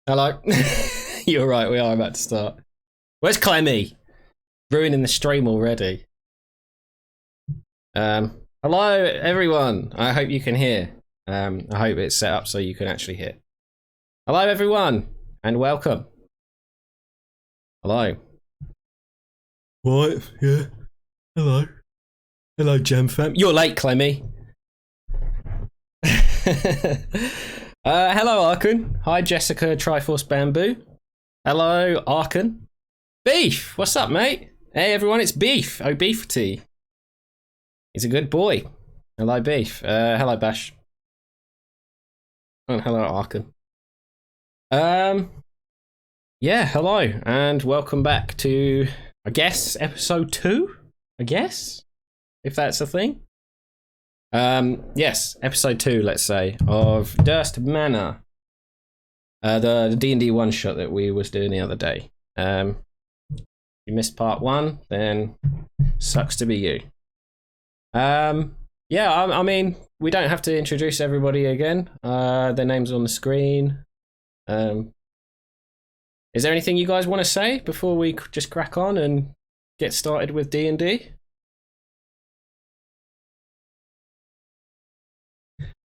Hello. You're right, we are about to start. Where's Clemmy? Ruining the stream already. Hello everyone. I hope you can hear. I hope it's set up so you can actually hear. Hello everyone, and welcome. Hello. What? Yeah. Hello. Hello, Jamfam. You're late, Clemmy. Hello, Arkan. Hi, Jessica, Triforce Bamboo. Hello, Arkan. Beef, what's up, mate? Hey, everyone, it's Beef. Oh, Beefity. He's a good boy. Hello, Beef. Hello, Bash. And hello, Arkan. Yeah, hello, and welcome back to, I guess, episode 2? I guess? If that's a thing. Yes, episode 2, let's say, of Durst Manor. The D&D one-shot that we was doing the other day. If you missed part 1, then sucks to be you. Yeah, I mean, we don't have to introduce everybody again. Their names on the screen. Is there anything you guys want to say before we just crack on and get started with D&D?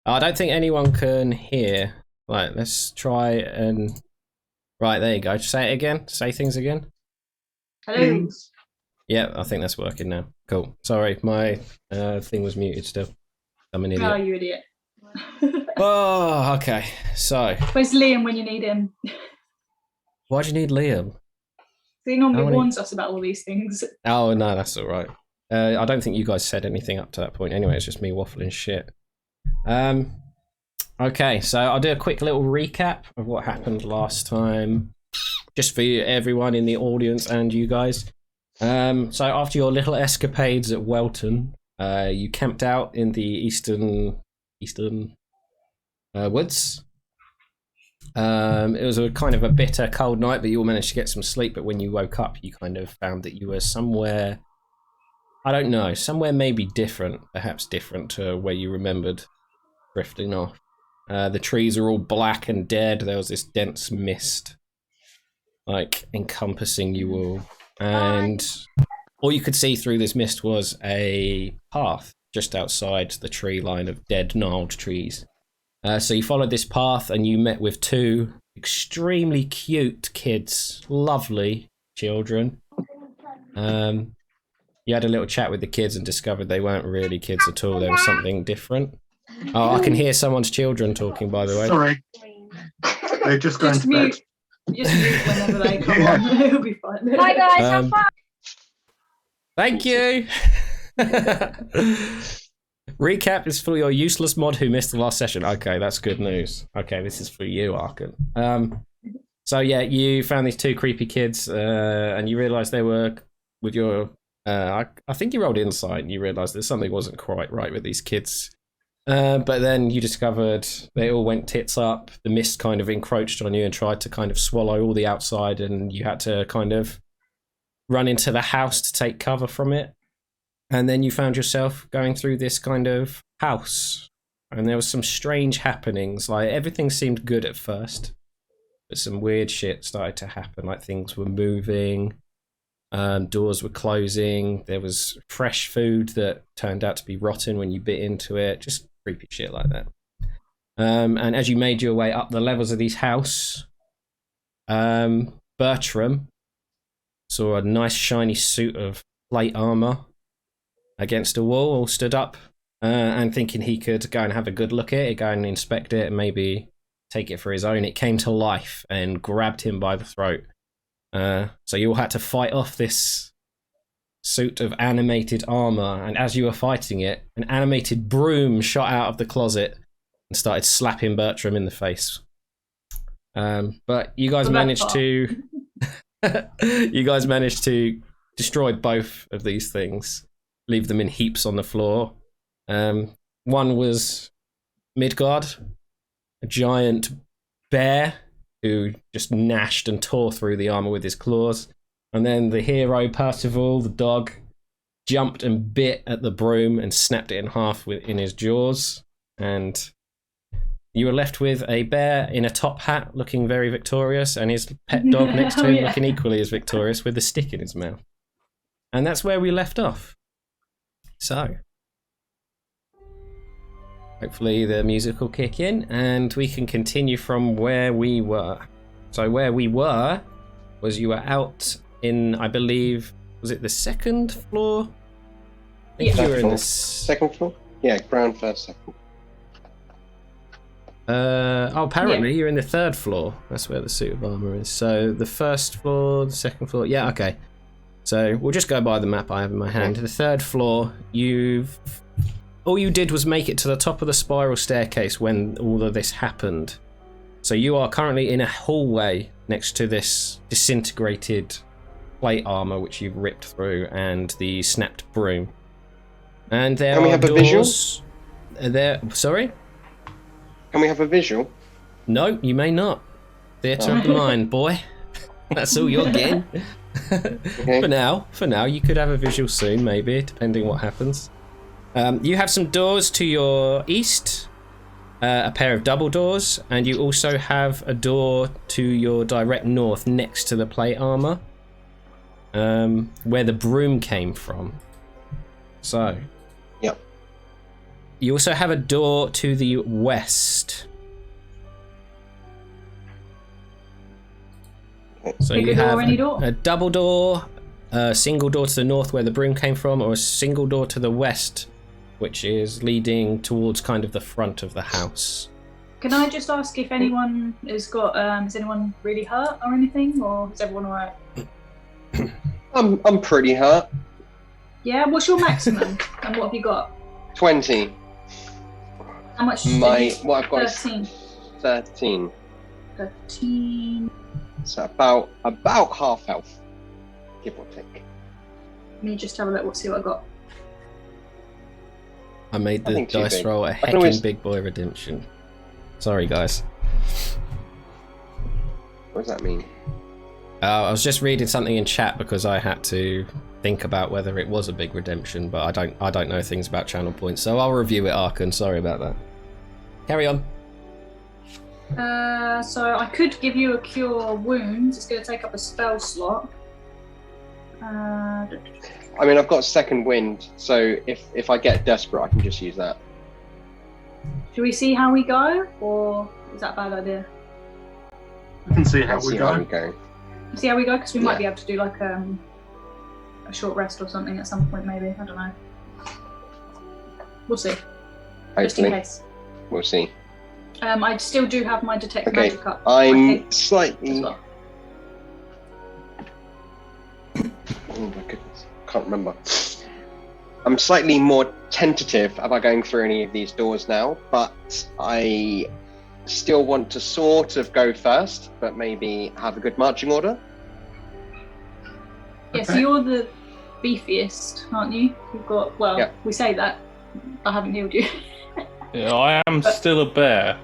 I don't think anyone can hear. Right, let's try and... Right, there you go. Say it again. Say things again. Hello. Yeah, I think that's working now. Cool. Sorry, my thing was muted still. I'm an idiot. Oh, you idiot. Oh, okay. So... Where's Liam when you need him? Why do you need Liam? He normally warns us about all these things. Oh, no, that's all right. I don't think you guys said anything up to that point anyway. It's just me waffling shit. Okay, so I'll do a quick little recap of what happened last time, just for everyone in the audience and you guys. So after your little escapades at Welton, you camped out in the eastern woods. It was a kind of a bitter, cold night, but you all managed to get some sleep. But when you woke up, you kind of found that you were somewhere, I don't know, somewhere maybe different, perhaps different to where you remembered drifting off. The trees are all black and dead. There was this dense mist, like, encompassing you all. And all you could see through this mist was a path just outside the tree line of dead, gnarled trees. So you followed this path and you met with 2 extremely cute kids, lovely children. You had a little chat with the kids and discovered they weren't really kids at all. There was something different. Oh, I can hear someone's children talking, by the way. Sorry. They're just going to bed. Just mute whenever they come on. It'll be fine. Hi guys, have fun. Thank you. Recap is for your useless mod who missed the last session. Okay, that's good news. Okay, this is for you, Arkan. So yeah, you found these 2 creepy kids, and you realised they were with your. I think you rolled insight, and you realised that something wasn't quite right with these kids. But then you discovered they all went tits up. The mist kind of encroached on you and tried to kind of swallow all the outside, and you had to kind of run into the house to take cover from it. And then you found yourself going through this kind of house, and there was some strange happenings. Like, everything seemed good at first, but some weird shit started to happen. Like, things were moving, doors were closing, there was fresh food that turned out to be rotten when you bit into it. Just creepy shit like that. And as you made your way up the levels of this house, Bertram saw a nice shiny suit of plate armor against a wall, all stood up, and thinking he could go and have a good look at it, go and inspect it, and maybe take it for his own. It came to life and grabbed him by the throat. So you all had to fight off this suit of animated armor, and as you were fighting it, an animated broom shot out of the closet and started slapping Bertram in the face. But you guys managed to destroy both of these things, leave them in heaps on the floor. One was Midgard, a giant bear who just gnashed and tore through the armor with his claws. And then the hero, Percival, the dog, jumped and bit at the broom and snapped it in half in his jaws. And you were left with a bear in a top hat looking very victorious, and his pet dog next to him looking equally as victorious with a stick in his mouth. And that's where we left off. So, hopefully the music will kick in and we can continue from where we were. So where we were was you were out in, I believe, was it the second floor? I think you were in the second floor? Yeah, ground first, second. Apparently you're in the third floor. That's where the suit of armor is. So the first floor, the second floor. Yeah, okay. So we'll just go by the map I have in my hand. The third floor, all you did was make it to the top of the spiral staircase when all of this happened. So you are currently in a hallway next to this disintegrated plate armor which you've ripped through and the snapped broom. And there Can we are have doors. A visual? There. Sorry? Can we have a visual? No, you may not. Theatre of the mind, boy. That's all you're getting. Okay. For now, you could have a visual soon, maybe, depending what happens. You have some doors to your east, a pair of double doors, and you also have a door to your direct north next to the plate armor, where the broom came from. So. Yep. You also have a door to the west. So Pick you a door, have any door? a double door, a single door to the north where the broom came from, or a single door to the west, which is leading towards kind of the front of the house. Can I just ask if anyone has got, is anyone really hurt or anything, or is everyone alright? I'm pretty hurt. Yeah, what's your maximum? And what have you got? 20. How much? What I've got 13. is 13. 13. So about half health, give or take. Let me just have a look. We'll see what I got. I made the think too dice big. roll a I can heckin' always- big boy redemption. Sorry, guys. What does that mean? I was just reading something in chat because I had to think about whether it was a big redemption, but I don't know things about channel points, so I'll review it, Arkan. Sorry about that. Carry on. So I could give you a cure wounds. It's going to take up a spell slot. I mean, I've got second wind, so if I get desperate, I can just use that. Should we see how we go, or is that a bad idea? We can see how Let's we see go. how we go. See how we go, because we might Yeah. be able to do like a short rest or something at some point, maybe. I don't know. We'll see. Just in Hopefully, case. we'll see. I still do have my detect Okay, magic up. I I'm think, as slightly. well. Oh my goodness, can't remember. I'm slightly more tentative about going through any of these doors now, but I still want to sort of go first, but maybe have a good marching order. Yeah, so Okay. you're the beefiest, aren't you? You've got, well, Yeah. we say that. I haven't healed you. Yeah, I am still a bear.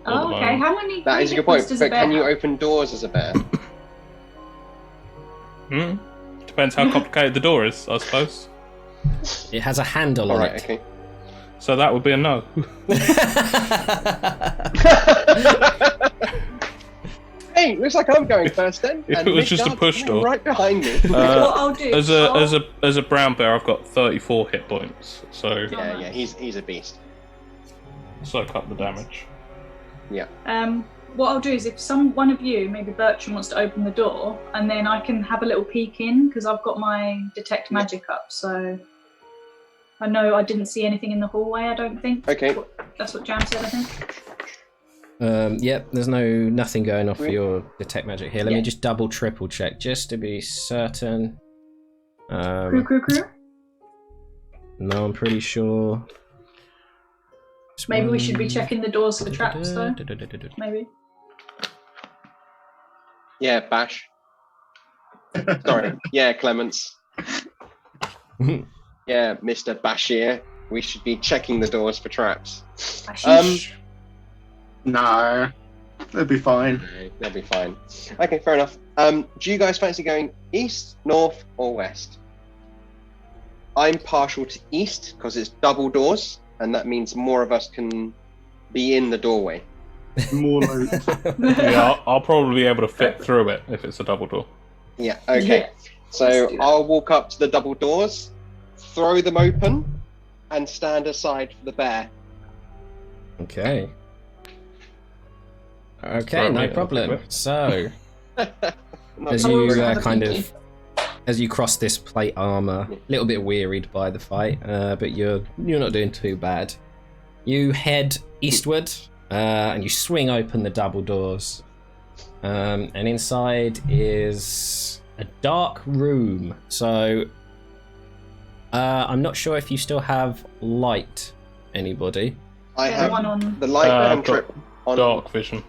Oh, the okay. moment. How many? That how is a many good point. hit points does a But bear can you have? open doors as a bear? Depends how complicated the door is, I suppose. It has a handle All on right, it. okay. So that would be a no. Hey, looks like I'm going first then. If and it was just a Midgard's push coming door. right behind me. What I'll do. As a brown bear, I've got 34 hit points, so Yeah, he's a beast. soak up the damage. What I'll do is if one of you, maybe Bertram, wants to open the door, and then I can have a little peek in because I've got my detect magic up. So I know I didn't see anything in the hallway. I don't think. Okay. That's what Jam said. I think. Yep, there's nothing going off for Really? your detect magic here. Let me Yeah. just triple check just to be certain. Crew. No, I'm pretty sure. Maybe we should be checking the doors for traps though. Maybe. Yeah, Bash. Sorry. Yeah, Clements. Yeah, Mr. Bashir. We should be checking the doors for traps. Ashish. No, it'll be fine. No, they'll be fine. Okay, fair enough. Do you guys fancy going east, north, or west? I'm partial to east because it's double doors, and that means more of us can be in the doorway. More loot. Yeah, I'll probably be able to fit through it if it's a double door. Yeah, okay. Yeah, So let's do that. I'll walk up to the double doors, throw them open, and stand aside for the bear. Okay. Okay, Sorry, no mate, problem. that's So, Not as very you good. kind of as you cross this plate armor, a little bit wearied by the fight, but you're not doing too bad. You head eastward, and you swing open the double doors, and inside is a dark room. So, I'm not sure if you still have light. Anybody? I Yeah, the one have on. the light I've cantrip on, Dark vision.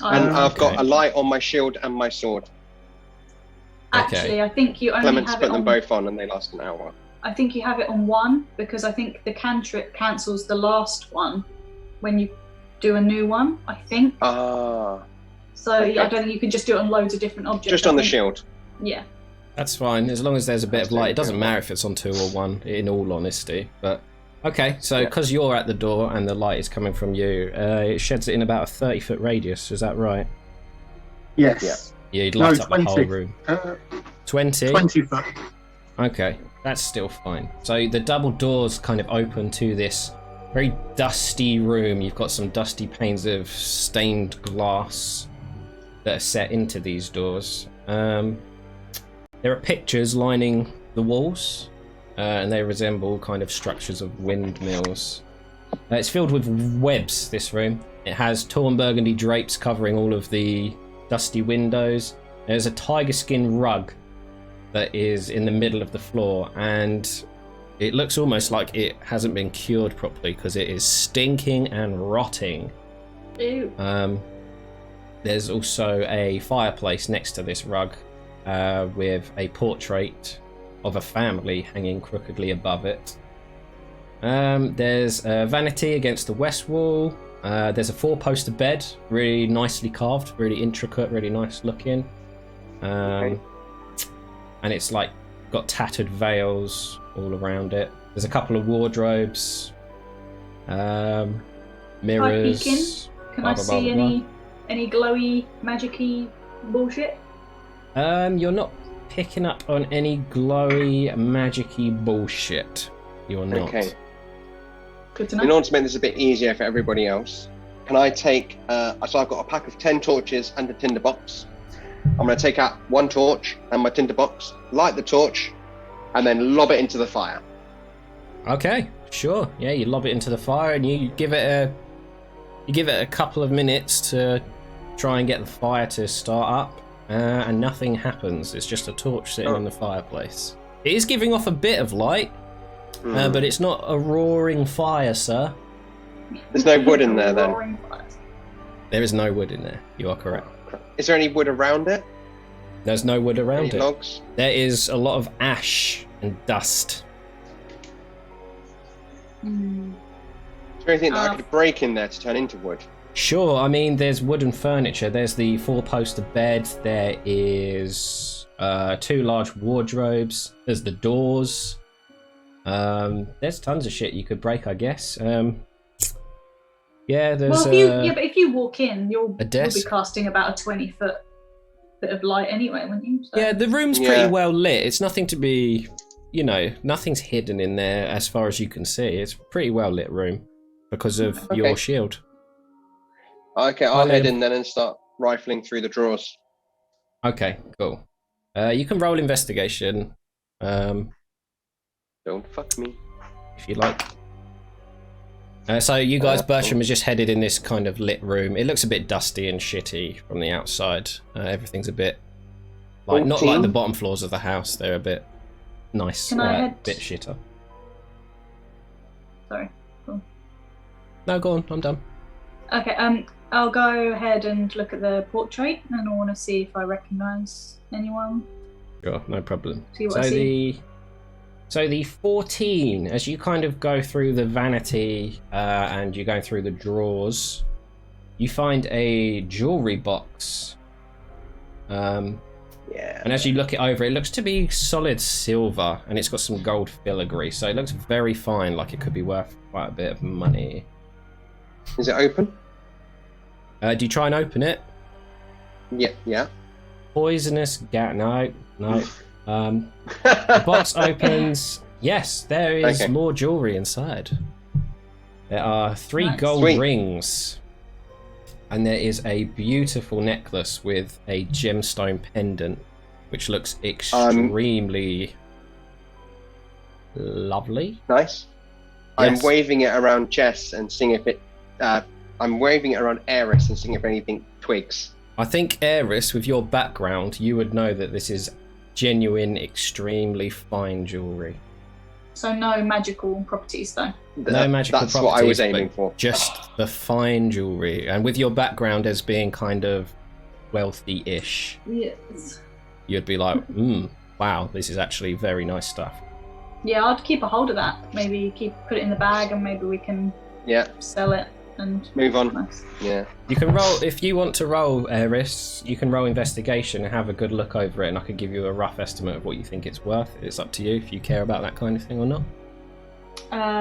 and I've got Okay. a light on my shield and my sword. Actually, I think you only Clements have put it them on. both on, and they last an hour. I think you have it on one because I think the cantrip cancels the last one when you do a new one. I think Ah, so. Okay. I don't think you can just do it on loads of different objects. just I on the think- shield. Yeah. That's fine, as long as there's a bit That's of light. It doing doesn't good. matter if it's on 2 or 1, in all honesty. But okay, so Yeah. because you're at the door and the light is coming from you, it sheds it in about a 30-foot radius. Is that right? Yes. Yeah, you'd No, light up the 20. whole room. 20? 20 foot. Okay, that's still fine. So the double doors kind of open to this very dusty room. You've got some dusty panes of stained glass that are set into these doors. There are pictures lining the walls, and they resemble kind of structures of windmills. It's filled with webs, this room. It has torn burgundy drapes covering all of the dusty windows. There's a tiger skin rug that is in the middle of the floor, and it looks almost like it hasn't been cured properly because it is stinking and rotting. Ew. There's also a fireplace next to this rug with a portrait of a family hanging crookedly above it. There's a vanity against the west wall. There's a 4-poster bed, really nicely carved, really intricate, really nice looking. Okay. And it's like got tattered veils all around it. There's a couple of wardrobes, mirrors. peek in? Can blah, I blah, see blah, blah, any glowy, magic-y bullshit? You're not picking up on any glowy, magic-y bullshit. You're not. Okay. Good to In know. order to make this a bit easier for everybody else, can I take? So I've got a pack of 10 torches and a tinderbox. I'm going to take out 1 torch and my tinderbox, light the torch, and then lob it into the fire. Okay, sure. Yeah, you lob it into the fire and you give it a couple of minutes to try and get the fire to start up, and nothing happens. It's just a torch sitting in the fireplace. It is giving off a bit of light, but it's not a roaring fire, sir. There's no wood in there then. Roaring fires. There is no wood in there. You are correct. Is there any wood around it? There's no wood Any around it. logs? There is a lot of ash and dust. Hmm. Is there anything that I could break in there to turn into wood? Sure, I mean, there's wooden furniture. There's the 4-poster bed. There is 2 large wardrobes. There's the doors. There's tons of shit you could break, I guess. Yeah, there's Well, but if you walk in, you'll be desk. casting about a 20-foot bit of light anyway, wouldn't you? So. yeah, the room's Yeah. pretty well lit. It's nothing to be, nothing's hidden in there as far as you can see. It's a pretty well lit room because of Okay. your shield. Okay, I'll head in then and start rifling through the drawers. Okay, cool. You can roll investigation Don't fuck me. if you like. So you guys, Bertram has just headed in this kind of lit room. It looks a bit dusty and shitty from the outside. Everything's a bit not like the bottom floors of the house. They're a bit nice, Can I head- bit shitter. Sorry. Cool. No, go on. I'm done. Okay. I'll go ahead and look at the portrait, and I want to see if I recognise anyone. Sure, no problem. See what I see. So the 14, as you kind of go through the vanity and you're going through the drawers, you find a jewelry box Yeah. And as you look it over, it looks to be solid silver, and it's got some gold filigree, so it looks very fine, like it could be worth quite a bit of money. Is it open? Do you try and open it? Yeah. Poisonous gas. No. The box opens. Yes, there is more jewelry inside. There are 3 gold rings. And there is a beautiful necklace with a gemstone pendant, which looks extremely lovely. Nice. Yes. I'm waving it around Jess and seeing if it. I'm waving it around Eris and seeing if anything twigs. I think Eris, with your background, you would know that this is genuine, extremely fine jewelry. So no magical properties, though. No magical That's properties, what I was but aiming for. Just the fine jewelry. And with your background as being kind of wealthy-ish, Yes. you'd be like, wow, this is actually very nice stuff. Yeah, I'd keep a hold of that. Maybe put it in the bag, and maybe we can sell it and move on. Nice. Yeah. You can roll, if you want to roll, Eris, you can roll investigation and have a good look over it, and I could give you a rough estimate of what you think it's worth. It's up to you if you care about that kind of thing or not.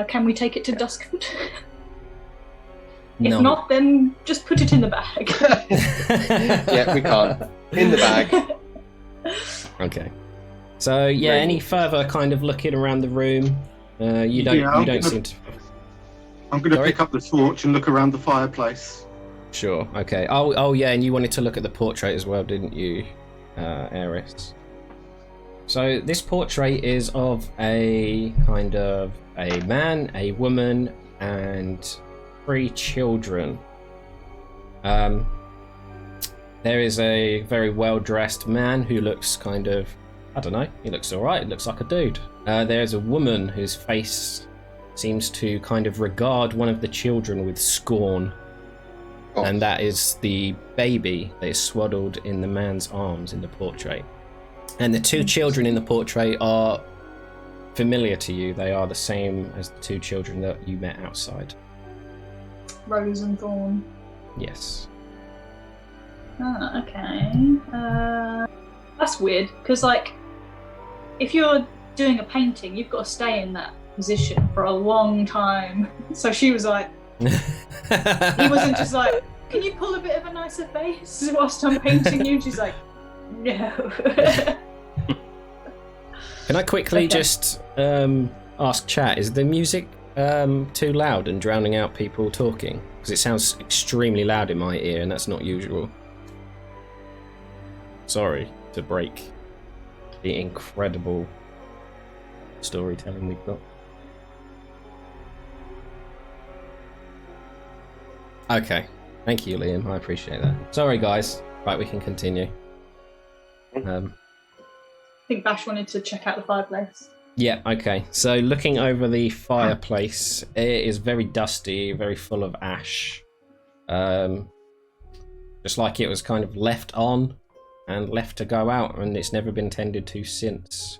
Can we take it to Duskwood? No. If not, then just put it in the bag. Yeah, we can't. In the bag. Okay. So yeah, any further kind of looking around the room? You don't seem to. I'm going to pick up the torch and look around the fireplace. Sure. Okay. Oh yeah, and you wanted to look at the portrait as well, didn't you, Eris? So this portrait is of a kind of a man, a woman, and 3 children. There is a very well-dressed man who looks kind of, I don't know, he looks alright, he looks like a dude. There's a woman whose face seems to kind of regard one of the children with scorn. Oh. And that is the baby that is swaddled in the man's arms in the portrait. And the 2 children in the portrait are familiar to you. They are the same as the 2 children that you met outside. Rose and Thorn. Yes. Ah, okay. That's weird, because, like, if you're doing a painting, you've got to stay in that position for a long time. So she was like, he wasn't just like, can you pull a bit of a nicer face whilst I'm painting you? She's like, no. Can I quickly just ask chat, is the music too loud and drowning out people talking? Because it sounds extremely loud in my ear, and that's not usual. Sorry to break the incredible storytelling we've got. Okay, thank you, Liam. I appreciate that. Sorry, guys. Right, we can continue. I think Bash wanted to check out the fireplace. Yeah, okay. So looking over the fireplace, it is very dusty, very full of ash. Just like it was kind of left on and left to go out, and it's never been tended to since.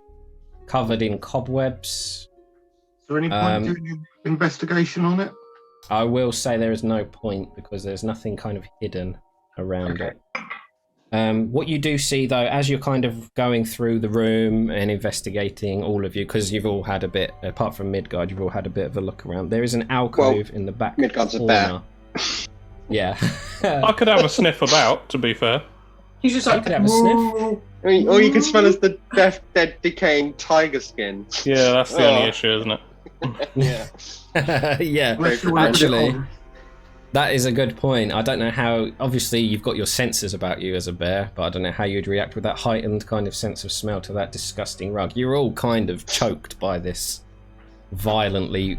Covered in cobwebs. Is there any point doing an investigation on it? I will say there is no point because there's nothing kind of hidden around it. What you do see, though, as you're kind of going through the room and investigating, all of you, because you've all had a bit, apart from Midgard, you've all had a bit of a look around. There is an alcove in the back Midgard's corner. a bear. Yeah. I could have a sniff about, to be fair. He's just like, could have a sniff. All you can smell is the dead, decaying tiger skin. Yeah, that's the only issue, isn't it? Yeah. Yeah, Unless you want to put it actually, on. that is a good point. I don't know how, obviously you've got your senses about you as a bear, but I don't know how you'd react with that heightened kind of sense of smell to that disgusting rug. You're all kind of choked by this violently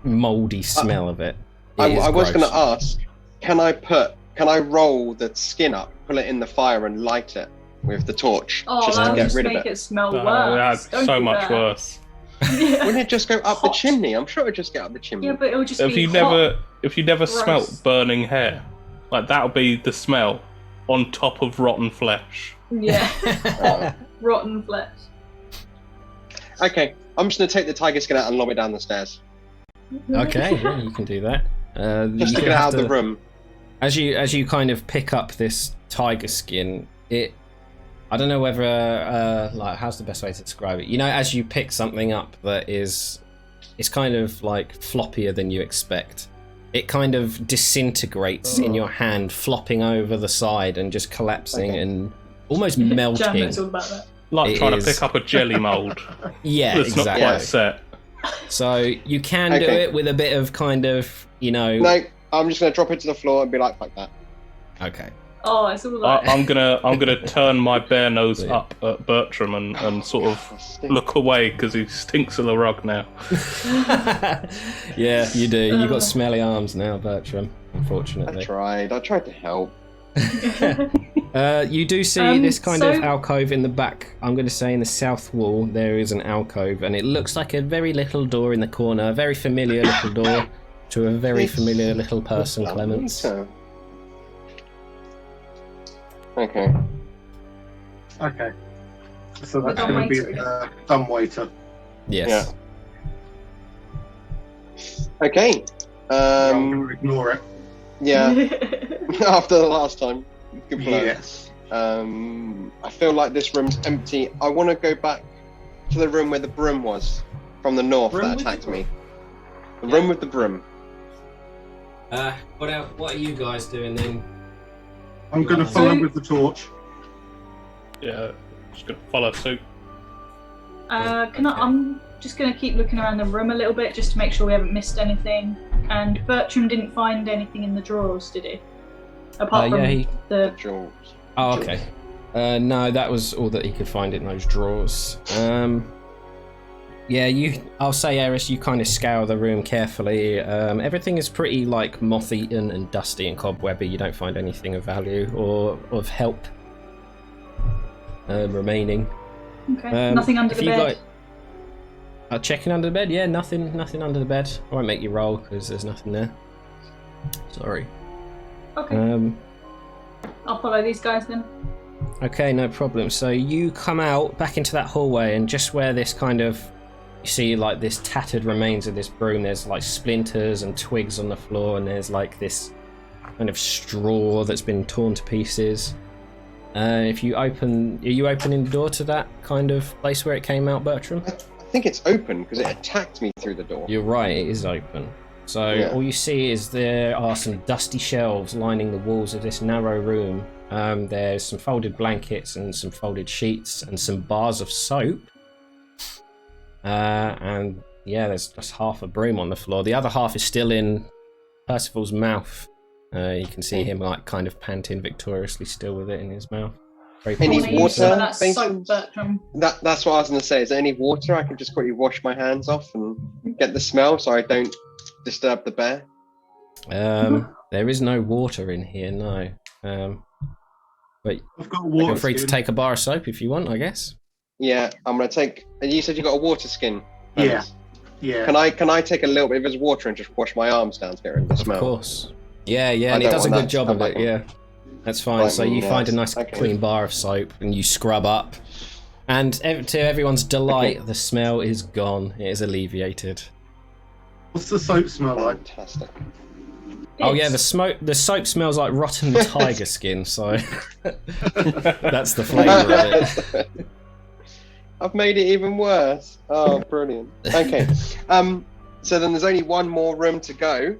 mouldy smell of it. I was gross. going to ask, can I roll the skin up, pull it in the fire and light it with the torch? oh, just that to would get just rid make of it. it smell That's worse. Don't so do much that. worse. Yeah. Wouldn't it just go up the Hot. chimney? I'm sure it would just get up the chimney. Yeah, but it would just If be you hot. never Gross. smelt burning hair, like that'll be the smell on top of rotten flesh. Yeah. Rotten flesh. Okay, I'm just going to take the tiger skin out and lob it down the stairs. Okay, yeah, you can do that. Just you to get it out of the room. As you kind of pick up this tiger skin, I don't know whether like how's the best way to describe it. You know, as you pick something up that is, it's kind of like floppier than you expect. It kind of disintegrates in your hand, flopping over the side and just collapsing and almost melting. Jam knows all about that. Like It trying is. to pick up a jelly mould Yeah, that's not exactly. quite set. So you can do Okay. it with a bit of kind of, you know. No, I'm just going to drop it to the floor and be like that. Okay. Oh, it's all like I'm gonna turn my bare nose up at Bertram and sort of look away because he stinks of the rug now. Yeah, you do. You got smelly arms now, Bertram. I Unfortunately. tried to help. You do see this kind of so- alcove in the back. I'm going to say in the south wall there is an alcove, and it looks like a very little door in the corner, a very familiar little door to a very familiar little person, Clements. Okay. Okay. So that's The going to be dumbwaiter. the dumbwaiter. Yes. Okay. I'm going to ignore it. Yeah. After the last time. Good plan. Yes. I feel like this room's empty. I want to go back to the room where the broom was from the north Room that with the attacked me. The room with the broom. What are you guys doing then? I'm going to follow with the torch. Yeah, just gonna follow suit. I'm just going to keep looking around the room a little bit just to make sure we haven't missed anything. And Bertram didn't find anything in the drawers, did he? Apart from the... Jaws. Oh, okay. No, that was all that he could find in those drawers. Yeah, I'll say, Eris, you kind of scour the room carefully. Everything is pretty like moth-eaten and dusty and cobwebby. You don't find anything of value or of help remaining. Okay, nothing under the bed. Checking under the bed? Yeah, nothing under the bed. I won't make you roll because there's nothing there. Sorry. Okay, I'll follow these guys then. Okay, no problem. So you come out back into that hallway, and just where this kind of, you see like this tattered remains of this broom, there's like splinters and twigs on the floor, and there's like this kind of straw that's been torn to pieces. If you open, are you opening the door to that kind of place where it came out, Bertram? I think it's open because it attacked me through the door. You're right, it is open. So Yeah. all you see is there are some dusty shelves lining the walls of this narrow room. There's some folded blankets and some folded sheets and some bars of soap. And yeah, there's just half a broom on the floor. The other half is still in Percival's mouth. You can see him like kind of panting victoriously still with it in his mouth. Very Any I wanna use water, some of that soap, basins? Bertram. That's what I was going to say. Is there any water I can just quickly wash my hands off and get the smell so I don't disturb the bear? There is no water in here, no. But I've got a feel water free to skin. take a bar of soap if you want, I guess. Yeah, I'm going to take... And you said you got a water skin. Yeah. Yeah. Can I take a little bit of his water and just wash my arms down to get rid of the smell? Of course. Yeah, I and it don't does a want good that job to of come it, back yeah. That's fine. Right, So you yes. find a nice Okay. clean bar of soap and you scrub up. And to everyone's delight, the smell is gone. It is alleviated. What's the soap smell like? Fantastic. Oh yeah, the soap smells like rotten tiger skin, so that's the flavour of it. I've made it even worse. Oh, brilliant. Okay. So then there's only one more room to go.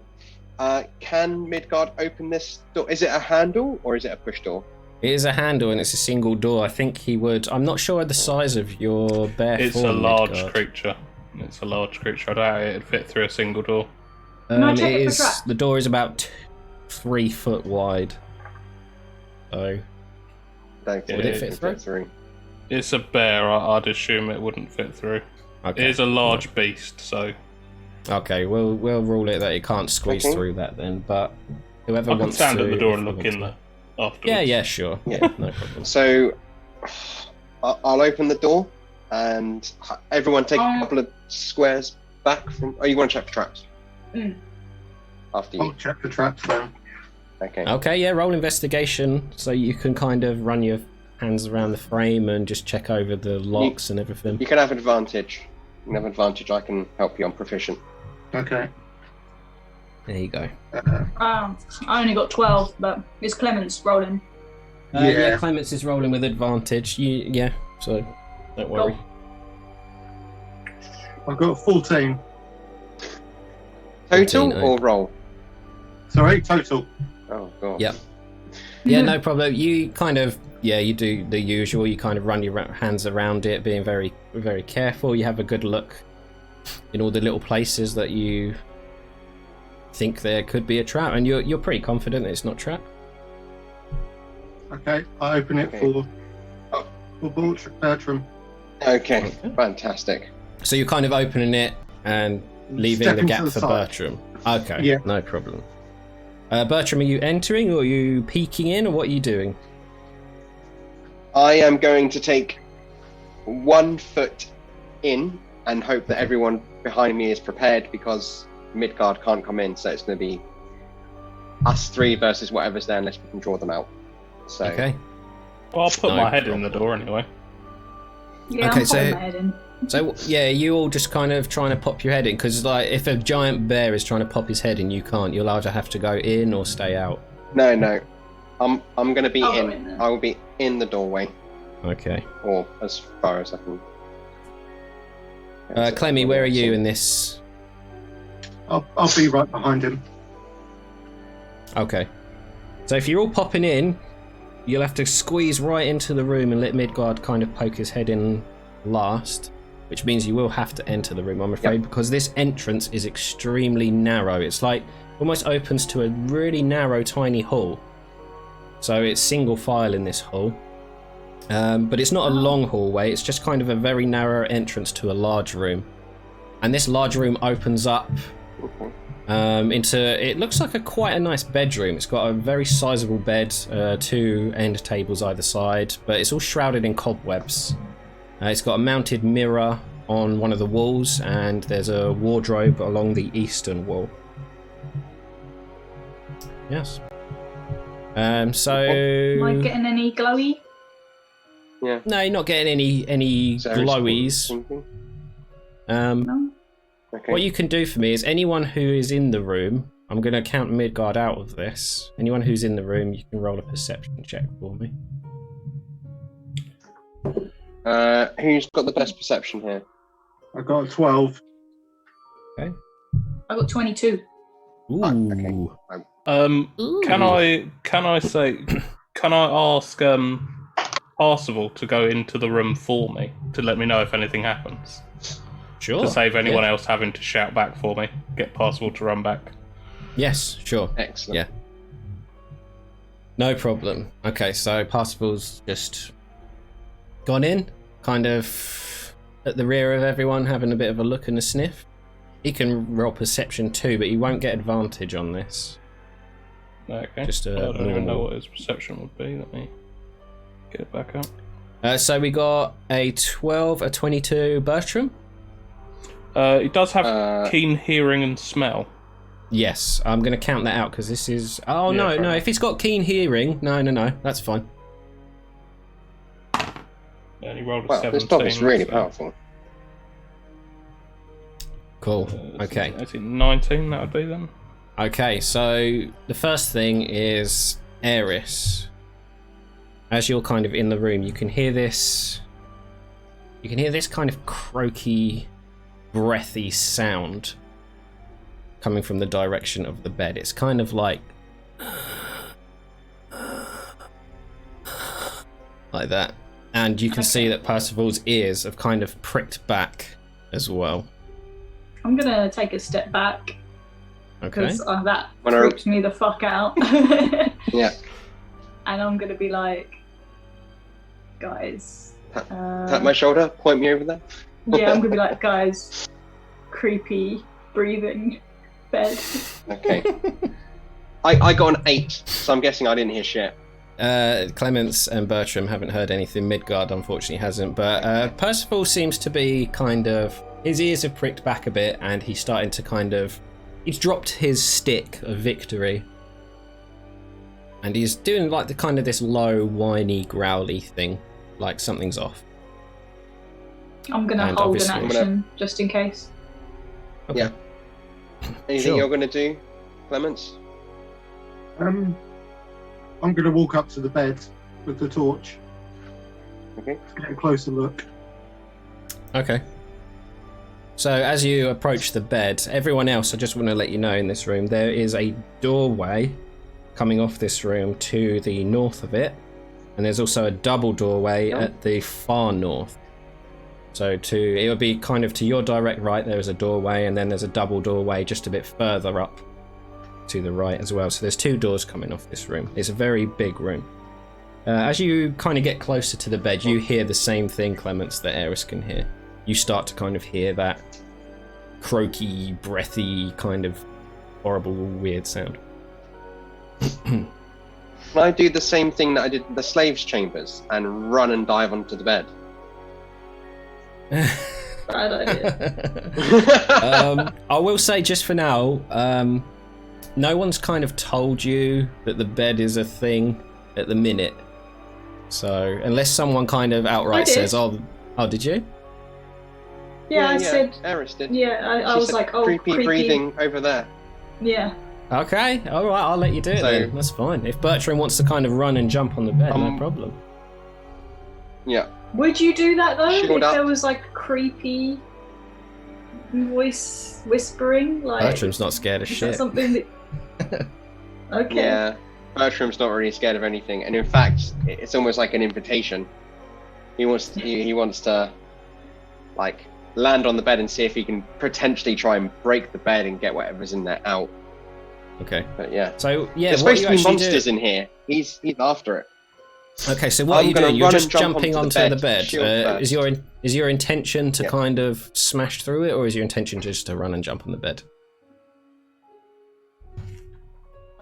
Can Midgard open this door? Is it a handle or is it a push door? It is a handle and it's a single door. I think he would. I'm not sure the size of your bear It's form, a large Midgard. creature. It's a large creature. I doubt it'd fit through a single door. Can I check it it for is. traps? The door is about 3 foot wide. So Don't think Would it fit through? through. It's a bear. I'd assume it wouldn't fit through. okay. It is a large beast, so Okay, we'll rule it that it can't squeeze Okay. through that then. But whoever I can wants stand to, at the door if and he look wants in to. there afterwards. Yeah, sure. Yeah. No problem. So I'll open the door and everyone take a couple of squares back from. Oh, you want to check for traps? After you. I'll check the traps then. Okay. Okay, yeah, roll investigation so you can kind of run your hands around the frame and just check over the locks and everything. You can have advantage. You can have advantage. I can help you. I'm proficient. Okay. There you go. I only got 12, but it's Clemens rolling. Yeah, Clements is rolling with advantage. So don't worry. I've got 14. Total 14, or roll? Sorry, total. Oh god. Yeah. Yeah, no problem. You kind of, you do the usual. You kind of run your hands around it, being very, very careful. You have a good look in all the little places that you think there could be a trap, and you're pretty confident that it's not trap. Okay, I open it for Bertram. Okay, fantastic. So you're kind of opening it and leaving the Stepping gap to the for side. Bertram. Okay, Yeah. no problem. Bertram, are you entering or are you peeking in, or what are you doing? I am going to take 1 foot in and hope that everyone behind me is prepared, because Midgard can't come in, so it's going to be us 3 versus whatever's there unless we can draw them out. So Okay. Well, I'll put No my head in problem. the door anyway. Yeah, Okay, I'm so- popping my head in. So you all just kind of trying to pop your head in, because like if a giant bear is trying to pop his head in, you can't. You'll either have to go in or stay out. no, I'm going to be I'll go in. in then. I will be in the doorway, Okay. or as far as I can. Clemmy, where are you in this? I'll be right behind him. Okay. So if you're all popping in, you'll have to squeeze right into the room and let Midgard kind of poke his head in last, which means you will have to enter the room, I'm afraid, because this entrance is extremely narrow. It's like almost opens to a really narrow, tiny hall. So it's single file in this hall. But it's not a long hallway, it's just kind of a very narrow entrance to a large room. And this large room opens up into, it looks like quite a nice bedroom. It's got a very sizable bed, 2 end tables either side, but it's all shrouded in cobwebs. It's got a mounted mirror on one of the walls, and there's a wardrobe along the eastern wall. Yes. So Am I getting any glowy? Yeah. no, you're not getting any glowies. No. Okay. What you can do for me is anyone who is in the room, I'm going to count Midgard out of this. Anyone who's in the room, you can roll a perception check for me. Who's got the best perception here? I got a 12. I got 22. Ooh. Okay. Ooh. Can I ask Parsival to go into the room for me to let me know if anything happens? Sure. To save anyone else having to shout back for me. Get Parsival to run back. Yes, sure. Excellent. Yeah. No problem. Okay, so Parsifal's just gone in, kind of at the rear of everyone, having a bit of a look and a sniff. He can roll perception too, but he won't get advantage on this. Okay. Just I don't even know normal. what his perception would be. Let me get it back up. So we got a 12, a 22, Bertram? He does have keen hearing and smell. Yes, I'm going to count that out because this is... Oh, Yeah, no, fair no, enough. if he's got keen hearing... No, that's fine. And he rolled a Wow, 17. this dog is really so, powerful. Cool, so okay. I think 19 that would be then. Okay, so the first thing is Eris. As you're kind of in the room, you can hear this... You can hear this kind of croaky, breathy sound coming from the direction of the bed. It's kind of like that. And you can see that Percival's ears have kind of pricked back as well. I'm gonna take a step back Okay. because that When I- freaked me the fuck out. Yeah. And I'm gonna be like, guys. Tap my shoulder, point me over there. Yeah, I'm gonna be like, guys, creepy breathing bed. Okay. I got an 8, so I'm guessing I didn't hear shit. Clements and Bertram haven't heard anything. Midgard unfortunately hasn't, but Percival seems to be kind of... His ears have pricked back a bit, and he's starting to kind of... He's dropped his stick of victory. And he's doing like the kind of this low, whiny, growly thing. Like something's off. I'm gonna And hold an obviously- action just in case. Okay. Yeah. Anything Sure. you're going to do, Clements? I'm going to walk up to the bed with the torch. Okay. Let's get a closer look. Okay. So as you approach the bed, everyone else, I just want to let you know in this room, there is a doorway coming off this room to the north of it. And there's also a double doorway at the far north. So it would be kind of to your direct right, there is a doorway, and then there's a double doorway just a bit further up to the right as well. So there's 2 doors coming off this room. It's a very big room. As you kind of get closer to the bed, you hear the same thing, Clements, that Eris can hear. You start to kind of hear that croaky, breathy, kind of horrible, weird sound. Can I do the same thing that I did in the slaves' chambers and run and dive onto the bed? Bad idea. I will say just for now, no one's kind of told you that the bed is a thing at the minute. So unless someone kind of outright says, "Oh, did you?" Yeah, I said. Eris did. Yeah, I was said, like, "Oh, creepy breathing over there." Yeah. Okay, all right, I'll let you do it then. That's fine. If Bertram wants to kind of run and jump on the bed, no problem. Yeah. Would you do that though? Shield if up. there was like creepy voice whispering, like Bertram's not scared of is shit. that something that? Okay. Yeah. Bertram's not really scared of anything, and in fact, it's almost like an invitation. He wants to like land on the bed and see if he can potentially try and break the bed and get whatever's in there out. Okay. But yeah. So yeah, There's what supposed are to you be actually monsters doing? in here. He's after it. Okay, so what are you gonna doing? You're run just and jump jumping onto onto the the bed, bed. shield first. Is your intention to Yeah. kind of smash through it, or is your intention just to run and jump on the bed?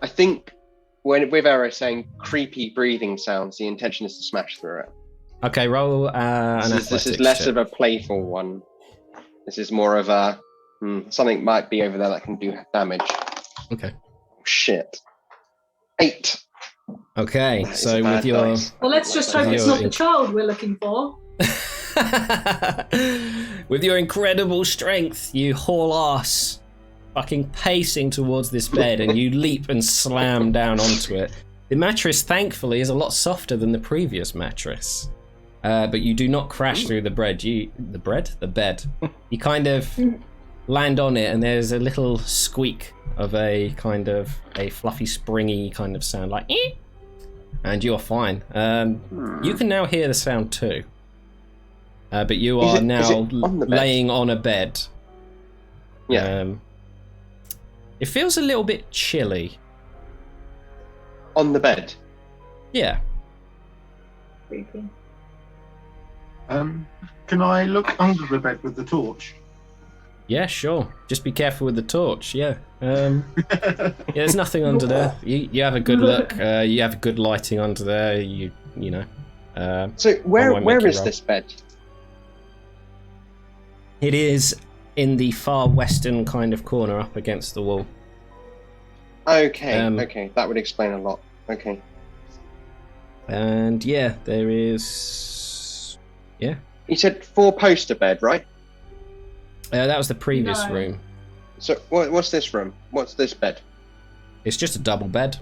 I think with Eris saying creepy breathing sounds, the intention is to smash through it. Okay, roll an This is athletics less check. of a playful one. This is more of a something might be over there that can do damage. Okay. Shit. 8. Okay, That is so a bad with your dice. Well, let's just hope it's not the child we're looking for. with your incredible strength, you haul ass, fucking pacing towards this bed, and you leap and slam down onto it. The mattress, thankfully, is a lot softer than the previous mattress, but you do not crash through the bed. The bed. You kind of land on it, and there's a little squeak of a kind of a fluffy, springy kind of sound, like, "Eh," and you're fine. You can now hear the sound too, but you are Is it now on the bed? laying on a bed. Yeah. It feels a little bit chilly. On the bed. Yeah. Creepy. Can I look under the bed with the torch? Yeah, sure. Just be careful with the torch. Yeah. Yeah, there's nothing under there. You have a good look. You have good lighting under there. You know. So where won't make you is roll. this bed? It is in the far western kind of corner, up against the wall. Okay, Um, okay, that would explain a lot. Okay. And yeah, there is. Yeah. You said 4-poster bed, right? That was the previous No. room. So what's this room? What's this bed? It's just a double bed.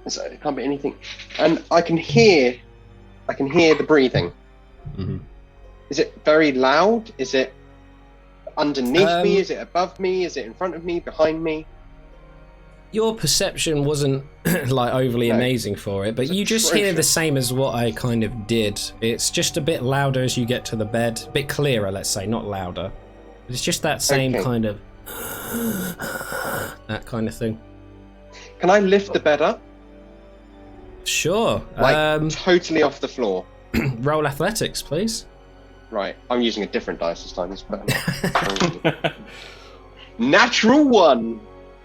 So it can't be anything. And I can hear the breathing. Mm-hmm. Is it very loud? Is it underneath me? Um, Is it above me? Is it in front of me? Behind me? Your perception wasn't like overly No. amazing for it, but It's you just hear the atrocious. same as what I kind of did. It's just a bit louder as you get to the bed, a bit clearer, let's say, not louder. It's just that same Okay. kind of that kind of thing. Can I lift the bed up? Sure. Like totally off the floor. Roll athletics, please. Right. I'm using a different dice this time. It's better. Natural 1.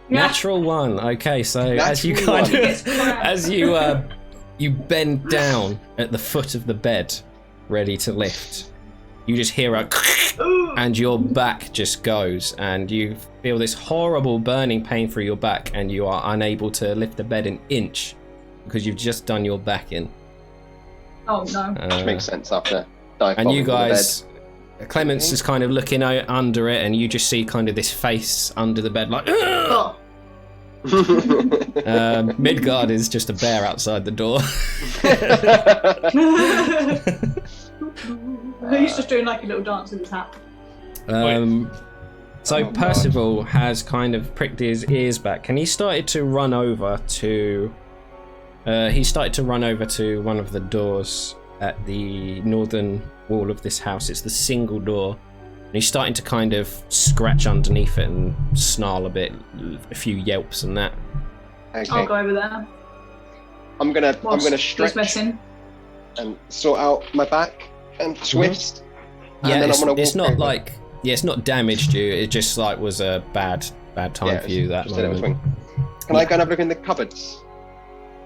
Natural 1. Okay, so as you Natural kind one. of as you bend down at the foot of the bed, ready to lift, you just hear a and your back just goes, and you feel this horrible burning pain through your back, and you are unable to lift the bed an inch because you've just done your back in. Oh no. Which makes sense after dive And you bombing the guys, Clements Okay. is kind of looking out under it, and you just see kind of this face under the bed, like, Oh. Midgard is just a bear outside the door. He's just doing like a little dance with his hat. So Percival has kind of pricked his ears back, and he started to run over to one of the doors at the northern wall of this house. It's the single door, and he's starting to kind of scratch underneath it and snarl a bit, a few yelps and that. Okay. I'll go over there. I'm gonna stretch messing. and sort out my back and twist. Yeah, and then I'm gonna it's walk not over. like it's not damaged you. It just like was a bad time for you that just a little moment. swing. Can I go and have a look in the cupboards,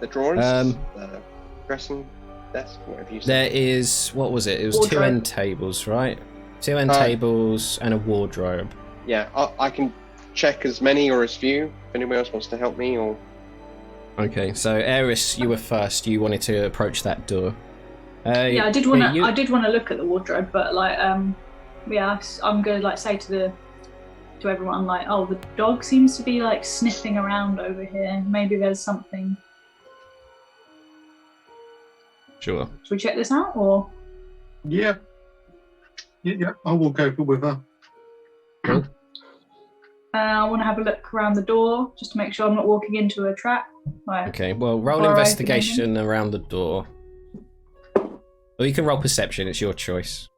the drawers, the dressing desk, whatever you said? There is, what was it? It was Wardrobe. 2 end tables, right? 2 end tables and a wardrobe. Yeah, I can check as many or as few. If anyone else wants to help me, or Okay, so Eris, you were first. You wanted to approach that door. Yeah, I did want to look at the wardrobe, but like, yeah, I'm gonna like say to everyone like, oh, the dog seems to be like sniffing around over here. Maybe there's something. Sure. Should we check this out, or? Yeah. Yeah, I will go with her. Cool. I want to have a look around the door just to make sure I'm not walking into a trap. Like, Okay, well, roll an Or investigation around the door. Or you can roll perception, it's your choice.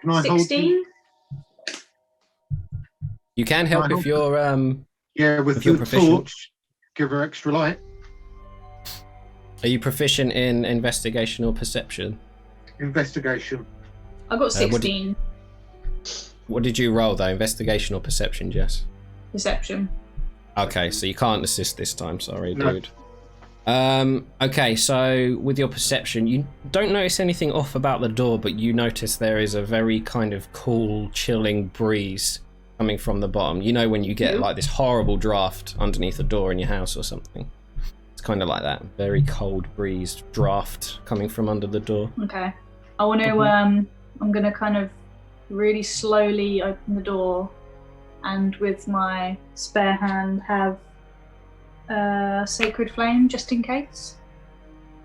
Can I hold 16. You can help if you're Yeah, with if you're the proficient. torch, give her extra light. Are you proficient in investigation or perception? Investigation. I got 16 What did you roll though? Investigation or perception, Jess? perception. Okay, so you can't assist this time, sorry, No. dude. Okay, so with your perception, you don't notice anything off about the door, but you notice there is a very kind of cool, chilling breeze coming from the bottom. You know when you get like this horrible draft underneath a door in your house or something. It's kind of like that, very cold breeze draft coming from under the door. Okay. I want to. I'm gonna kind of really slowly open the door, and with my spare hand have sacred flame just in case.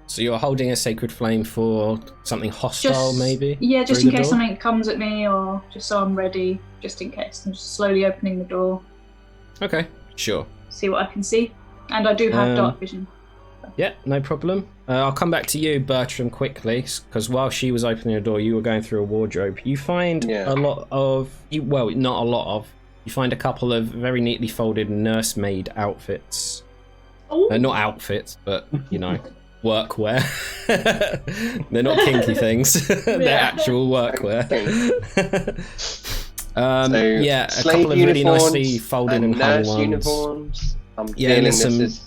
So you're holding a sacred flame for something hostile, maybe? Yeah, just through in the case door? something comes at me, or just so I'm ready, just in case. I'm just slowly opening the door, Okay, sure. see what I can see, and I do have dark vision. Yeah, no problem. I'll come back to you, Bertram, quickly, because while she was opening the door, you were going through a wardrobe. You find a lot of, well, not a lot of, you find a couple of very neatly folded nursemaid outfits. Not outfits, but, you know, workwear. They're not kinky things. They're actual workwear. Yeah, a couple of really nicely folded and hung ones. Uniforms. I'm Yeah, feeling there's this some- is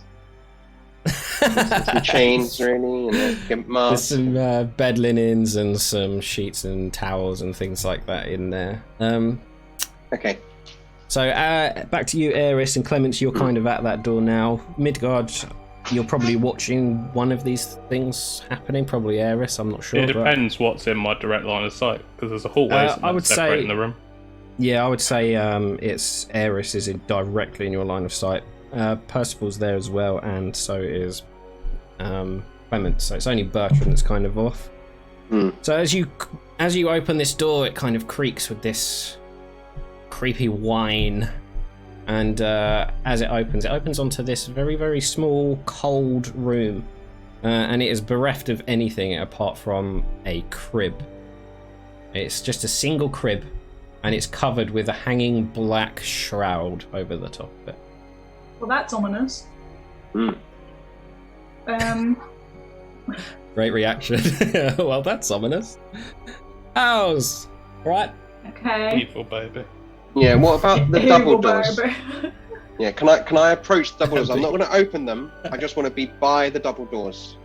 some chains, really, and a gimp There's mask. some bed linens and some sheets and towels and things like that in there. Okay. So back to you, Eris, and Clements, you're kind of at that door now. Midgard, you're probably watching one of these things happening, probably Eris, I'm not sure. It depends what's in my direct line of sight, because there's a hallway I would separating say- the room. Yeah, I would say it's Eris is directly in your line of sight. Percival's there as well, and so is Clement. So it's only Bertrand that's kind of off. So as you open this door, it kind of creaks with this creepy whine, and as it opens onto this very, very small, cold room, and it is bereft of anything apart from a crib. It's just a single crib, and it's covered with a hanging black shroud over the top of it. Well, that's ominous. Great reaction. Well, that's ominous. How's right? Okay. Evil baby. Yeah. What about the double doors? Barber. Yeah. Can I approach the double doors? I'm not going to open them. I just want to be by the double doors.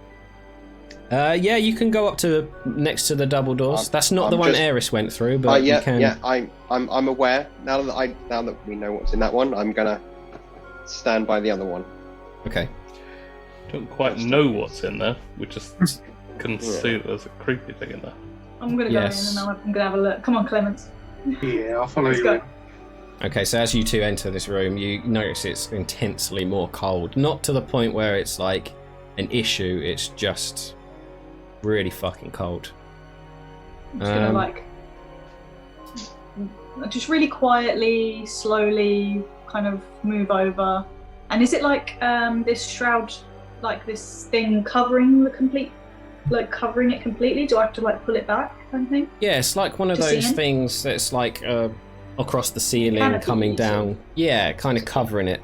Yeah, you can go up to next to the double doors. That's not I'm the one just- Eris went through, but Yeah. you can. Yeah. I'm aware now that we know what's in that one. I'm gonna stand by the other one. Okay. Don't quite know what's in there. We just can see that there's a creepy thing in there. I'm gonna go Yes. in and I'm gonna have a look. Come on, Clements. Yeah, I'll follow Let's you go. in. Okay, so as you two enter this room, you notice it's intensely more cold. Not to the point where it's like an issue, it's just really fucking cold. I'm just gonna just really quietly, slowly kind of move over. And is it like this shroud, like this thing covering it completely? Do I have to like pull it back kind of thing? Yeah, it's like one of those things that's like across the ceiling, Canopy, coming down. Yeah, kind of covering it.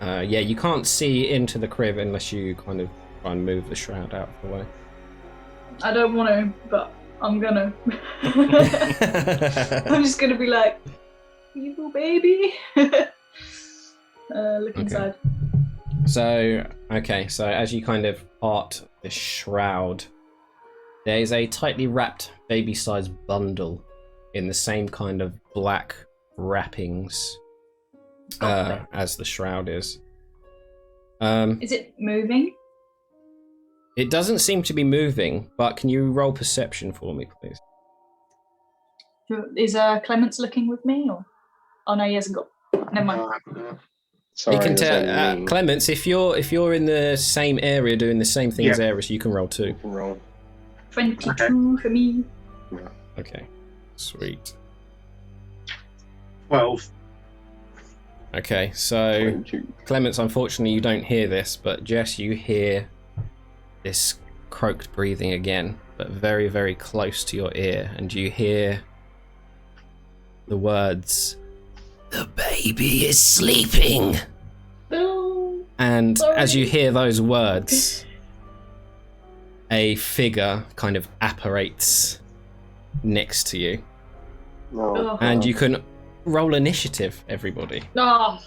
Yeah, you can't see into the crib unless you kind of try and move the shroud out of the way. I don't want to, but I'm gonna. I'm just gonna be like, evil baby. Look inside. So as you kind of part the shroud, there is a tightly wrapped baby-sized bundle in the same kind of black wrappings as the shroud is. Is it moving? It doesn't seem to be moving, but can you roll perception for me, please? Is Clements looking with me, or? Oh no, he hasn't got. Never mind. Sorry, you can tell Clements if you're in the same area doing the same thing as Eris, you can roll too. 22 for me. Okay, sweet. 12. Okay, so 22. Clements, unfortunately, you don't hear this, but Jess, you hear this croaked breathing again, but very, very close to your ear, and you hear the words, "The baby is sleeping." No. And Sorry. as you hear those words, a figure kind of apparates next to you. No. And you can roll initiative, everybody. Oh.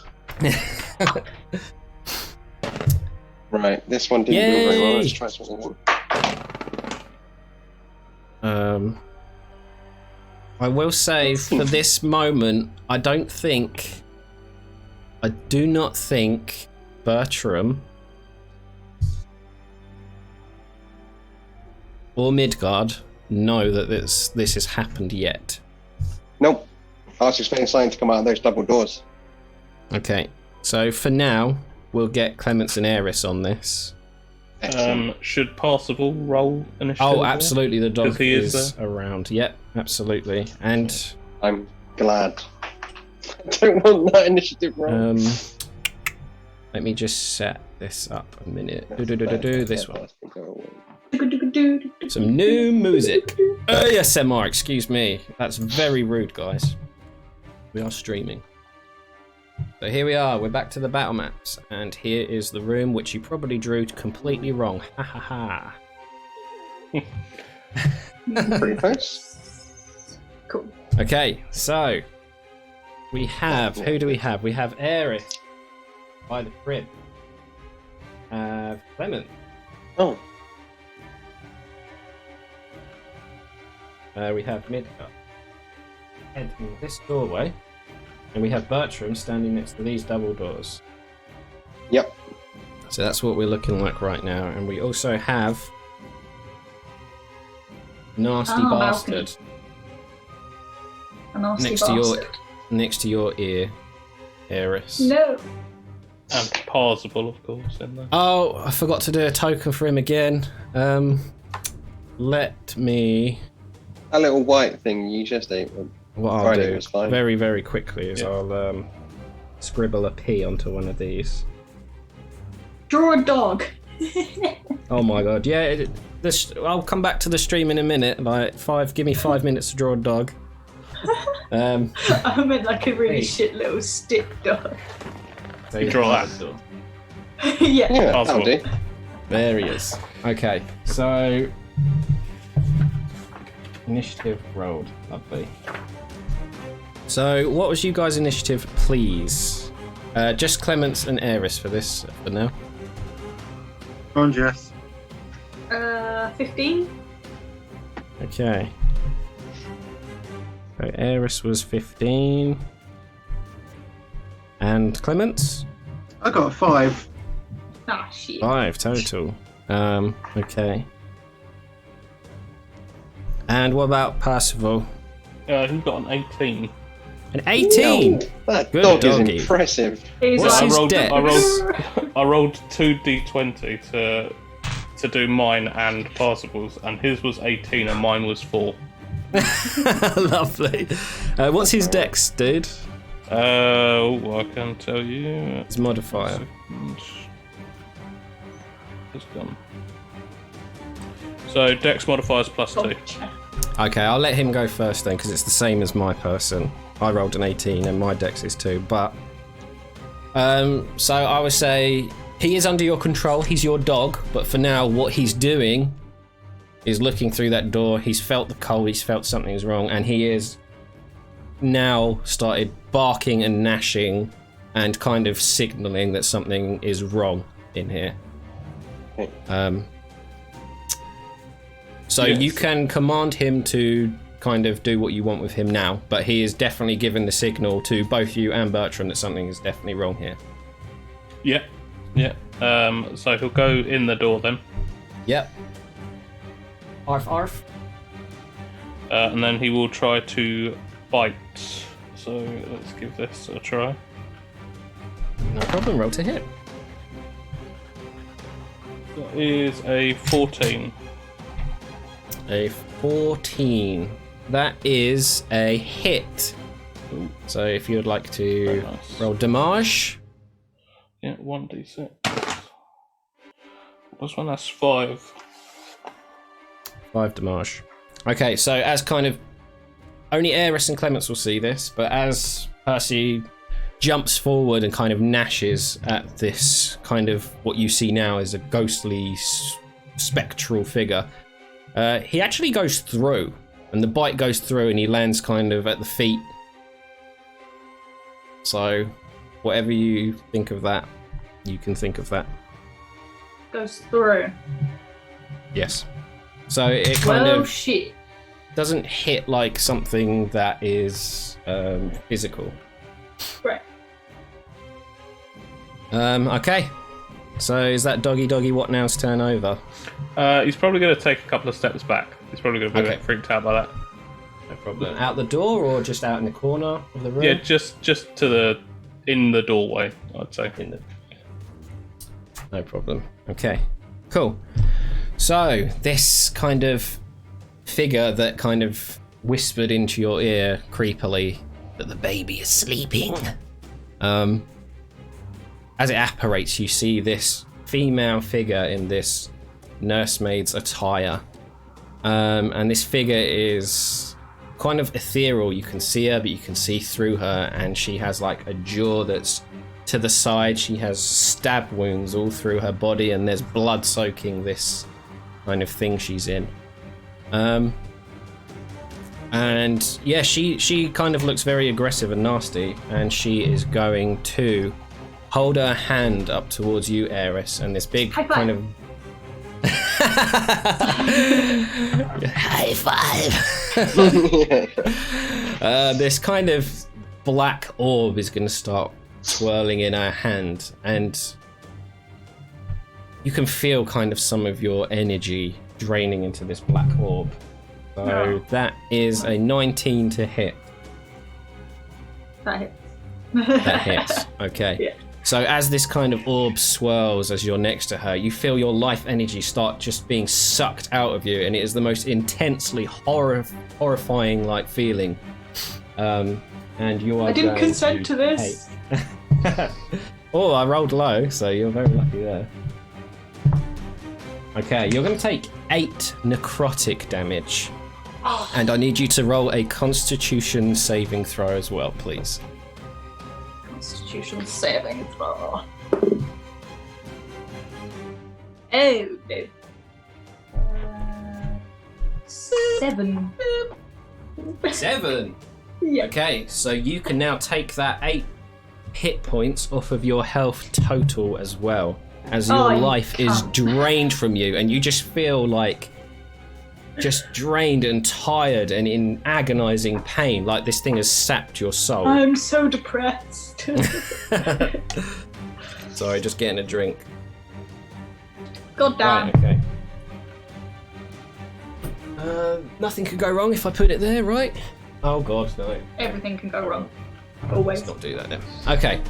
Right, this one didn't do very well. Let's try something. I will say for this moment, I do not think Bertram or Midgard know that this has happened yet. Nope. I was expecting something to come out of those double doors. Okay, so for now, we'll get Clements and Eris on this. Should Parsifal roll initiative? Oh, absolutely, the dog he is around. Yep, absolutely. And I'm glad. I don't want that initiative roll. let me just set this up a minute. This one. Some new music. ASMR, excuse me. That's very rude, guys. We are streaming. So here we are, we're back to the battle maps, and here is the room which you probably drew completely wrong. Ha ha ha. Pretty close. Cool. Okay, so we have, who do we have? We have Aerith by the crib. Clement. Oh. We have Midgard heading this doorway. And we have Bertram standing next to these double doors. Yep. So that's what we're looking like right now. And we also have Nasty Bastard A nasty next bastard. to your ear, Eris. No. And Parsifal, of course, in there. Oh, I forgot to do a token for him again. Let me. That little white thing you just ate. What I'll Friday do was fine. very, very quickly is I'll scribble a P onto one of these. Draw a dog. Oh my god! Yeah, I'll come back to the stream in a minute. Give me 5 minutes to draw a dog. I meant like a really shit little stick dog. So You draw that. Yeah. Yeah, that'll do. There he is. Okay, so initiative rolled. Lovely. So, what was you guys' initiative, please? Just Clements and Eris for this for now. Go on, Jess. 15. Okay. So Eris was 15. And Clements? I got a 5. Ah, shit. 5 total. Okay. And what about Parsifal? He's got an 18. An 18. That Good dog doggy. is impressive. He's What's like, his I dex? rolled 2d20 to do mine and Parsifal's, and his was 18 and mine was 4. Lovely. What's his dex, dude? I can tell you. His modifier. It's gone. So Dex modifiers +2. Okay, I'll let him go first then, because it's the same as my person. I rolled an 18 and my dex is 2, but... so I would say he is under your control, he's your dog, but for now what he's doing is looking through that door. He's felt the cold, he's felt something's wrong, and he is now started barking and gnashing and kind of signalling that something is wrong in here. So Yes. you can command him to kind of do what you want with him now, but he is definitely given the signal to both you and Bertram that something is definitely wrong here. Yeah. So he'll go in the door then. Yep. Arf, arf. And then he will try to bite. So let's give this a try. No problem, roll to hit. That is a 14. A 14. That is a hit. So if you would like to Very nice. roll damage. Yeah, 1d6. This one has 5. 5 damage. Okay, so as kind of... Only Eris and Clements will see this, but as Percy jumps forward and kind of gnashes at this kind of what you see now as a ghostly spectral figure, he actually goes through, and the bite goes through and he lands kind of at the feet. So whatever you think of that, you can think of that. goes through. Yes. So it kind Well, of shit. doesn't hit like something that is physical. Right. Okay. So is that doggy what now's turn over? He's probably going to take a couple of steps back. He's probably going to be a Okay. bit freaked out by that. No problem. Out the door or just out in the corner of the room? Yeah, just to in the doorway, I'd say. No problem. Okay. Cool. So this kind of figure that kind of whispered into your ear creepily that the baby is sleeping. As it apparates, you see this female figure in this nursemaid's attire. And this figure is kind of ethereal. You can see her, but you can see through her, and she has like a jaw that's to the side. She has stab wounds all through her body, and there's blood soaking this kind of thing she's in. And yeah, she kind of looks very aggressive and nasty, and she is going to hold her hand up towards you, Eris, and this big High five. kind of high five. This kind of black orb is going to start swirling in her hand, and you can feel kind of some of your energy draining into this black orb. So No. that is a 19 to hit. That hits. That hits. Okay. Yeah. So as this kind of orb swirls as you're next to her, you feel your life energy start just being sucked out of you, and it is the most intensely horrifying like feeling. And you are I didn't going consent to this. hate. Oh, I rolled low, so you're very lucky there. Okay, you're going to take 8 necrotic damage, and I need you to roll a Constitution saving throw as well, please. Constitution saving throw. Oh, no. 7. 7. Yeah. Okay, so you can now take that 8 hit points off of your health total as well, as your you life is cunt. drained from you, and you just feel like just drained and tired and in agonizing pain, like this thing has sapped your soul. I'm so depressed. Sorry, just getting a drink. God damn. Right, okay. Nothing could go wrong if I put it there, right? Oh god, no. Everything can go wrong. Always. Let's not do that then. Okay.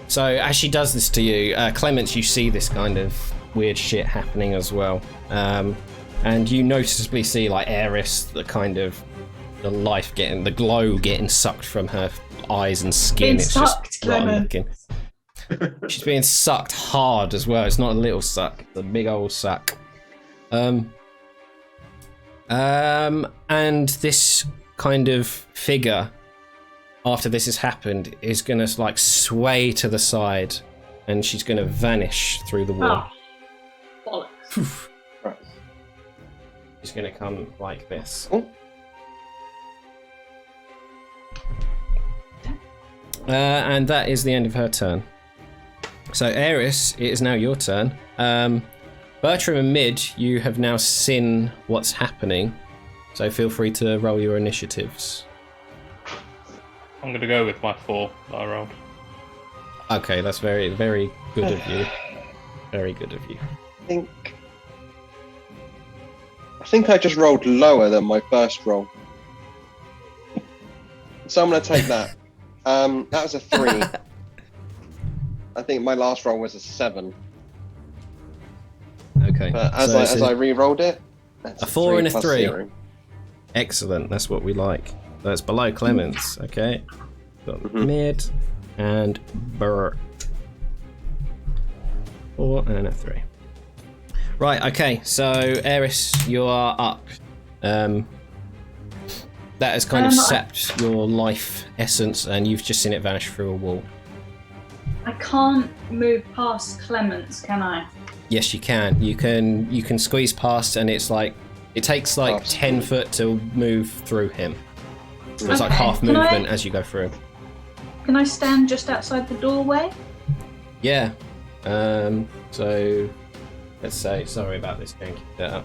So as she does this to you, Clements, you see this kind of weird shit happening as well. And you noticeably see like Eris, the kind of the glow getting sucked from her eyes and skin. Being It's sucked, just rotten Clement. looking. She's being sucked hard as well. It's not a little suck, it's a big old suck. And this kind of figure, after this has happened, is gonna like sway to the side, and she's gonna vanish through the wall. Oh, bollocks. Right. She's gonna come like this. Oh. And that is the end of her turn. So Eris, it is now your turn. Bertram and Mid, you have now seen what's happening, so feel free to roll your initiatives. I'm going to go with my 4 that I rolled. Okay, that's very, very good of you. Very good of you. I think I just rolled lower than my first roll. So I'm going to take that. That was a 3. I think my last roll was a 7. Okay. But as So I re-rolled it, that's a 4 and a plus 3. 0. Excellent, that's what we like. That's below Clements, okay? Got Mid and Bert. 4 and a 3. Right, okay, so Eris, you are up. That has kind of sapped your life essence, and you've just seen it vanish through a wall. I can't move past Clements, can I? Yes, you can. You can squeeze past, and it's like it takes like 10 foot to move through him. So it's like Okay, half can movement I- as you go through. Can I stand just outside the doorway? Yeah. So let's say, sorry about this, can't keep that up.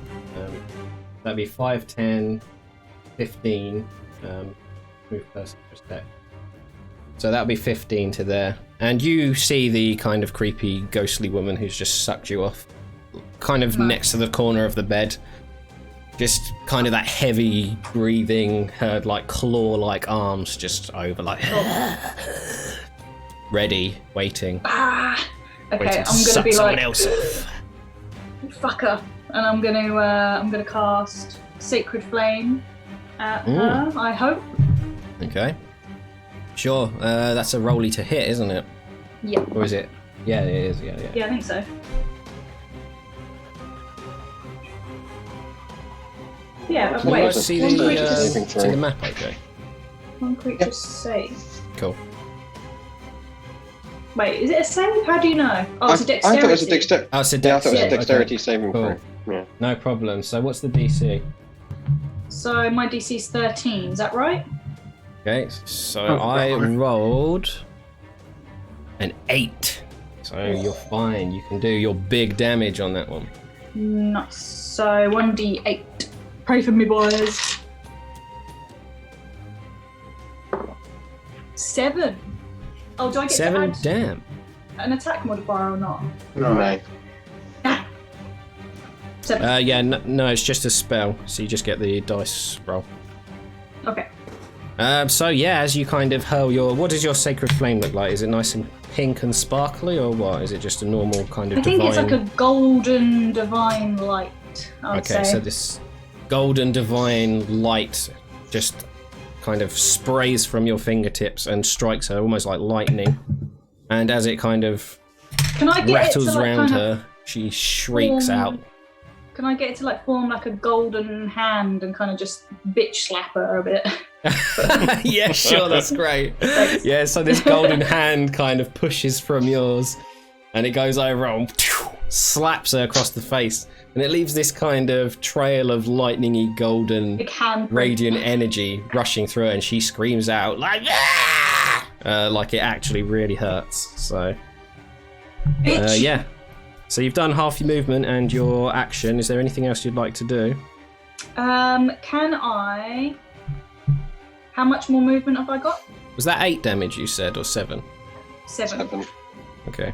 That'd be 5, 10, 15. Move person for a sec. So that'll be 15 to there. And you see the kind of creepy, ghostly woman who's just sucked you off, kind of next to the corner of the bed. Just kind of that heavy breathing, her like claw-like arms just over, like ready, waiting. Okay, waiting to I'm gonna suck be someone like, else off. fucker, and I'm gonna cast Sacred Flame at her. I hope. Okay. Sure. That's a rolly to hit, isn't it? Yeah. Or is it? Yeah, it is. Yeah. Yeah, I think so. Yeah, but Can you wait. guys see One the, creature see the map? Okay. one creature save. Cool. Wait, is it a save? How do you know? Oh, it's a I dexterity. thought it was a dexterity. Oh, it's a Yeah, I thought it was a Yeah. dexterity saving Cool. throw. Yeah. No problem. So what's the DC? So my DC is 13. Is that right? Okay, so Oh, I right. rolled an 8. So you're fine. You can do your big damage on that one. Nice. So 1d8. Pray for me, boys. 7. Oh, do I get 7? to add Damn. an attack modifier or not? No. Ah. 7. Yeah, no, it's just a spell. So you just get the dice roll. Okay. So yeah, as you kind of hurl your... What does your Sacred Flame look like? Is it nice and pink and sparkly, or what? Is it just a normal kind of I think divine... it's like a golden divine light, I would Okay, say. so this golden divine light just kind of sprays from your fingertips and strikes her almost like lightning. And as it kind of Can I get rattles it to, like, around kind of her, she shrieks form- out. Can I get it to like form like a golden hand and kind of just bitch slap her a bit? Yeah, sure, that's great. Thanks. Yeah, so this golden hand kind of pushes from yours and it goes over and slaps her across the face. And it leaves this kind of trail of lightningy golden Big hand. radiant energy rushing through her, and she screams out like "Ah!" Like it actually really hurts. So Bitch. yeah. So you've done half your movement and your action. Is there anything else you'd like to do? Can I? How much more movement have I got? Was that 8 damage you said, or 7? 7. Okay.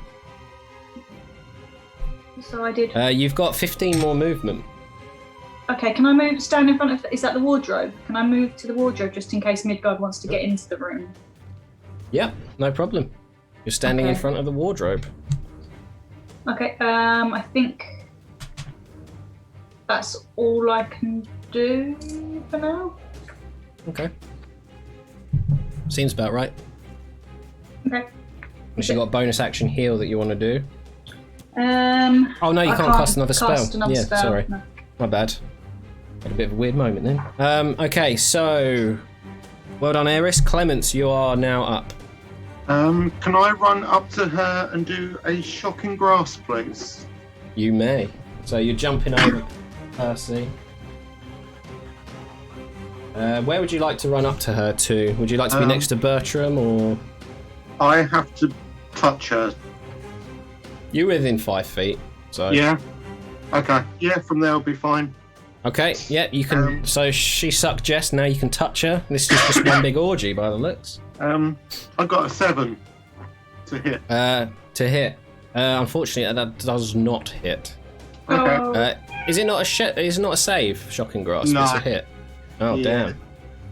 So I did. You've got 15 more movement. Okay, can I stand in front of, is that the wardrobe? Can I move to the wardrobe just in case Midgard wants to get into the room? Yep, no problem. You're standing in front of the wardrobe. Okay, I think that's all I can do for now. Okay. Seems about right. Okay. Unless you got a bonus action heal that you want to do. Oh no, you can't cast another spell. Another spell. Sorry. No. My bad. Had a bit of a weird moment then. Okay, so well done, Eris. Clements, you are now up. Can I run up to her and do a shocking grasp, please? You may. So you're jumping over Percy. Where would you like to run up to her to? Would you like to be next to Bertram, or...? I have to touch her. You're within 5 feet, so... Yeah. Okay. Yeah, from there will be fine. Okay, yeah, you can... so she sucked Jess, now you can touch her. This is just one big orgy by the looks. I got a 7 to hit. To hit. Unfortunately, that does not hit. Okay. Is it not is it not a save, Shocking Grasp? No. It's a hit. Oh, Yeah.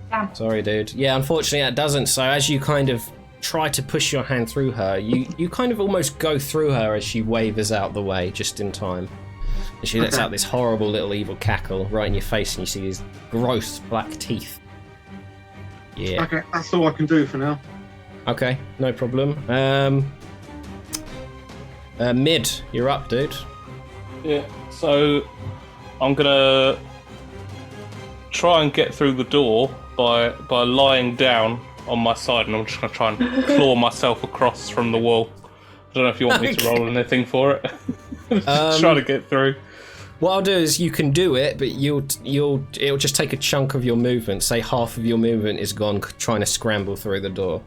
Damn. Sorry, dude. Yeah, unfortunately, it doesn't. So as you kind of try to push your hand through her, you kind of almost go through her as she wavers out the way just in time. And she lets out this horrible little evil cackle right in your face, and you see these gross black teeth. Yeah. Okay, that's all I can do for now. Okay, no problem. Mid, you're up, dude. Yeah, so I'm gonna try and get through the door by lying down on my side, and I'm just gonna try and claw myself across from the wall. I don't know if you want me to roll anything for it. Just try to get through. What I'll do is you can do it, but it'll just take a chunk of your movement. Say half of your movement is gone trying to scramble through the door,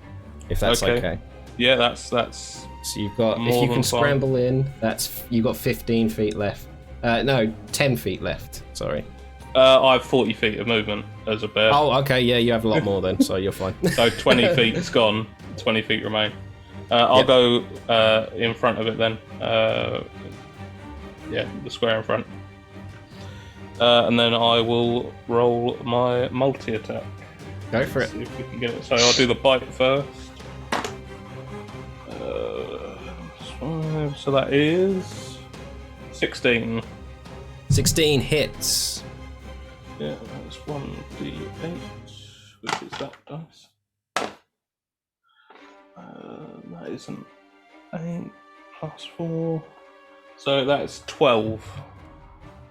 if that's okay. Yeah, that's. So you've got, if you can scramble in, you've got 15 feet left. No, 10 feet left. Sorry. I have 40 feet of movement as a bear. Oh, okay, yeah, you have a lot more then, so you're fine. So 20 feet is gone. 20 feet remain. I'll go in front of it then. Yeah, the square in front. And then I will roll my multi-attack. Go for it. See if we can get it. So I'll do the bite first. So that is 16. 16 hits. Yeah, that's 1d8, which is that dice. That is an 8 plus 4. So that's 12.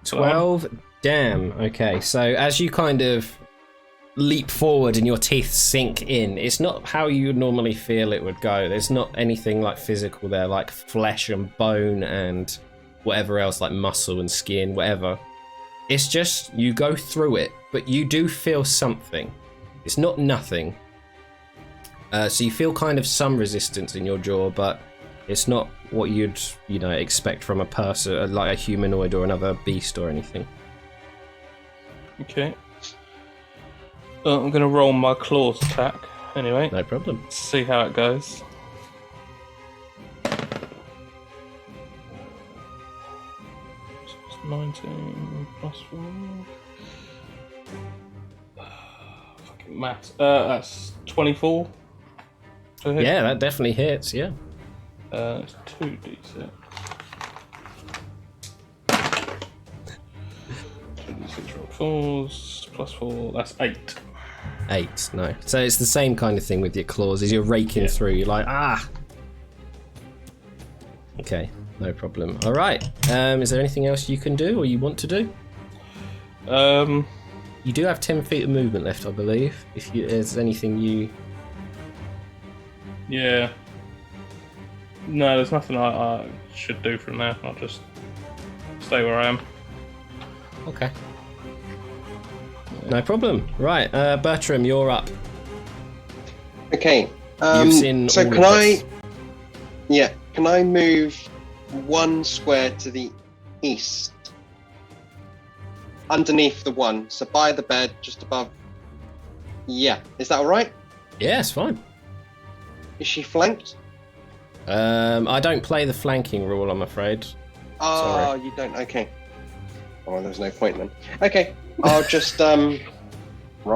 12? Damn, okay. So as you kind of leap forward and your teeth sink in, it's not how you normally feel it would go. There's not anything like physical there, like flesh and bone and whatever else, like muscle and skin, whatever. It's just you go through it, but you do feel something. It's not nothing. So you feel kind of some resistance in your jaw, but it's not what you'd, expect from a person, like a humanoid or another beast or anything. Okay. I'm going to roll my claws attack anyway. No problem. See how it goes. So it's 19 plus 4. Fucking maths. That's 24. To hit. Yeah, that definitely hits, yeah. It's 2d6. 2d6 roll 4s plus 4. That's 8. 8, no. So it's the same kind of thing with your claws. As you're raking through, you're like, ah! Okay, no problem. All right. Is there anything else you can do or you want to do? You do have 10 feet of movement left, I believe. If there's anything you... Yeah. No, there's nothing I should do from there. I'll just stay where I am. Okay. No problem. Right, Bertram, you're up. Okay. You've seen so all can of I? this. Yeah. Can I move one square to the east, underneath the one, so by the bed, just above? Yeah. Is that all right? Yeah, it's fine. Is she flanked? I don't play the flanking rule, I'm afraid. Oh, Sorry. you don't. Okay. Oh, there's no point then. Okay, I'll just roll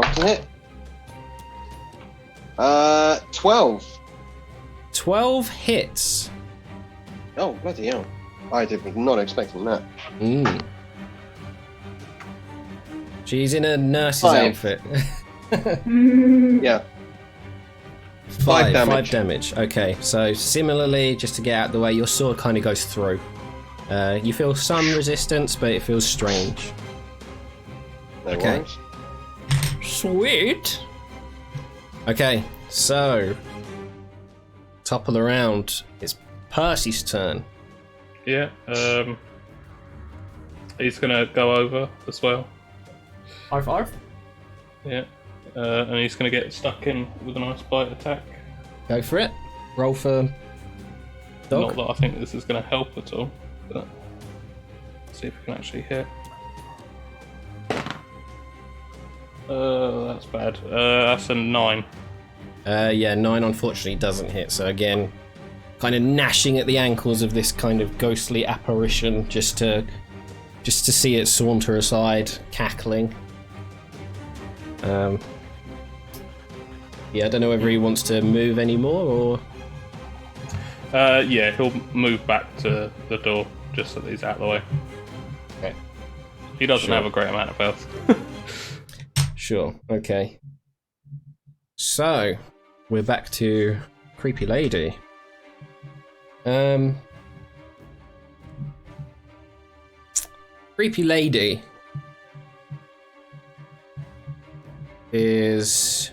to hit. 12. 12 hits. Oh, bloody hell. I was not expecting that. She's in a nurse's 5. outfit. Yeah. 5 damage. damage. Okay, so similarly, just to get out of the way, your sword kind of goes through. You feel some resistance, but it feels strange. No Okay. worries. Sweet. Okay, so top of the round, it's Percy's turn. Yeah. He's gonna go over as well. High five. Yeah. And he's gonna get stuck in with a nice bite attack. Go for it. Roll for dog. Not that I think this is gonna help at all, but see if we can actually hit. That's bad. That's a 9. Yeah, 9 unfortunately doesn't hit. So again, kind of gnashing at the ankles of this kind of ghostly apparition, just to see it saunter aside, cackling. Yeah, I don't know whether he wants to move anymore or. Yeah, he'll move back to the door just so that he's out of the way. Okay. He doesn't Sure. have a great amount of health. Sure. Okay. So we're back to Creepy Lady. Creepy Lady is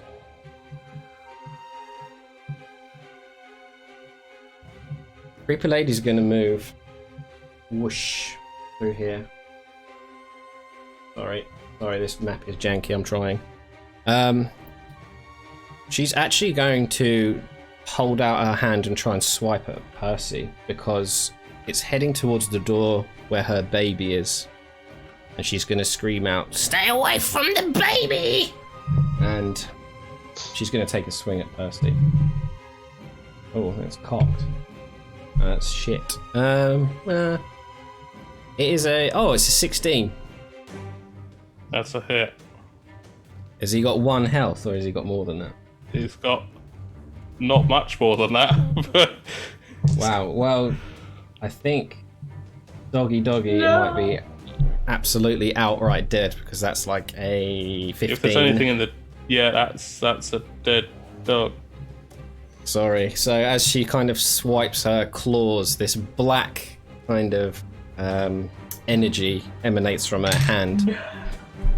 Creepy Lady's gonna move whoosh through here. Sorry, this map is janky, I'm trying. She's actually going to hold out her hand and try and swipe at Percy because it's heading towards the door where her baby is. And she's going to scream out, "Stay away from the baby!" And she's going to take a swing at Percy. Oh, that's cocked. That's shit. It is it's a 16. That's a hit. Has he got 1 health or has he got more than that? He's got not much more than that. But Wow, well, I think Doggy might be absolutely outright dead because that's like a 15. if there's anything in the... Yeah, that's a dead dog. Sorry. So as she kind of swipes her claws, this black kind of energy emanates from her hand.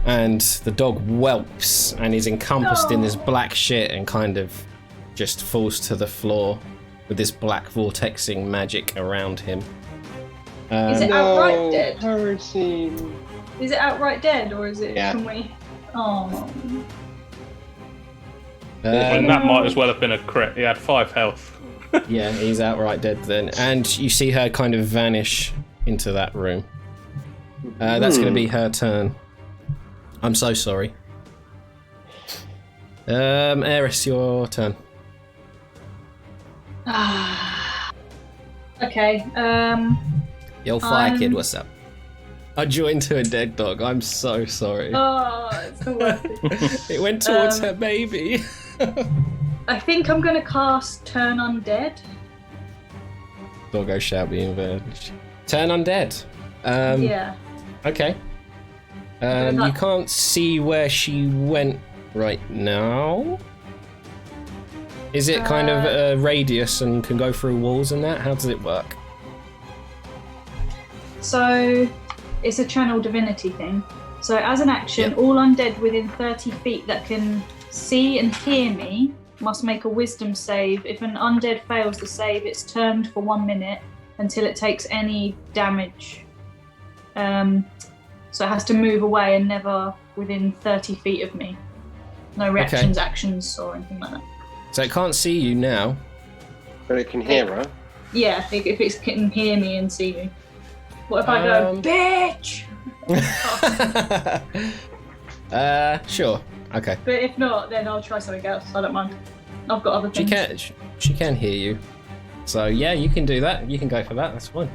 And the dog whelps and is encompassed in this black shit and kind of just falls to the floor with this black vortexing magic around him. Is it outright dead? Percy. Is it outright dead, or is it? Yeah. Can we? Oh. And that might as well have been a crit. He had 5 health. Yeah, he's outright dead then. And you see her kind of vanish into that room. That's going to be her turn. I'm so sorry. Eris, your turn. Okay. Yo, Fire Kid, what's up? I joined to a dead dog. I'm so sorry. Oh, it's the worst. It went towards her baby. I think I'm gonna cast Turn Undead. Doggo shall be avenged. Turn undead. Yeah. Okay. You can't see where she went right now. Is it kind of a radius and can go through walls and that? How does it work? So it's a channel divinity thing. So as an action, all undead within 30 feet that can see and hear me must make a wisdom save. If an undead fails the save, it's turned for 1 minute until it takes any damage. So it has to move away and never within 30 feet of me. No reactions, actions, or anything like that. So it can't see you now. But it can hear her. Yeah, if it can hear me and see me. What if I go, bitch? Sure. Okay. But if not, then I'll try something else. I don't mind. I've got other things. She can hear you. So yeah, you can do that. You can go for that. That's fine.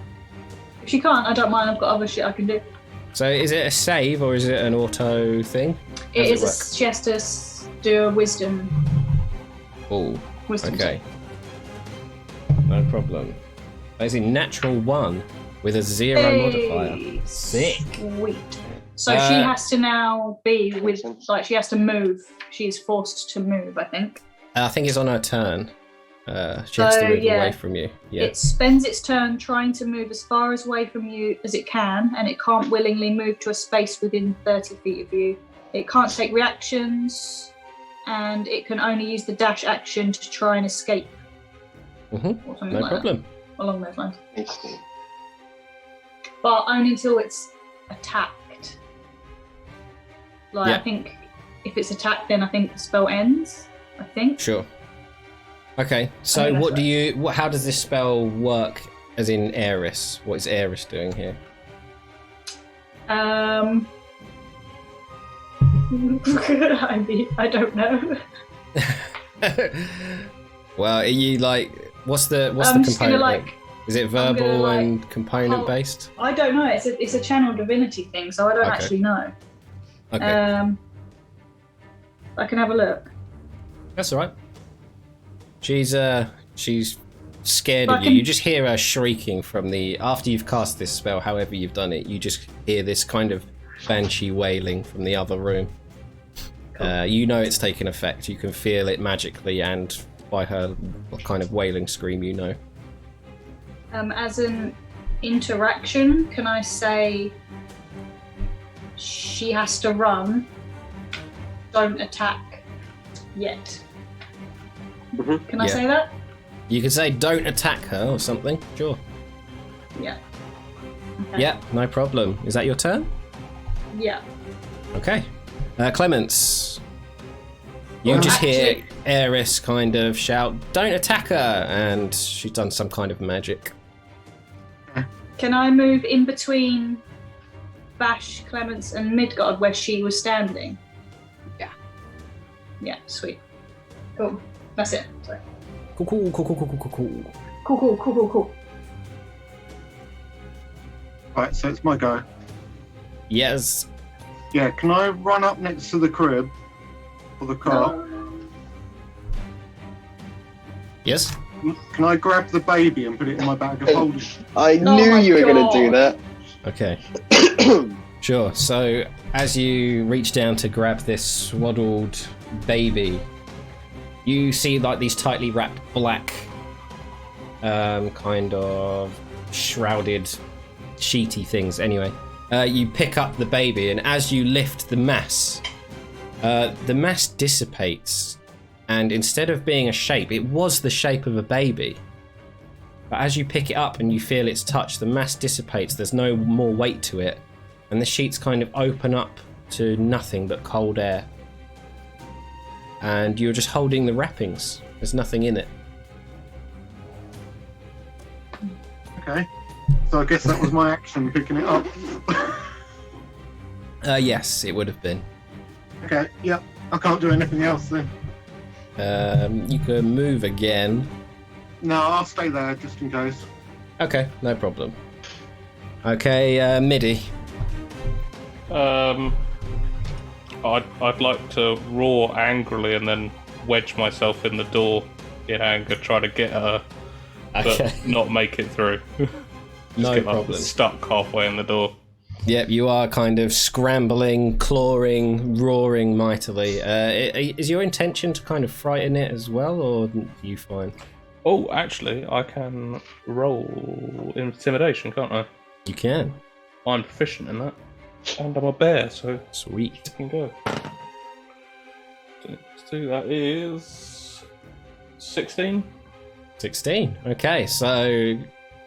If she can't, I don't mind. I've got other shit I can do. So is it a save or is it an auto thing? It How's is. She has to do a wisdom. Oh, Wisdom okay. No problem. That is a natural 1 with a 0 modifier. Sick. Sweet. So she has to now be with, like, she has to move. She's forced to move, I think. I think it's on her turn. She has to move away from you. Yeah. It spends its turn trying to move as far away from you as it can, and it can't willingly move to a space within 30 feet of you. It can't take reactions, and it can only use the dash action to try and escape. Mm-hmm. Or something No like problem. that, along those lines. Interesting. But only until it's attacked. Like, Yeah. I think if it's attacked, then I think the spell ends. I think. Sure. Okay, I so think what that's do you? How does this spell work? As in Eris, what is Eris doing here? I don't know. Well, are you like? What's the I'm just component? gonna, then? like, Is it I'm gonna, verbal like, and component based? I don't know. It's a channel divinity thing, so I don't Okay. actually know. Okay, I can have a look. that's all right. She's scared I of you. can- You just hear her shrieking from the after you've cast this spell. However you've done it, you just hear this kind of banshee wailing from the other room. You know it's taken effect. You can feel it magically, and by her kind of wailing scream, you know. As an interaction, can I say she has to run? Don't attack yet. Mhm. Can I Yeah. say that? You could say don't attack her or something. Sure. Yeah. Okay. Yeah, no problem. Is that your turn? Yeah. Okay. Clements. You Well, just hear actually- Eris kind of shout, "Don't attack her!" And she's done some kind of magic. Can I move in between Bash, Clements, and Midgard where she was standing? Yeah. Yeah, sweet. Cool. That's it. Sorry. Cool. Cool. Right, so it's my go. Yes. Yeah, can I run up next to the crib or the car? Yes. Can I grab the baby and put it in my bag of holding? I Oh knew my you were going to do God. Okay. Sure. So as you reach down to grab this swaddled baby, you see like these tightly wrapped black, kind of shrouded, sheety things. Anyway, you pick up the baby, and as you lift the mass dissipates, and instead of being a shape, it was the shape of a baby. But as you pick it up and you feel its touch, the mass dissipates. There's no more weight to it, and the sheets kind of open up to nothing but cold air. And you're just holding the wrappings. There's nothing in it. Okay. So I guess that was my action, picking it up. Yes, it would have been. Okay, yeah. I can't do anything else then. You can move again. No, I'll stay there just in case. Okay, no problem. Okay, Midi. I'd like to roar angrily and then wedge myself in the door in anger, try to get her, Okay, but not make it through. no Get problem. stuck halfway in the door. Yep, you are kind of scrambling, clawing, roaring mightily. Is your intention to kind of frighten it as well, or are you fine? Oh, actually, I can roll intimidation, can't I? You can. I'm proficient in that. And I'm a bear, so Sweet. I can go. So that is 16. 16. Okay, so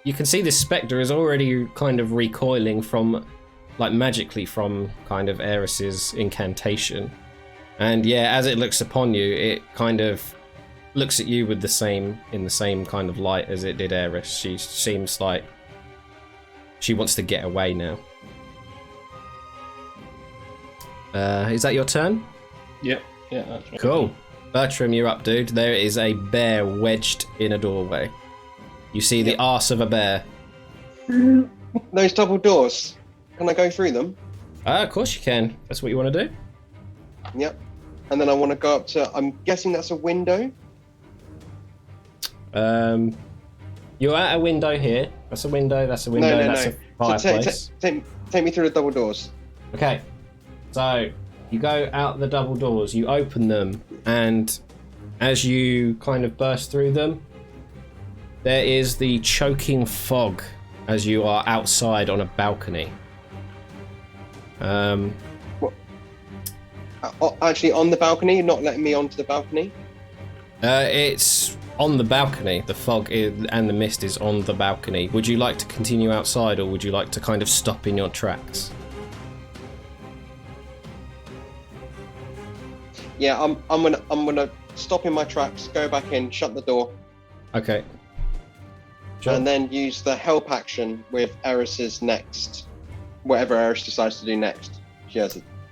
you can see this spectre is already kind of recoiling from, like magically from kind of Eris's incantation. And yeah, as it looks upon you, it kind of looks at you with the same kind of light as it did Eris. She seems like she wants to get away now. Is that your turn? Yep. Yeah, that's right. Cool. Bertram, you're up, dude. There is a bear wedged in a doorway. You see the arse of a bear. Those double doors. Can I go through them? Of course you can. That's what you want to do. Yep. And then I want to go up to. I'm guessing that's a window. You're at a window here. That's a window. That's a window. That's a fireplace. So take me through the double doors. Okay. So you go out the double doors. You open them, and as you kind of burst through them, there is the choking fog as you are outside on a balcony. Actually, on the balcony, not letting me onto the balcony. It's on the balcony. The fog and the mist is on the balcony. Would you like to continue outside, or would you like to kind of stop in your tracks? Yeah, I'm gonna stop in my tracks, go back in, shut the door, Okay. Sure. and then use the help action with Eris's next, whatever Eris decides to do next.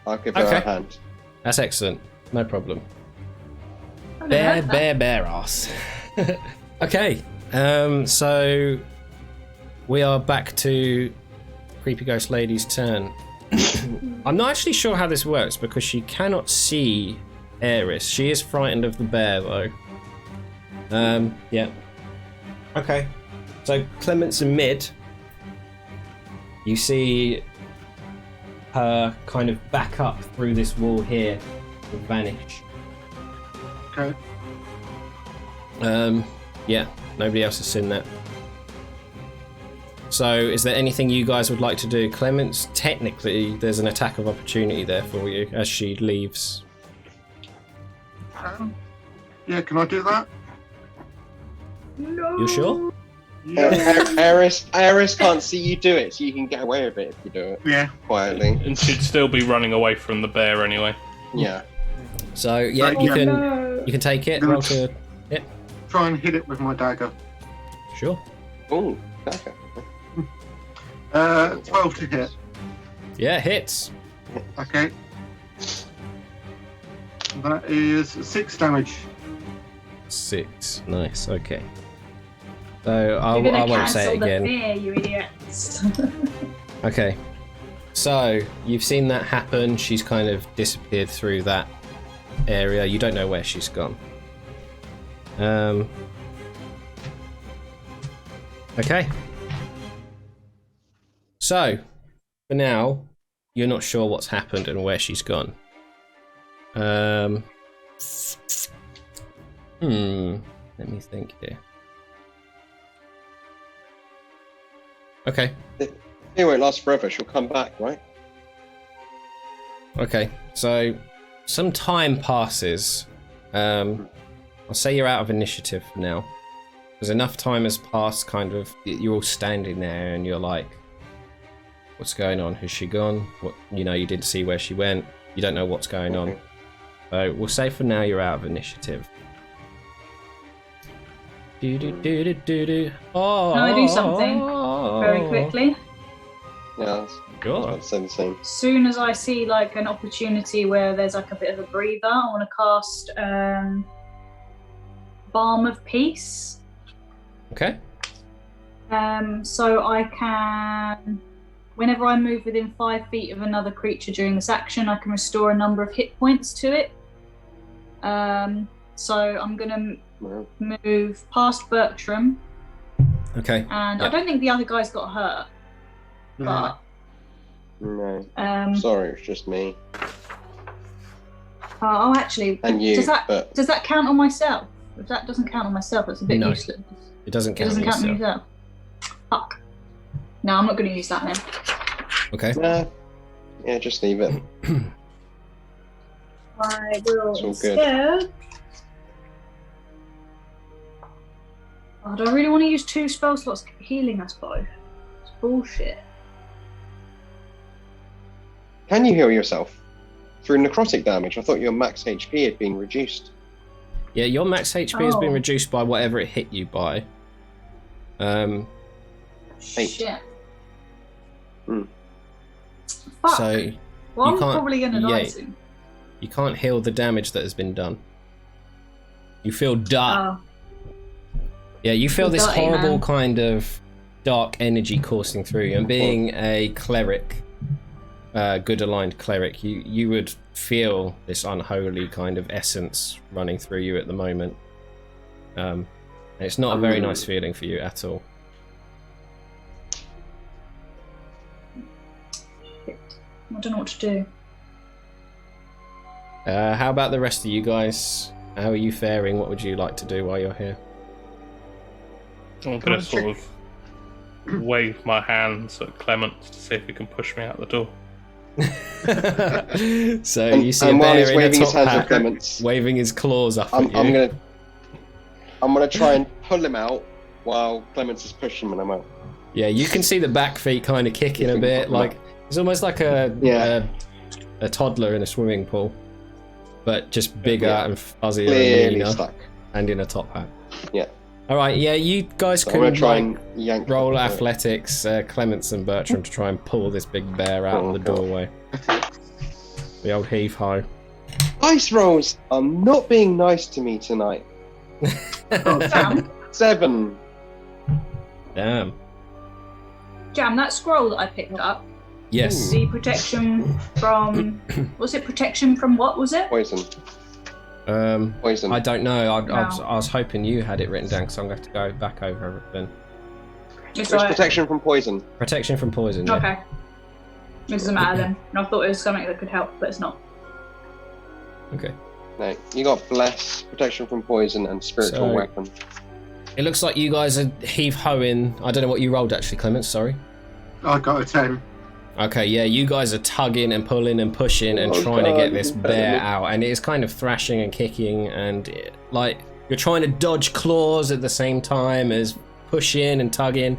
I'll give her a hand. That's excellent. No problem. I never heard that. Bear ass. Okay. So we are back to Creepy Ghost Lady's turn. I'm not actually sure how this works because she cannot see Eris. She is frightened of the bear though. Yeah. Okay. So Clement's in mid. You see her kind of back up through this wall here and vanish. Okay. Yeah, nobody else has seen that. So, is there anything you guys would like to do? Clements, technically, there's an attack of opportunity there for you as she leaves. Yeah, can I do that? No. You sure? Yeah. Eris can't see you do it, so you can get away with it if you do it Yeah. quietly. And she'd still be running away from the bear anyway. Yeah. So, yeah, Right, you yeah. can No. you can take it. No. Roll to hit. Try and hit it with my dagger. Sure. Ooh, okay. 12 to hit. Yeah, hits. Okay. That is 6 damage. 6. Nice. Okay. So You're I gonna won't say it cancel the again. fear, you idiots. Okay. So you've seen that happen. She's kind of disappeared through that area. You don't know where she's gone. Okay. So, for now, you're not sure what's happened and where she's gone. Let me think here. Okay. It won't last forever. She'll come back, right? Okay, so some time passes. I'll say you're out of initiative for now. Because enough time has passed, kind of, you're all standing there and you're like, what's going on? Has she gone? What, you didn't see where she went. You don't know what's going on. So we'll say for now you're out of initiative. Oh, Can I do something very quickly? Yeah, Sure. I'd say the same. As soon as I see like an opportunity where there's like a bit of a breather, I want to cast Balm of Peace. Okay. So I can, whenever I move within 5 feet of another creature during this action, I can restore a number of hit points to it. So I'm gonna move past Bertram, Okay. and Yep. I don't think the other guys got hurt, but No. um, Sorry, it's just me. oh, actually, And you, does but that count on myself? If that doesn't count on myself, it's a bit No. useless. It doesn't It count. doesn't count on yourself. yourself. Fuck. No, I'm not going to use that then. Okay. nah. Yeah, just leave it. I will It's all good. instead. Oh, do I really want to use 2 spell slots healing us both? It's bullshit. Can you heal yourself through necrotic damage? I thought your max HP had been reduced. Yeah, your max HP has been Oh. reduced by whatever it hit you by. 8. Shit. Hmm. Fuck. So well, you I'm can't- probably going to die yeah. soon. you can't heal the damage that has been done. You feel dark. Oh. Yeah, you feel this Dirty, horrible man. kind of dark energy coursing through you. And being a cleric, good aligned cleric, you would feel this unholy kind of essence running through you at the moment. And it's not a very nice feeling for you at all. I don't know what to do. How about the rest of you guys? How are you faring? What would you like to do while you're here? I'm going to sort of wave my hands at Clement to see if he can push me out the door. So you see a while he's bear in a waving his top hands at hat, Clements, waving his claws up at you. I'm gonna try and pull him out while Clements is pushing him out. Yeah, you can see the back feet kind of kicking a bit, like it's almost like a toddler in a swimming pool, but just bigger and fuzzier and leaner, stuck. and in a top hat. Yeah. All right, yeah, you guys So can I'm gonna try and yank roll him out. athletics, Clements and Bertram, to try and pull this big bear out of the doorway. The old heave-ho. Dice rolls are not being nice to me tonight. Jam, 7. Damn. Jam, that scroll that I picked up, Yes. the protection from... was it protection from what was it? Poison. Poison. I don't know. No. I was hoping you had it written down, so I'm going to have to go back over it then. It's It's protection from poison. Protection from poison. Yeah. Okay. It doesn't matter then. I thought it was something that could help, but it's not. Okay. No, you got bless, protection from poison, and spiritual So- weapon. It looks like you guys are heave-hoing. I don't know what you rolled actually, Clements. Sorry. I got a 10. Okay, yeah, you guys are tugging and pulling and pushing and trying to get this bear out, and it is kind of thrashing and kicking, and like you're trying to dodge claws at the same time as pushing and tugging.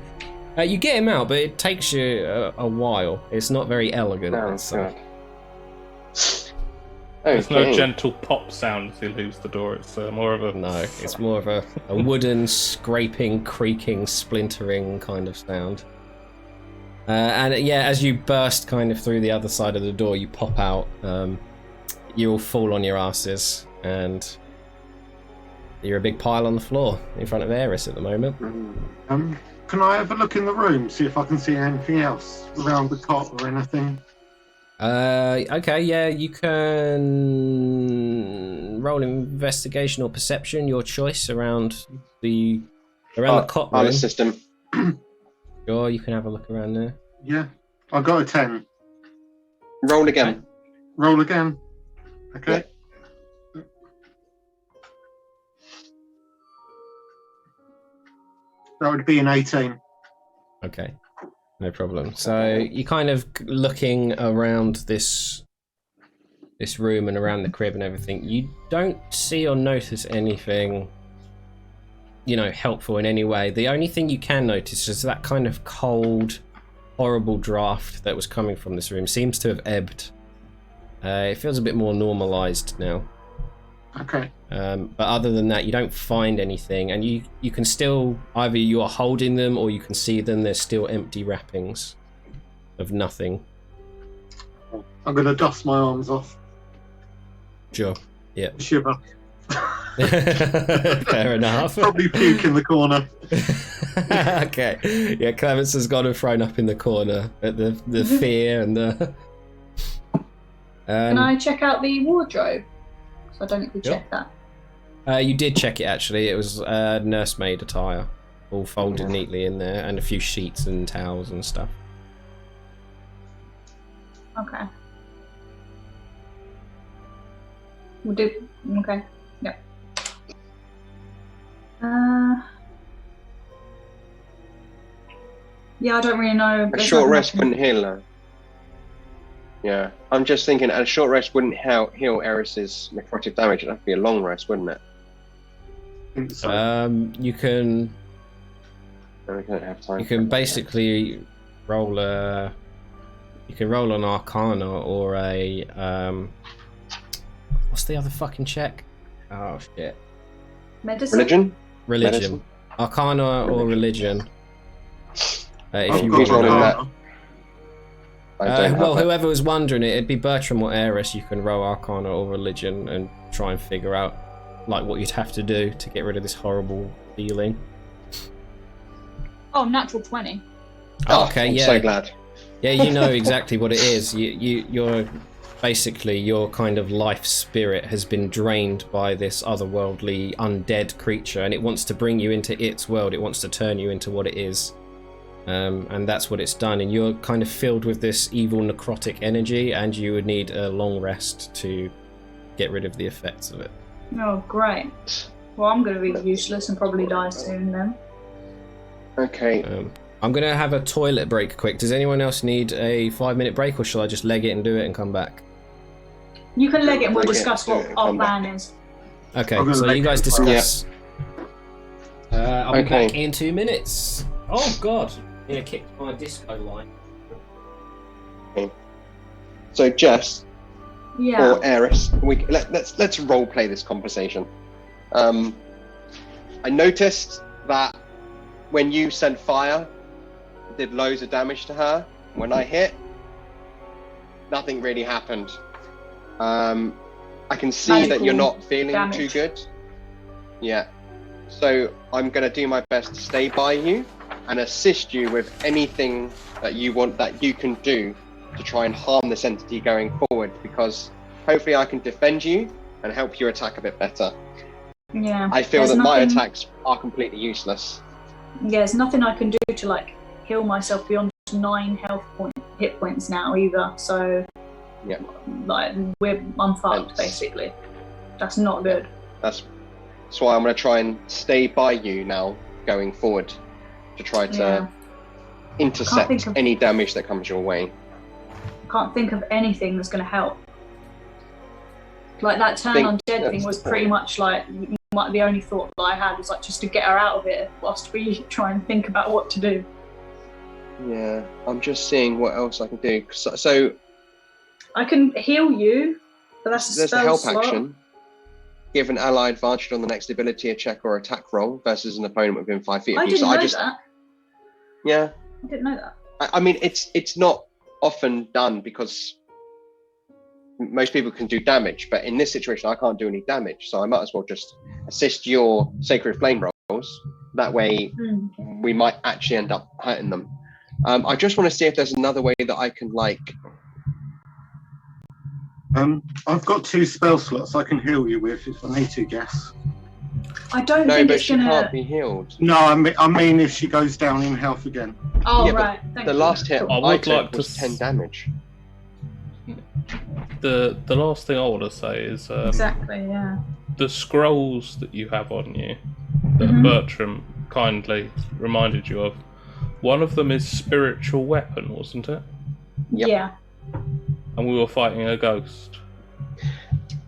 You get him out, but it takes you a while. It's not very elegant. Oh, so. God. There's no Okay. gentle pop sound as he leaves the door. It's more of a... No, it's more of a wooden scraping, creaking, splintering kind of sound. And yeah, as you burst kind of through the other side of the door, you pop out. You all fall on your asses, and you're a big pile on the floor in front of Eris at the moment. Can I have a look in the room, see if I can see anything else around the cot or anything? Okay, yeah, you can roll investigation or perception, your choice, around the cot room. system. Sure, you can have a look around there. Yeah. I got a 10. Roll again. Roll again. Okay. That would be an 18. Okay, no problem. So you kind of looking around this room and around the crib and everything. You don't see or notice anything, helpful in any way. The only thing you can notice is that kind of cold, horrible draft that was coming from this room seems to have ebbed. It feels a bit more normalized now. Okay. But other than that, you don't find anything, and you can still, either you are holding them or you can see them. There's still empty wrappings of nothing. I'm going to dust my arms off. Sure. Yeah. Shiver. Fair enough. Probably puke in the corner. Okay. Yeah, Clements has gone and thrown up in the corner at the fear and the... Can I check out the wardrobe? So I don't think we checked that. You did check it, actually. It was nursemaid attire, all folded neatly in there, and a few sheets and towels and stuff. Okay. We'll do... Okay. Yep. Yeah, I don't really know. A short rest wouldn't heal her. Yeah, I'm just thinking a short rest wouldn't heal Eris's necrotic damage. It'd have to be a long rest, wouldn't it? You can... No, we don't have time. You can basically roll a... You can roll an Arcana or a... What's the other fucking check? Oh, shit. Medicine? Religion? Religion. Medicine. Arcana or religion. If you who's really rolling know. that? I don't have Well, that. whoever was wondering it, it'd be Bertram or Eris. You can roll Arcana or religion and try and figure out what you'd have to do to get rid of this horrible feeling. Oh, natural 20. Okay, I'm yeah. so glad. Yeah, you know exactly what it is. You're basically, your kind of life spirit has been drained by this otherworldly undead creature, and it wants to bring you into its world. It wants to turn you into what it is. And that's what it's done. And you're kind of filled with this evil necrotic energy, and you would need a long rest to get rid of the effects of it. Oh, great. Well, I'm going to be useless and probably die soon then. Okay. I'm going to have a toilet break quick. Does anyone else need a 5-minute break, or shall I just leg it and do it and come back? You can leg it and we'll discuss what our plan is. Okay, so you guys discuss. I'll be back in 2 minutes. Oh, God. I kicked my disco line. Okay. So, Jess, Yeah. or Eris, let's role play this conversation. I noticed that when you sent fire, it did loads of damage to her. When I hit, nothing really happened. I can see Magical that you're not feeling damage. too good. Yeah. So I'm going to do my best to stay by you and assist you with anything that you want that you can do to try and harm this entity going forward, because hopefully I can defend you and help your attack a bit better. Yeah. I feel There's that my nothing- attacks are completely useless. Yeah, there's nothing I can do to like heal myself beyond 9 hit points now either. So Yeah. like I'm fucked basically. That's not good. That's why I'm going to try and stay by you now going forward to try to intercept think of- any damage that comes your way. Can't think of anything that's going to help. Like that turn Think on dead that's thing was the pretty point. much like the only thought that I had was like just to get her out of it whilst we try and think about what to do. Yeah, I'm just seeing what else I can do. So I can heal you, but that's a there's the spell help slot. action. Give an ally advantage on the next ability, a check or attack roll versus an opponent within 5 feet of I you. didn't So know I just, that. yeah, I didn't know that. I mean it's not often done because most people can do damage, but in this situation I can't do any damage, so I might as well just assist your Sacred Flame rolls. That way Okay. we might actually end up hurting them. I just want to see if there's another way that I can I've got 2 spell slots I can heal you with if I need to, guess. I don't No, think but it's she gonna. can't be healed. No, I mean if she goes down in health again. Oh Yeah, but right. Thank The you. last hit Cool. I I would took like to was 10 damage. The last thing I want to say is Exactly. Yeah. the scrolls that you have on you that Mhm. Bertram kindly reminded you of. One of them is spiritual weapon, wasn't it? Yep. Yeah. And we were fighting a ghost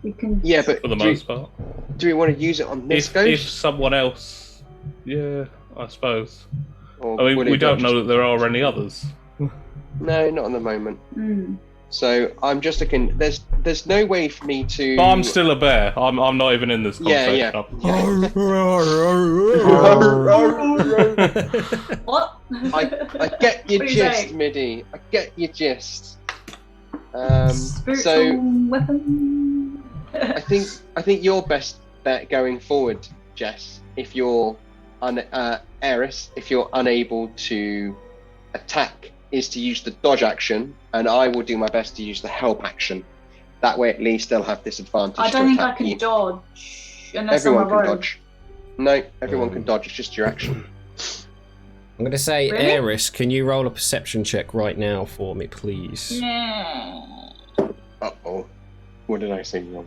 We can. Yeah, but for the most part. do we want to use it on this If ghost? someone else, yeah, I suppose. Or I mean, would we it don't just- know that there are any others. No, not at the moment. Mm. So I'm just looking. There's no way for me to. But I'm still a bear. I'm not even in this Yeah, conversation. What? I get your What are you gist, saying? Midi. I get your gist. Spiritual So weapon. I think your best bet going forward, Jess, if you're Eris, if you're unable to attack, is to use the dodge action, and I will do my best to use the help action. That way, at least they'll have disadvantage. I to don't think I attack can you. dodge unless Everyone I'm a can rogue. dodge. No, everyone can dodge. It's just your action. I'm going to say, Really? Eris, can you roll a perception check right now for me, please? Yeah. Uh-oh. What did I say wrong?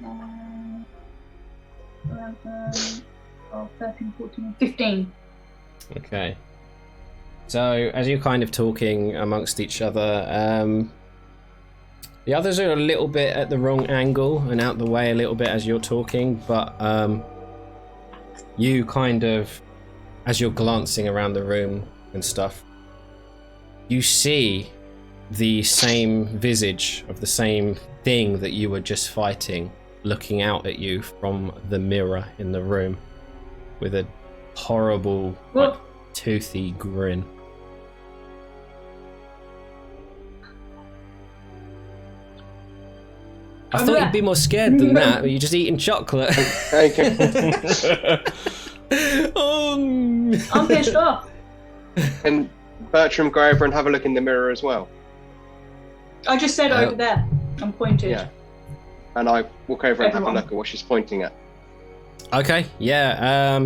10, 11, 12, 13, 14, 15. Okay. So, as you're kind of talking amongst each other, the others are a little bit at the wrong angle and out the way a little bit as you're talking, but you kind of, as you're glancing around the room and stuff, you see the same visage of the same thing that you were just fighting looking out at you from the mirror in the room with a horrible, like, Well, toothy grin. I thought you'd be more scared than that, but you're just eating chocolate. Okay. Oh, I'm pissed off. And Bertram go over and have a look in the mirror as well? I just said over there. I'm pointed. Yeah. And I walk over and have a Everyone. look at what she's pointing at. Okay, yeah.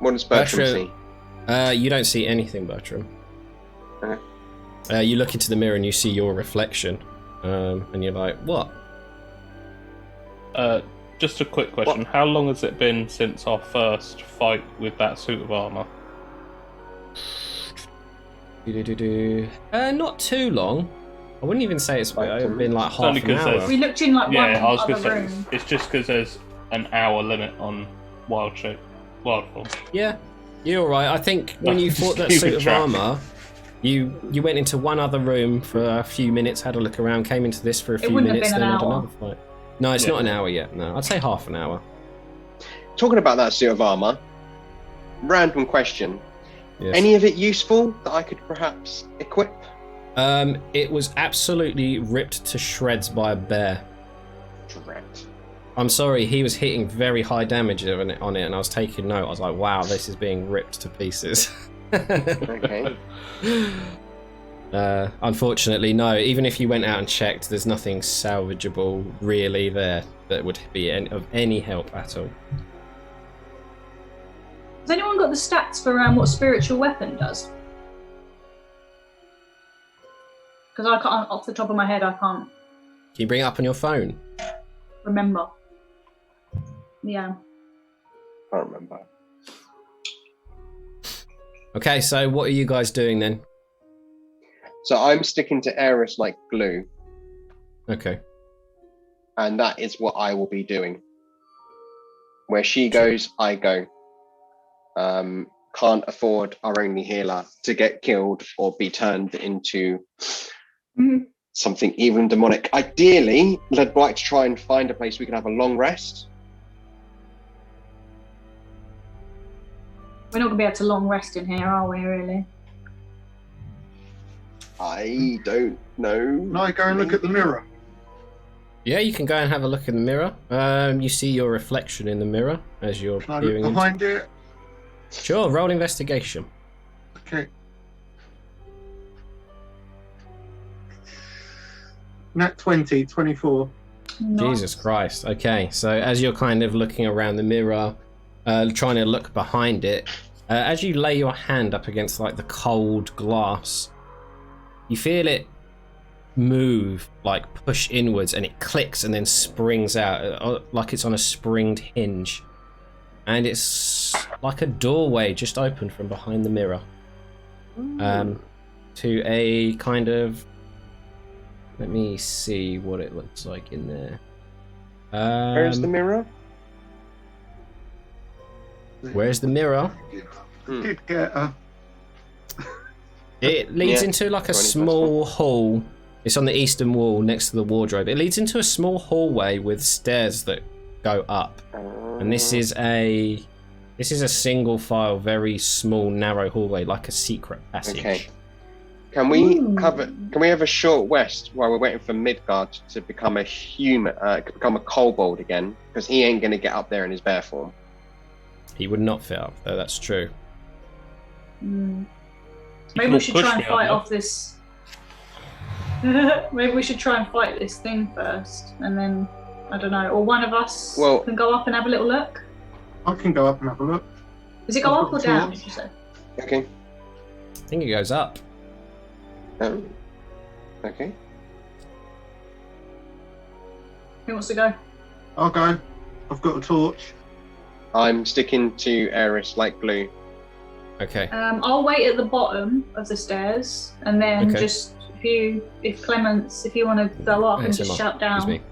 What does Bertram see? You don't see anything, Bertram. Okay. You look into the mirror and you see your reflection, and you're like, "What?" Just a quick question. How long has it been since our first fight with that suit of armour? Not too long. I wouldn't even say it's been like half only an 'cause hour. there's- We looked in like Yeah, I was one going other to room. say, it's just because there's an hour limit on wild form. Yeah, you're right. I think when you fought that Stupid suit of trap. armour, you went into one other room for a few minutes, had a look around, came into this for a few wouldn't have minutes, been then an had hour. another fight. No, it's Yeah. not an hour yet. No, I'd say half an hour. Talking about that suit of armour, random question. Yes. Any of it useful that I could perhaps equip? It was absolutely ripped to shreds by a bear. Correct. I'm sorry, he was hitting very high damage on it, and I was taking note. I was like, wow, this is being ripped to pieces. Okay. Unfortunately, no. Even if you went out and checked, there's nothing salvageable really there that would be of any help at all. Has anyone got the stats for what spiritual weapon does? Because I can't, off the top of my head, I can't Can you bring it up on your phone? remember. Yeah. I don't remember. Okay, so what are you guys doing then? So I'm sticking to Eris like glue, Okay. and that is what I will be doing. Where she goes, I go. Can't afford our only healer to get killed or be turned into something even demonic. Ideally, I'd like to try and find a place we can have a long rest. We're not going to be able to long rest in here, are we, really? I don't know. Can I go and look at the mirror? Yeah, you can go and have a look in the mirror. You see your reflection in the mirror as you're Can I viewing look into. behind it? Sure, roll investigation. Okay. Nat 20, 24. Nice. Jesus Christ. Okay, so as you're kind of looking around the mirror, trying to look behind it, as you lay your hand up against like the cold glass, you feel it move, like push inwards, and it clicks and then springs out like it's on a springed hinge. And it's like a doorway just opened from behind the mirror to a kind of... Let me see what it looks like in there. Where's the mirror? Where's the mirror? Did get a... It leads Yeah, into like a 20 small hall. It's on the eastern wall next to the wardrobe. It leads into a small hallway with stairs that go up. And this is a single file, very small, narrow hallway, like a secret passage. Okay. Can we Ooh. have a short rest while we're waiting for Midgard to become a human, become a kobold again? Because he ain't gonna get up there in his bear form. He would not fit up there, that's true. Maybe we should try and fight off this. Maybe we should try and fight this thing first, and then I don't know. Or one of us can go up and have a little look. I can go up and have a look. Does it go up or down? Did you say? Okay. I think it goes up. Okay. Who wants to go? I'll go. I've got a torch. I'm sticking to Eris like glue. Okay. I'll wait at the bottom of the stairs, and then Okay. just if Clements, if you want to go up and Yes, just Emma. shout down. Excuse me.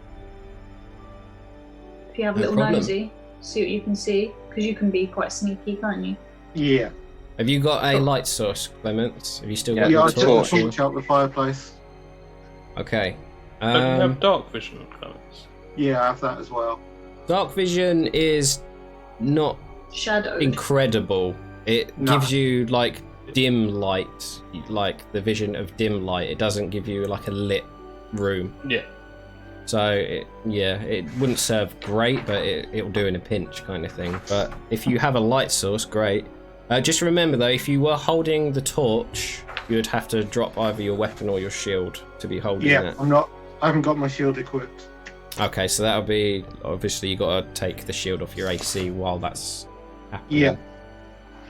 If you have a No little problem. nosy, see what you can see, because you can be quite sneaky, can't you? Yeah. Have you got a light source, Clements? Have you still Yeah, got Yeah, I the took the torch? torch out the fireplace. Okay. Don't you have dark vision, Clements? Yeah, I have that as well. Dark vision is not Shadowed. incredible. It No. gives you like dim light, like the vision of dim light. It doesn't give you like a lit room. Yeah. So it wouldn't serve great, but it'll do in a pinch kind of thing. But if you have a light source, great. Just remember though, if you were holding the torch, you would have to drop either your weapon or your shield to be holding Yeah, it. I haven't got my shield equipped. Okay, so that'll be obviously you got to take the shield off your AC while that's happening. Yeah.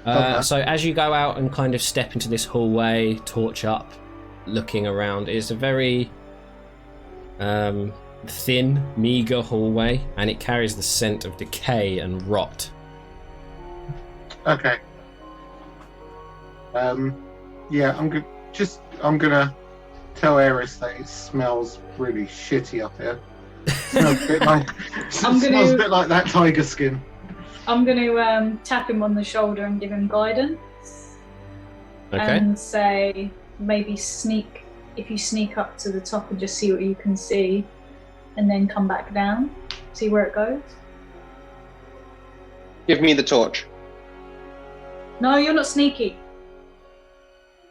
Okay. So as you go out and kind of step into this hallway, torch up, looking around, it's a very thin, meager hallway, and it carries the scent of decay and rot. Okay. Yeah, I'm gonna tell Eris that it smells really shitty up here. Smells a bit like smells a bit like that tiger skin. I'm going to tap him on the shoulder and give him guidance. Okay. And say, maybe if you sneak up to the top and just see what you can see, and then come back down, see where it goes. Give me the torch. No, you're not sneaky.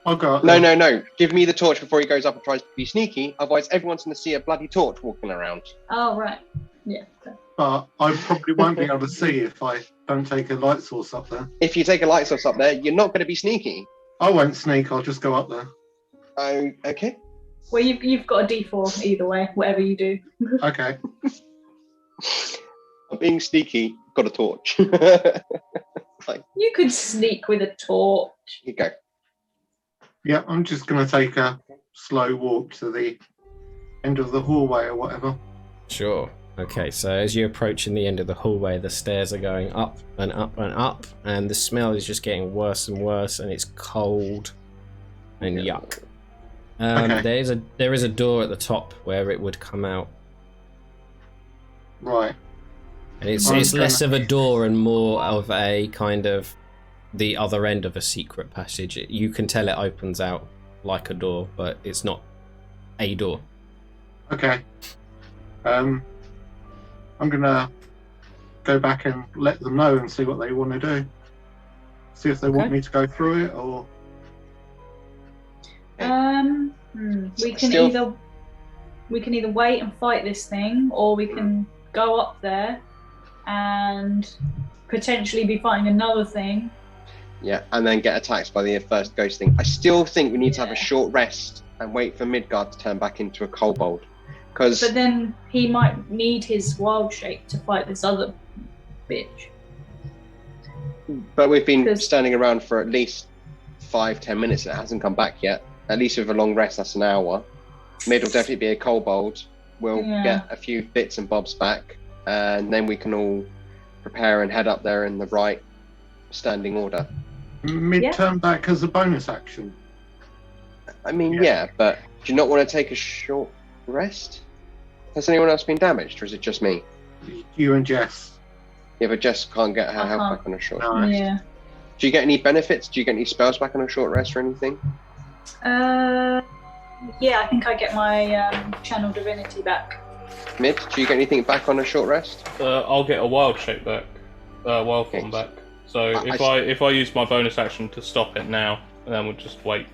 I'll go up No, there. no. Give me the torch before he goes up and tries to be sneaky. Otherwise, everyone's going to see a bloody torch walking around. Oh, right. Yeah. Okay. But I probably won't be able to see if I don't take a light source up there. If you take a light source up there, you're not going to be sneaky. I won't sneak, I'll just go up there. Oh, okay. Well, you've got a D4 either way, whatever you do. Okay. I'm being sneaky. Got a torch. You could sneak with a torch. You go. Yeah, I'm just going to take a slow walk to the end of the hallway or whatever. Sure. Okay, so as you approach in the end of the hallway, the stairs are going up and up and up, and the smell is just getting worse and worse, and it's cold and yuck. Okay. There is a door at the top where it would come out, Right. and it's less of a door and more of a kind of the other end of a secret passage. You can tell it opens out like a door, but it's not a door. Okay. I'm going to go back and let them know and see what they want to do. See if they want Okay. me to go through it or... We can either wait and fight this thing, or we can go up there and potentially be fighting another thing. Yeah, and then get attacked by the first ghost thing. I still think we need to have a Yeah. short rest and wait for Midgard to turn back into a kobold. Because But then he might need his wild shape to fight this other bitch. we've been 'Cause- standing around for at least 5-10 minutes and it hasn't come back yet. At least with a long rest, that's an hour. Mid will definitely be a kobold. We'll Yeah. get a few bits and bobs back, and then we can all prepare and head up there in the right standing order. Mid-turn back as a bonus action. I mean, Yeah. yeah, but do you not want to take a short rest? Has anyone else been damaged, or is it just me? You and Jess. Yeah, but Jess can't get her I health can't. back on a short. No. Yeah. Do you get any benefits? Do you get any spells back on a short rest or anything? Yeah, I think I get my channel divinity back. Mid, do you get anything back on a short rest? I'll get a wild shape back, wild form back. So if I use my bonus action to stop it now, then we'll just wait,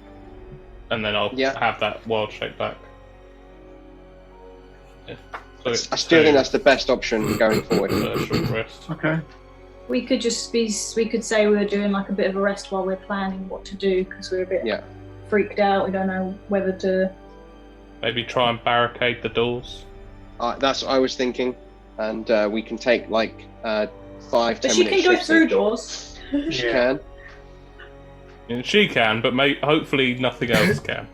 and then I'll have that wild shape back. Yeah. So I still think that's the best option going forward. short rest. Okay. We could say we were doing like a bit of a rest while we're planning what to do, because we're a bit freaked out. We don't know whether to... Maybe try and barricade the doors. That's what I was thinking, and we can take like 5-10 But minutes. she can go through doors. She can. Yeah, she can, but hopefully nothing else can.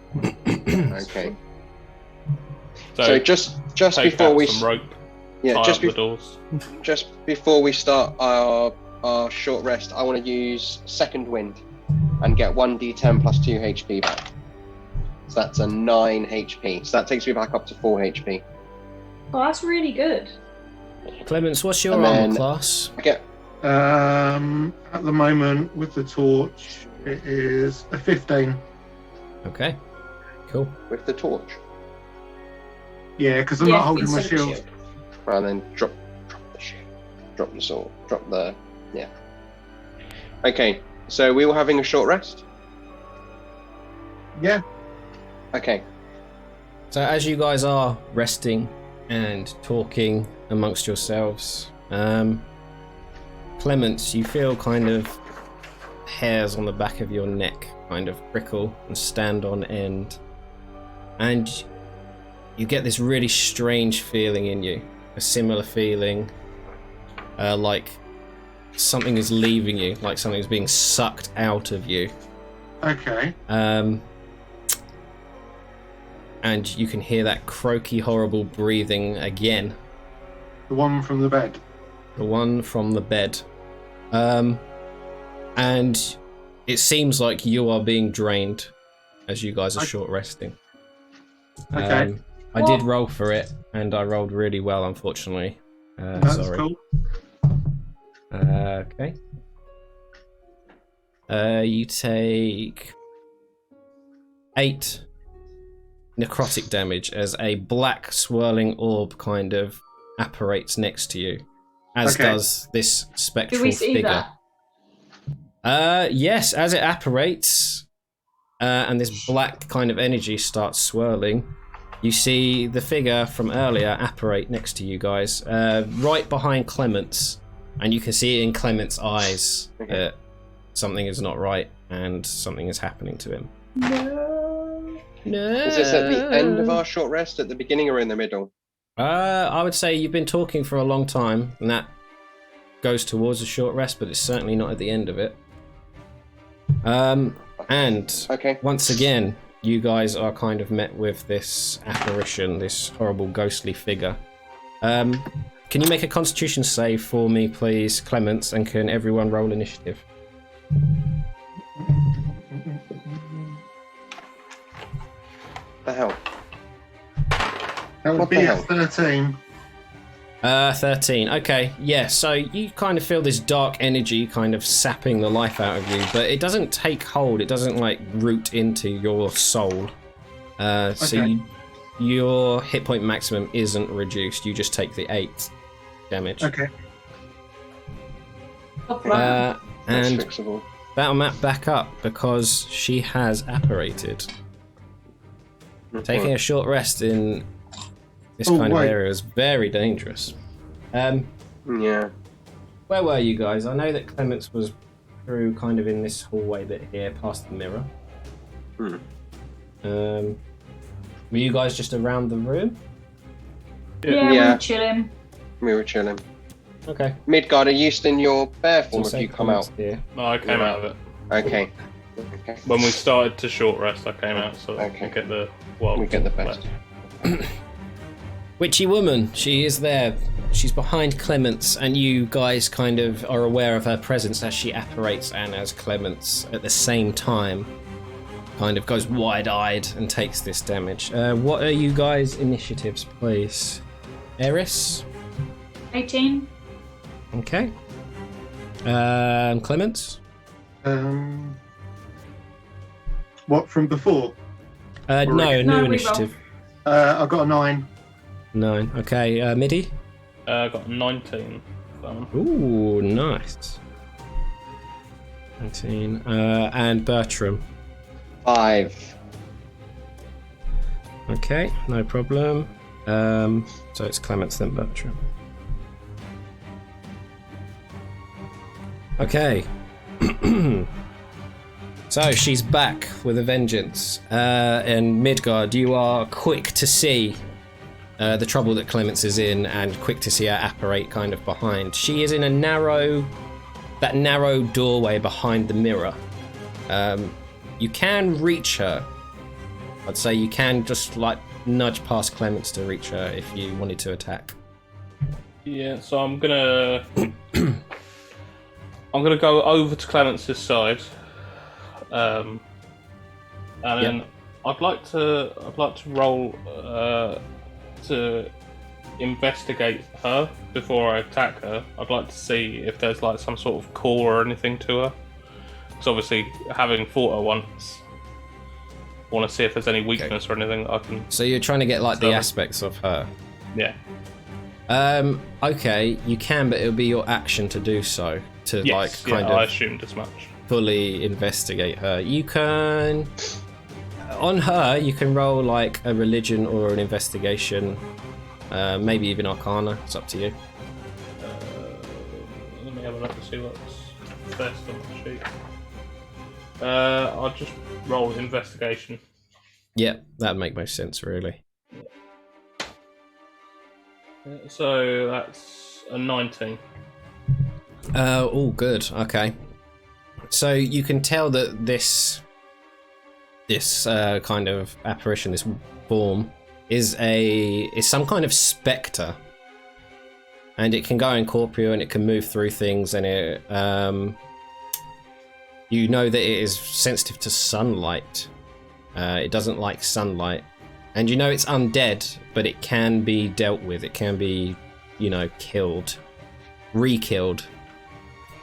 Okay. So, So just take before out we some rope, yeah tie just up the doors. just before we start our short rest, I want to use second wind and get 1d10 plus 2 HP back. So that's a 9 HP. So that takes me back up to 4 HP. Oh, that's really good. Clemens, what's your And armor then- class? I get At the moment, with the torch, it is a 15. Okay, cool. with the torch. Yeah, because I'm not holding my instead of the shield. And then drop the shield. Drop the sword. Drop the... Yeah. Okay, so we were having a short rest? Yeah. Okay. So as you guys are resting and talking amongst yourselves, Clemens, you feel kind of hairs on the back of your neck kind of prickle and stand on end. And you get this really strange feeling in you. A similar feeling like something is leaving you, like something is being sucked out of you. Okay. And you can hear that croaky, horrible breathing again. The one from the bed. The one from the bed. And it seems like you are being drained as you guys are short resting. Okay. I did roll for it, and I rolled really well, unfortunately. That's sorry. cool. Okay. You take 8 necrotic damage as a black swirling orb kind of apparates next to you, as does this spectral Do we see figure. that? Yes, as it apparates, and this black kind of energy starts swirling, you see the figure from earlier apparate next to you guys, right behind Clement's, and you can see in Clement's eyes that something is not right and something is happening to him. No. Is this at the end of our short rest, at the beginning, or in the middle? I would say you've been talking for a long time, and that goes towards a short rest, but it's certainly not at the end of it. And once again, you guys are kind of met with this apparition, this horrible ghostly figure. Can you make a Constitution save for me, please, Clements, and can everyone roll initiative? The hell? That would What be the a hell? 13. 13. Okay, yeah, so you kind of feel this dark energy kind of sapping the life out of you, but it doesn't take hold, it doesn't like root into your soul. So your hit point maximum isn't reduced, you just take the 8 damage. Okay. That's And fixable. that'll map back up because she has apparated. Taking a short rest in this kind of area is very dangerous. Yeah. Where were you guys? I know that Clements was through kind of in this hallway bit here, past the mirror. Were you guys just around the room? Yeah, Yeah. we're chilling. We were chilling. Okay. Midgard, are you still in your bear form? So Have you come out? Here. No, I came out of it. Okay. When we started to short rest, I came out so that we Okay. get the wild. We get the best. Witchy woman, she is there. She's behind Clements, and you guys kind of are aware of her presence as she apparates and as Clements at the same time kind of goes wide-eyed and takes this damage. What are you guys' initiatives, please? Eris? 18. Okay. Clements? What from before? No, No, new we initiative. I got a 9. 9. Okay, Midi? I got 19. Ooh, nice. 19. And Bertram? 5. Okay, no problem. So it's Clements then Bertram. Okay. So she's back with a vengeance. And Midgard, you are quick to see the trouble that Clements is in and quick to see her apparate kind of behind. She is in a narrow doorway behind the mirror. You can reach her. I'd say you can just like nudge past Clements to reach her if you wanted to attack. Yeah, so I'm gonna go over to Clements' side, and then I'd like to roll to investigate her before I attack her. I'd like to see if there's like some sort of core or anything to her. Because obviously, having fought her once, I want to see if there's any weakness or anything that I can. So you're trying to get like the aspects of her. Yeah. Okay, you can, but it'll be your action to do so. To Yes, like kind I of assumed as much. fully investigate her. You can on her. You can roll like a religion or an investigation, maybe even Arcana. It's up to you. Let me have a look to see what's best on the sheet. I'll just roll investigation. Yeah, that'd make most sense, really. So that's a 19. Oh, good. Okay. So you can tell that this kind of apparition, this form, is some kind of spectre, and it can go incorporeal and it can move through things, and it you know that it is sensitive to sunlight. It doesn't like sunlight, and you know it's undead, but it can be dealt with. It can be, killed, re-killed.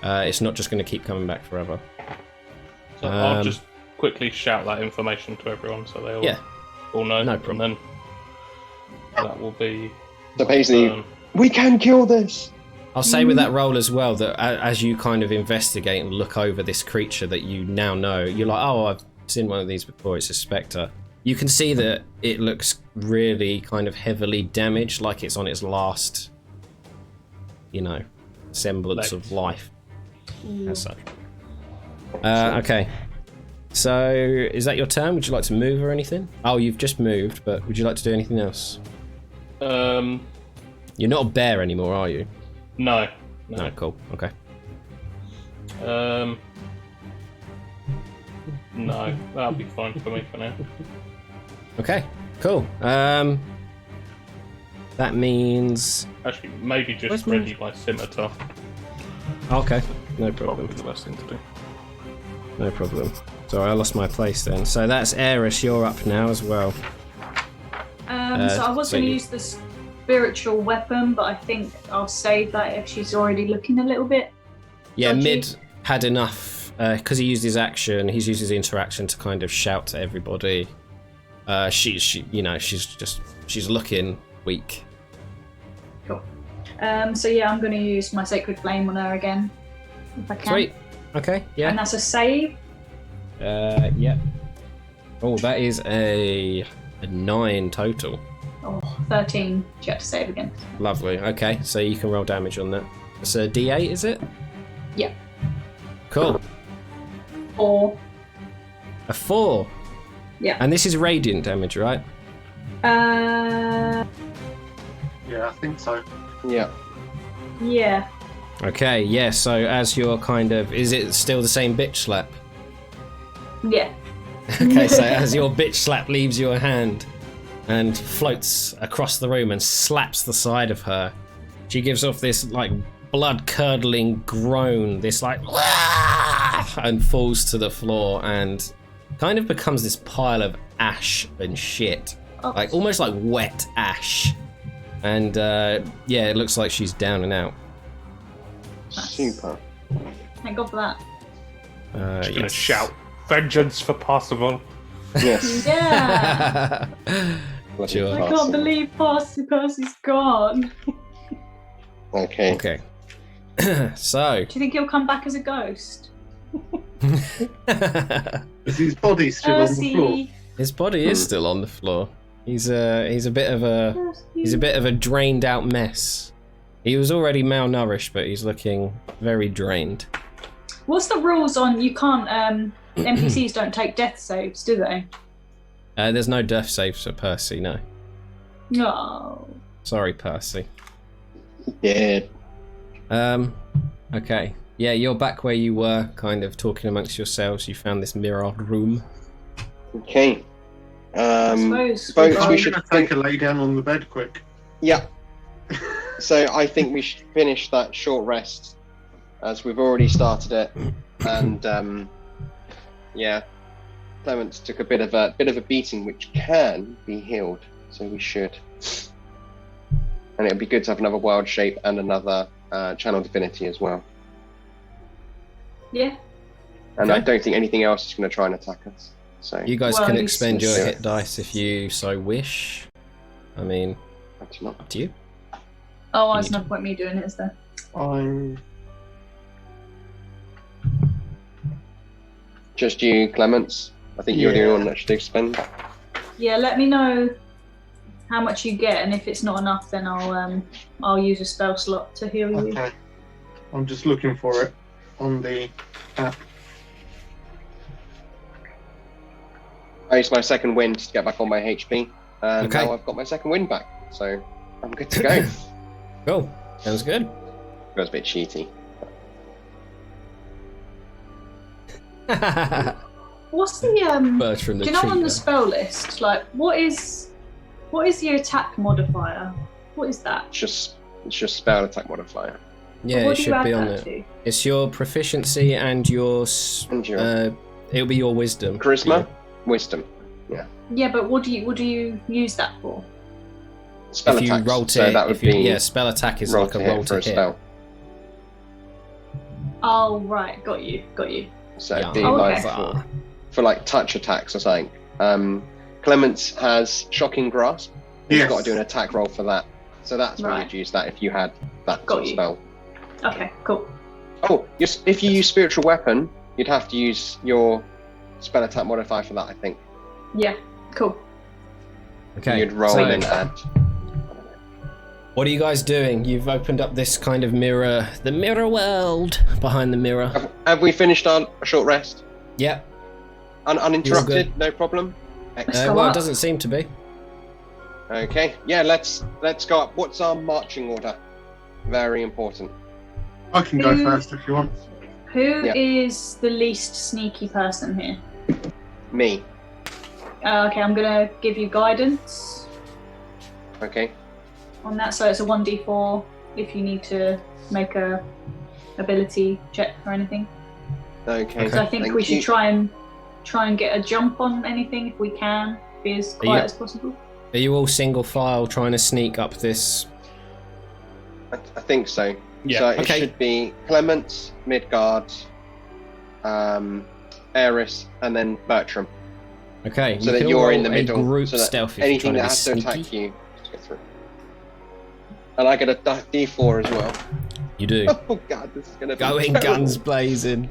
It's not just going to keep coming back forever. So I'll just quickly shout that information to everyone so they all know. No problem. And then that will be... So basically, we can kill this! I'll say with that roll as well that as you kind of investigate and look over this creature that you now know, you're like, oh, I've seen one of these before, it's a spectre. You can see that it looks really kind of heavily damaged, like it's on its last, semblance of life. As such. Okay. So, is that your turn? Would you like to move or anything? Oh, you've just moved, but would you like to do anything else? You're not a bear anymore, are you? No. No, cool. Okay. No, that'll be fine for me for now. Okay, cool. That means... Actually, maybe just Where's ready my scimitar. Okay, no problem. Probably the best thing to do. No problem. Sorry, I lost my place then. So that's Eris, you're up now as well. So I was going to use the spiritual weapon, but I think I'll save that if she's already looking a little bit. Yeah, dodgy. Mid had enough, because he used his action, he's used his interaction to kind of shout to everybody. She's looking weak. Cool. So yeah, I'm going to use my Sacred Flame on her again, if I can. Sweet. Okay, yeah. And that's a save. Yeah. Oh, that is a 9 total. Oh, 13. She had to save again. Lovely. Okay, so you can roll damage on that. It's a D8, is it? Yeah. Cool. 4. A 4. Yeah. And this is radiant damage, right? Yeah, I think so. Yeah. Yeah. Okay, yeah, so as you're kind of... Is it still the same bitch slap? Yeah. Okay, so as your bitch slap leaves your hand and floats across the room and slaps the side of her, she gives off this, like, blood-curdling groan, this, like... and falls to the floor and kind of becomes this pile of ash and shit. Oh. Like, almost like wet ash. And, yeah, it looks like she's down and out. Super. Thank God for that. Just gonna shout, vengeance for Parsival. Yes. Yeah. Sure. I can't believe Percy's gone. Okay. Okay. So... Do you think he'll come back as a ghost? Is his body still on the floor? His body is still on the floor. He's a bit of a drained out mess. He was already malnourished, but he's looking very drained. What's the rules on you can't NPCs don't take death saves, do they? There's no death saves for Percy, no. No. Sorry, Percy. Yeah. Okay. Yeah, you're back where you were, kind of talking amongst yourselves. You found this mirrored room. Okay. Suppose we should take a lay down on the bed quick. Yeah. So I think we should finish that short rest, as we've already started it, and yeah, Clements took a bit of a beating, which can be healed. So we should, and it'd be good to have another wild shape and another channel divinity as well. Yeah. And Okay. I don't think anything else is going to try and attack us. So You guys Well, can you expend your should. hit dice if you so wish. I mean, that's not. up to you. Oh, there's no point me doing it, is there? I'm Just you, Clements. I think you're the only one that should expend. Yeah, let me know how much you get, and if it's not enough, then I'll use a spell slot to heal you. okay. I'm just looking for it on the app. I used my second wind to get back on my HP, and Okay. now I've got my second wind back, so I'm good to go. Cool. Sounds good. Feels a bit cheaty. What's the Bertram the do you know on the cheater. spell list? Like, what is the attack modifier? What is that? It's just spell attack modifier. Yeah, what it do you should add be on that there. to? It's your proficiency and your And your it'll be your wisdom. charisma, wisdom, Yeah, but what do you use that for? spell If you attacks. roll to So hit, that would if you, be yeah, spell attack is roll like to a hit roll for to a hit. spell. Oh right, got you. So it'd Yeah. be Oh, like okay. for like touch attacks or something. Clements has shocking grasp. You've Yes. got to do an attack roll for that. So that's when Right. you'd use that if you had that Got sort of you. spell. Okay, cool. Oh, if you use spiritual weapon, you'd have to use your spell attack modifier for that, I think. Yeah, cool. Okay. You'd roll so and add. what are you guys doing? You've opened up this kind of mirror, the mirror world behind the mirror. Have we finished our short rest? Yeah. Uninterrupted, no problem. Excellent. go Well, it up. doesn't seem to be. Okay, yeah, let's go up. What's our marching order? Very important. I can go Who- first if you want. Who Yeah. is the least sneaky person here? Me. Okay, I'm gonna give you guidance Okay. on that. So it's a 1d4 if you need to make a ability check or anything. Okay. So I think thank we should you. try and get a jump on anything if we can, be as quiet as possible. Are you all single file trying to sneak up this? I think so. Yeah. So it Okay. should be Clements, Midgard, Eris, and then Bertram. Okay. So you that can you're roll in the a middle. Group So that stealth if you're anything trying that to has to be attack sneaky. you, just go through. And I get a D4 as well. You do. Oh god, this is gonna be Going terrible. guns blazing.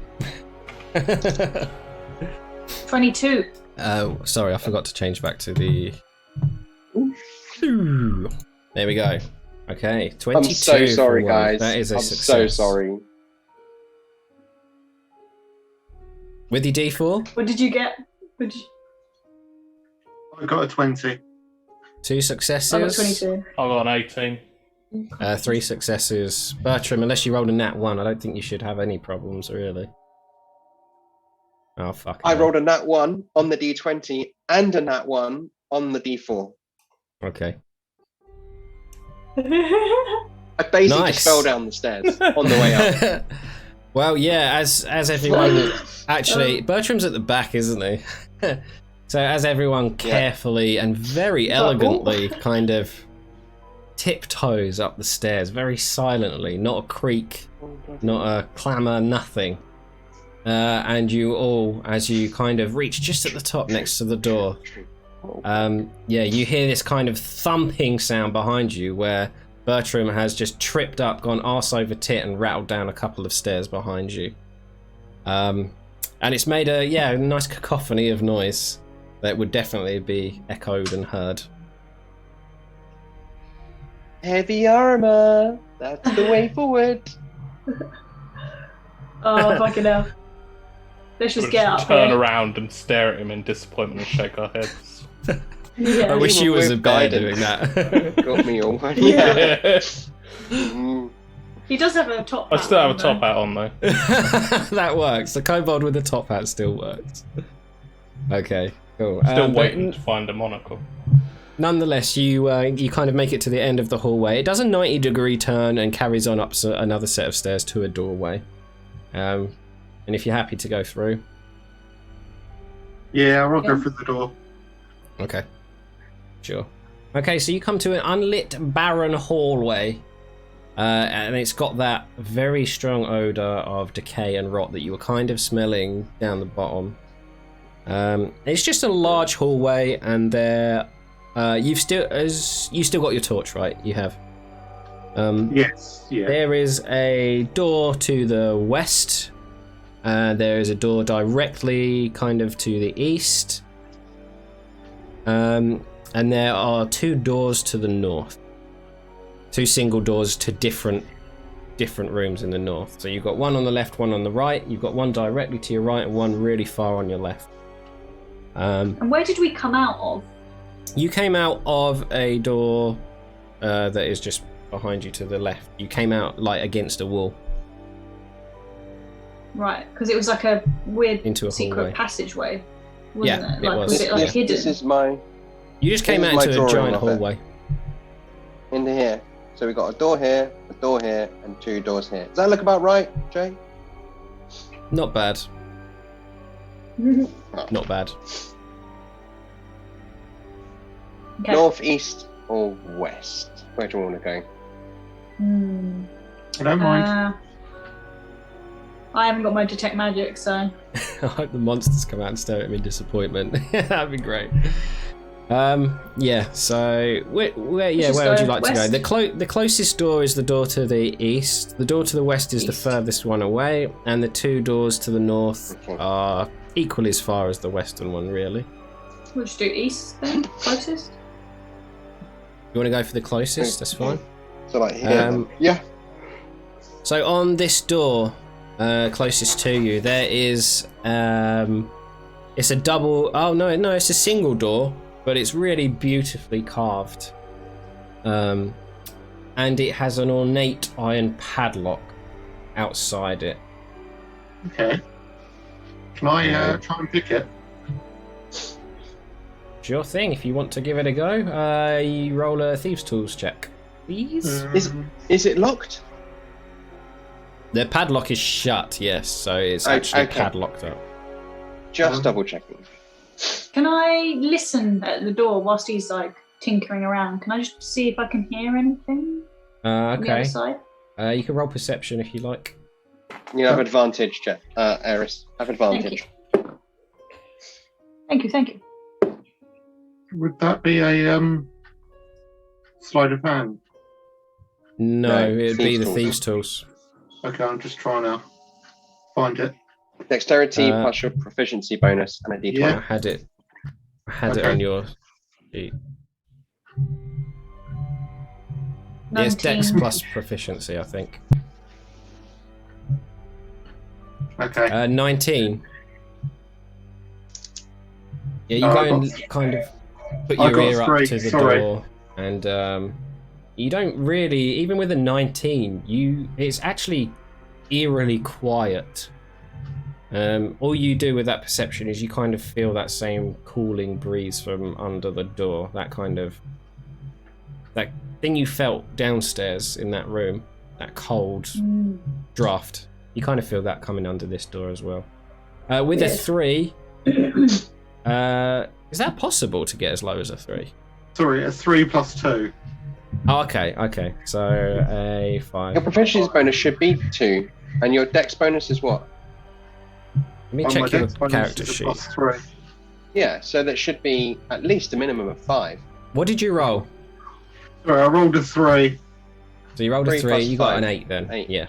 22. Oh, sorry, I forgot to change back to the. Ooh. There we go. Okay, 22. I'm so sorry, for one. guys. That is a I'm success. so sorry. With your D4, What did you get? What did you... I got a 20. 2 successes. I got 22. I got an 18. 3 successes. Bertram, unless you rolled a nat 1, I don't think you should have any problems, really. Oh, fuck. I rolled a nat 1 on the D20 and a nat 1 on the D4. Okay. I basically Nice. just fell down the stairs on the way up. Well, yeah, as everyone... Actually, Bertram's at the back, isn't he? So as everyone carefully and very elegantly kind of tiptoes up the stairs, very silently, not a creak, not a clamour, nothing. And you all, as you kind of reach just at the top next to the door, you hear this kind of thumping sound behind you where Bertram has just tripped up, gone arse over tit and rattled down a couple of stairs behind you. And it's made a nice cacophony of noise that would definitely be echoed and heard. Heavy armor. That's the way forward. Oh, fucking hell. Let's just get up Turn here. around and stare at him in disappointment and shake our heads. Yeah. I wish you was a With bear guidance. doing that. Got me all. Yeah. Mm. He does have a top I hat still have a on, top though. hat on though. That works. The kobold with the top hat still works. Okay, cool. Still But waiting to find a monocle. nonetheless, you kind of make it to the end of the hallway. It does a 90-degree turn and carries on up another set of stairs to a doorway. And if you're happy to go through, Yeah, I'll Yeah. go through the door. okay, sure. Okay, so you come to an unlit, barren hallway, and it's got that very strong odor of decay and rot that you were kind of smelling down the bottom. It's just a large hallway, and there, you still got your torch, right? You have. Yes, yeah. There is a door to the west. There is a door directly kind of to the east. And there are 2 doors to the north. 2 single doors to different rooms in the north. So you've got one on the left, one on the right. You've got one directly to your right and one really far on your left. And where did we come out of? You came out of a door that is just behind you to the left. You came out like against a wall. Right, because it was like a weird Into a secret hallway. passageway, wasn't Yeah, it? it Like, was. it like Yeah. hidden? This is my You just came This out is my into a drawing giant of it. hallway. into here. So we got a door here, and 2 doors here. Does that look about right, Jay? Not bad. Not bad. Okay. North, east, or west? Where do you want to go? I don't mind. I haven't got my detect magic, so I hope the monsters come out and stare at me in disappointment. That'd be great. Yeah. So where would you just like go to go? west. The closest door is the door to the east. The door to the west is the East. furthest one away, and the 2 doors to the north Okay. are equally as far as the western one. Really. we'll just do east then, closest. You want to go for the closest? That's fine. So like here. Yeah. So on this door, closest to you, there is it's a double. Oh no, it's a single door, but it's really beautifully carved, and it has an ornate iron padlock outside it. Okay. Can I try and pick it? Sure thing. If you want to give it a go, you roll a thieves' tools check, please. Is it locked? The padlock is shut. Yes, so it's actually Okay. padlocked up. Just double checking. Can I listen at the door whilst he's like tinkering around? Can I just see if I can hear anything on the Okay. other side? You can roll perception if you like. You have advantage, Jet. Eris. Have advantage. Thank you. Would that be a sleight of hand? No, No, it'd be thieves' the tools. thieves' tools. Okay, I'm just trying to find it. Dexterity plus your proficiency bonus and a d20. Yeah. I had it Okay. on your sheet. Yeah, it's Dex 19. plus proficiency, I think. Okay. 19. Yeah, you Oh, go I and got- kind of put I your got ear up 3, to the sorry. door, and you don't really, even with a 19, it's actually eerily quiet. All you do with that perception is you kind of feel that same cooling breeze from under the door, that thing you felt downstairs in that room, that cold draft. You kind of feel that coming under this door as well. With a Weird. 3, is that possible to get as low as a 3? Sorry, a 3 plus 2. Oh, okay. So a Your 5. proficiency bonus should be 2, and your dex bonus is what? Let me On check my your dex bonus character is a sheet. plus 3. Yeah, so that should be at least a minimum of 5. What did you roll? Sorry, I rolled a 3. So you rolled a 3 3, plus you got 5. an 8 then. 8. Yeah.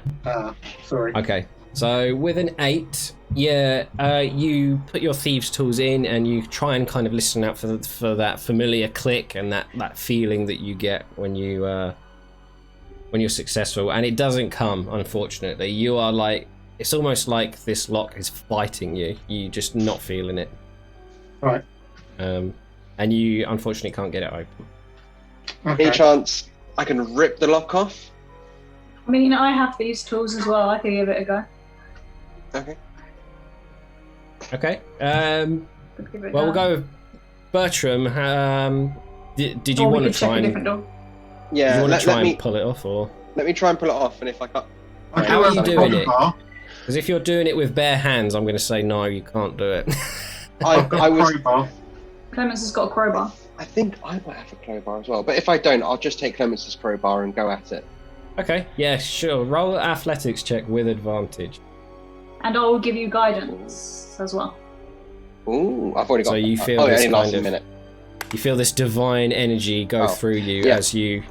Sorry. Okay. So with an 8, you put your thieves' tools in and you try and kind of listen out for that familiar click and that feeling that you get when you're successful, and it doesn't come, unfortunately. You are like, it's almost like this lock is fighting you. You're just not feeling it. Right. And you unfortunately can't get it open. Okay. Any chance I can rip the lock off? I mean, I have these tools as well. I could give it a go. Okay. Okay. Could give it a Well, we'll go with Bertram. Did you Or we want to could check try a and different door. do Yeah, you want let, to try let and me pull it off, or let me try and pull it off, and if I can't, I do How are have you a doing it? crowbar. because if you're doing it with bare hands, I'm going to say no, you can't do it. I've got I a was, crowbar. Clemens has got a crowbar. I think I might have a crowbar as well, but if I don't, I'll just take Clemence's crowbar and go at it. Okay, yeah, sure. Roll an athletics check with advantage. And I will give you guidance as well. Ooh, I've already got. So you feel oh, it this only lasts kind a of- minute. You feel this divine energy go Oh, through you yeah. as you,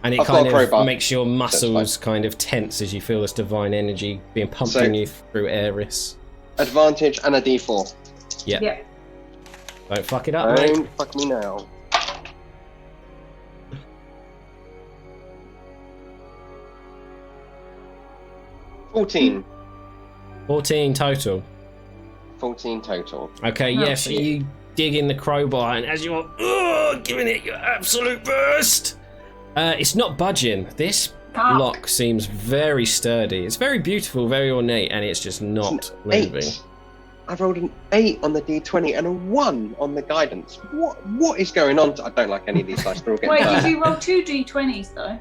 and it I've got kind a of crowbar. makes your muscles fine. kind of tense as you feel this divine energy being pumped So- in you through Eris. Advantage and a D4. Yeah. Yeah. Don't fuck it up, mate. Don't fuck me now. $14. 14 total. 14 total. Okay, Oh, yeah, so you dig in the crowbar, and as you're giving it your absolute best, it's not budging. This lock seems very sturdy. It's very beautiful, very ornate, and it's just not moving. 8. I rolled an 8 on the D20 and a 1 on the guidance. What is going on? I don't like any of these dice. They're all getting Wait, burned. did you roll 2 D20s though?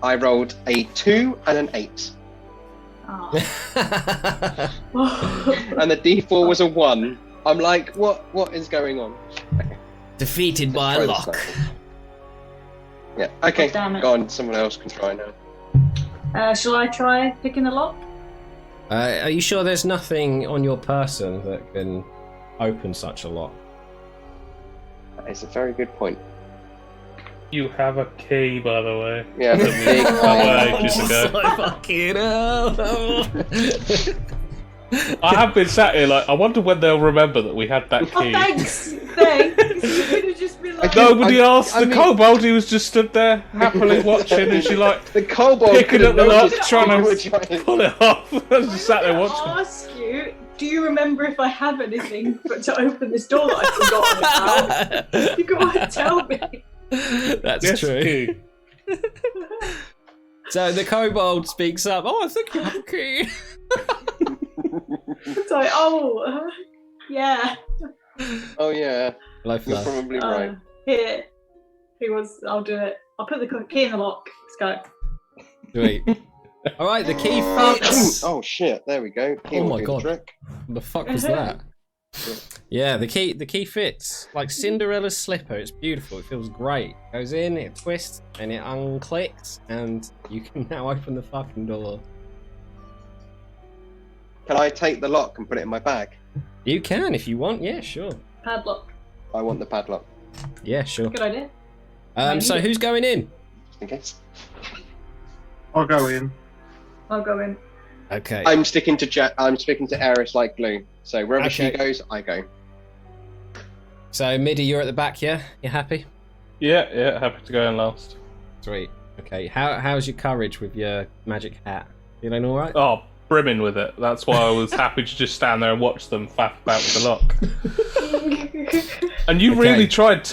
I rolled a 2 and an 8. Oh. And the D4 was a 1. I'm like, what is going on? Okay. Defeated by a lock. Yeah, okay, Oh, damn it. go on, someone else can try now. Shall I try picking the lock? Are you sure there's nothing on your person that can open such a lock? That is a very good point. You have a key, by the way. Yeah, the big Ages ago. Fucking hell. I have been sat here like, I wonder when they'll remember that we had that key. Oh, thanks. You could have just been like... Nobody asked. The kobold, he was just stood there happily watching, and she like the kobold picking up the lock, trying to pull it off. I was just sat there watching. I ask you, do you remember if I have anything to open this door that I've forgotten about? You gotta tell me. That's Yes, true. key. So the kobold speaks up. Oh, I think you have a key. It's like, yeah. Oh yeah, Hello, you're Fluff. probably right. Here. I'll do it. I'll put the key in the lock. Let's go. Sweet. All right, the key fits. Oh shit! There we go. Key Oh will my do the God. trick. What the fuck was that? Yeah, the key fits like Cinderella's slipper. It's beautiful. It feels great. Goes in, it twists, and it unclicks, and you can now open the fucking door. Can I take the lock and put it in my bag? You can if you want. Yeah, sure. Padlock. I want the padlock, Yeah, sure. Good idea. So who's going in? just in case. I'll go in. I'll go in. Okay. I'm sticking to I'm sticking to Eris like glue. So wherever she Okay. goes, I go. So Midi, you're at the back. Yeah, you happy? Yeah, happy to go in last. Sweet. Okay. How's your courage with your magic hat? Feeling all right? Oh, brimming with it. That's why I was happy to just stand there and watch them faff about with the lock. And you really tried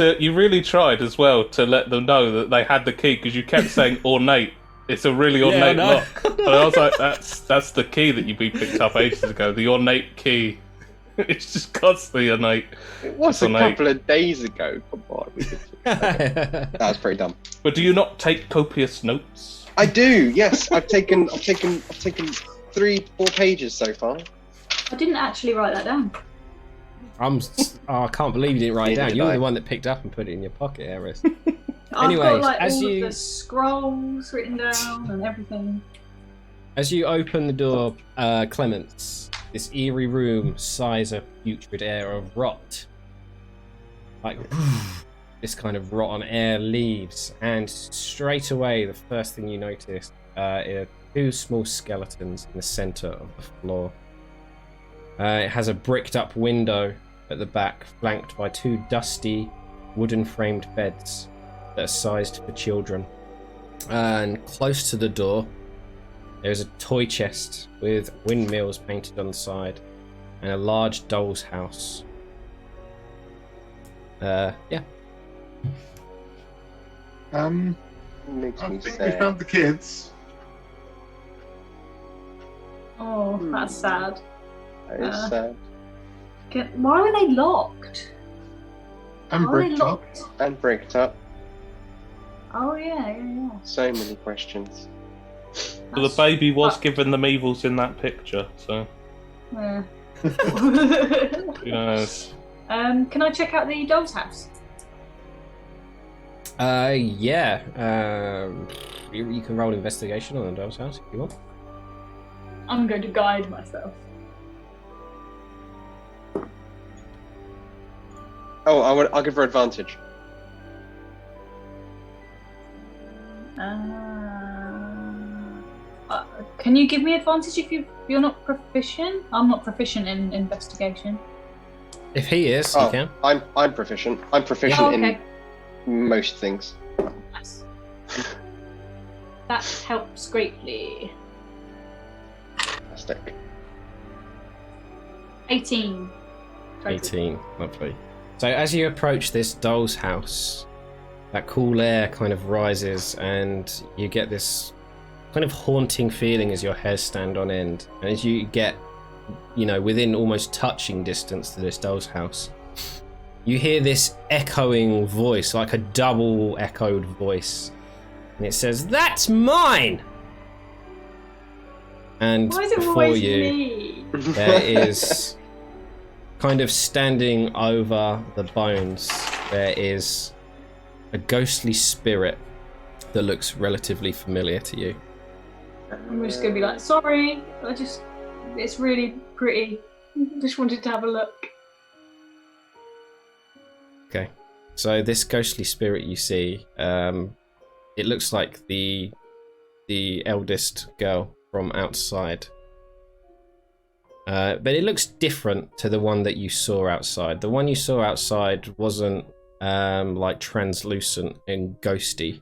as well to let them know that they had the key, because you kept saying ornate. It's a really ornate lock. And I was like, that's the key that you picked up ages ago. The ornate key. It's just constantly ornate. It was It's a ornate. couple of days ago. Come on, that was pretty dumb. But do you not take copious notes? I do. Yes, I've taken 3-4 pages so far. I didn't actually write that down. I can't believe you didn't write it Neither down. did You're I. the one that picked up and put it in your pocket, Eris. I've Anyways, got like as all you- of the scrolls written down and everything. As you open the door, Clements, this eerie room sighs a putrid air of rot. Like, this kind of rotten air leaves, and straight away, the first thing you notice are 2 small skeletons in the center of the floor. It has a bricked up window at the back, flanked by 2 dusty, wooden framed beds that are sized for children. And close to the door, there's a toy chest with windmills painted on the side and a large doll's house. Yeah. Makes I me think we sad. found the kids. Oh, that's sad. That is sad. Why are they locked? And Why are they bricked up. locked? And bricked up. Oh yeah. So many questions. So the baby was given them evils in that picture, so Yeah. who knows? Can I check out the doll's house? Yeah. You can roll investigation on the doll's house if you want. I'm going to guide myself. Oh, I'll give her advantage. Can you give me advantage if you're not proficient? I'm not proficient in investigation. If he is, you can. I'm proficient. I'm proficient Oh, okay. in most things. Nice. That helps greatly. Fantastic. 18. Total. 18, lovely. So as you approach this doll's house, that cool air kind of rises and you get this kind of haunting feeling as your hairs stand on end. And as you get, within almost touching distance to this doll's house, you hear this echoing voice, like a double echoed voice. And it says, "That's mine!" And Why is it before always you, me? there is kind of standing over the bones, there is a ghostly spirit that looks relatively familiar to you. I'm just gonna be like, sorry, it's really pretty. Just wanted to have a look. Okay, so this ghostly spirit you see, it looks like the eldest girl from outside. But it looks different to the one that you saw outside. The one you saw outside wasn't like translucent and ghosty.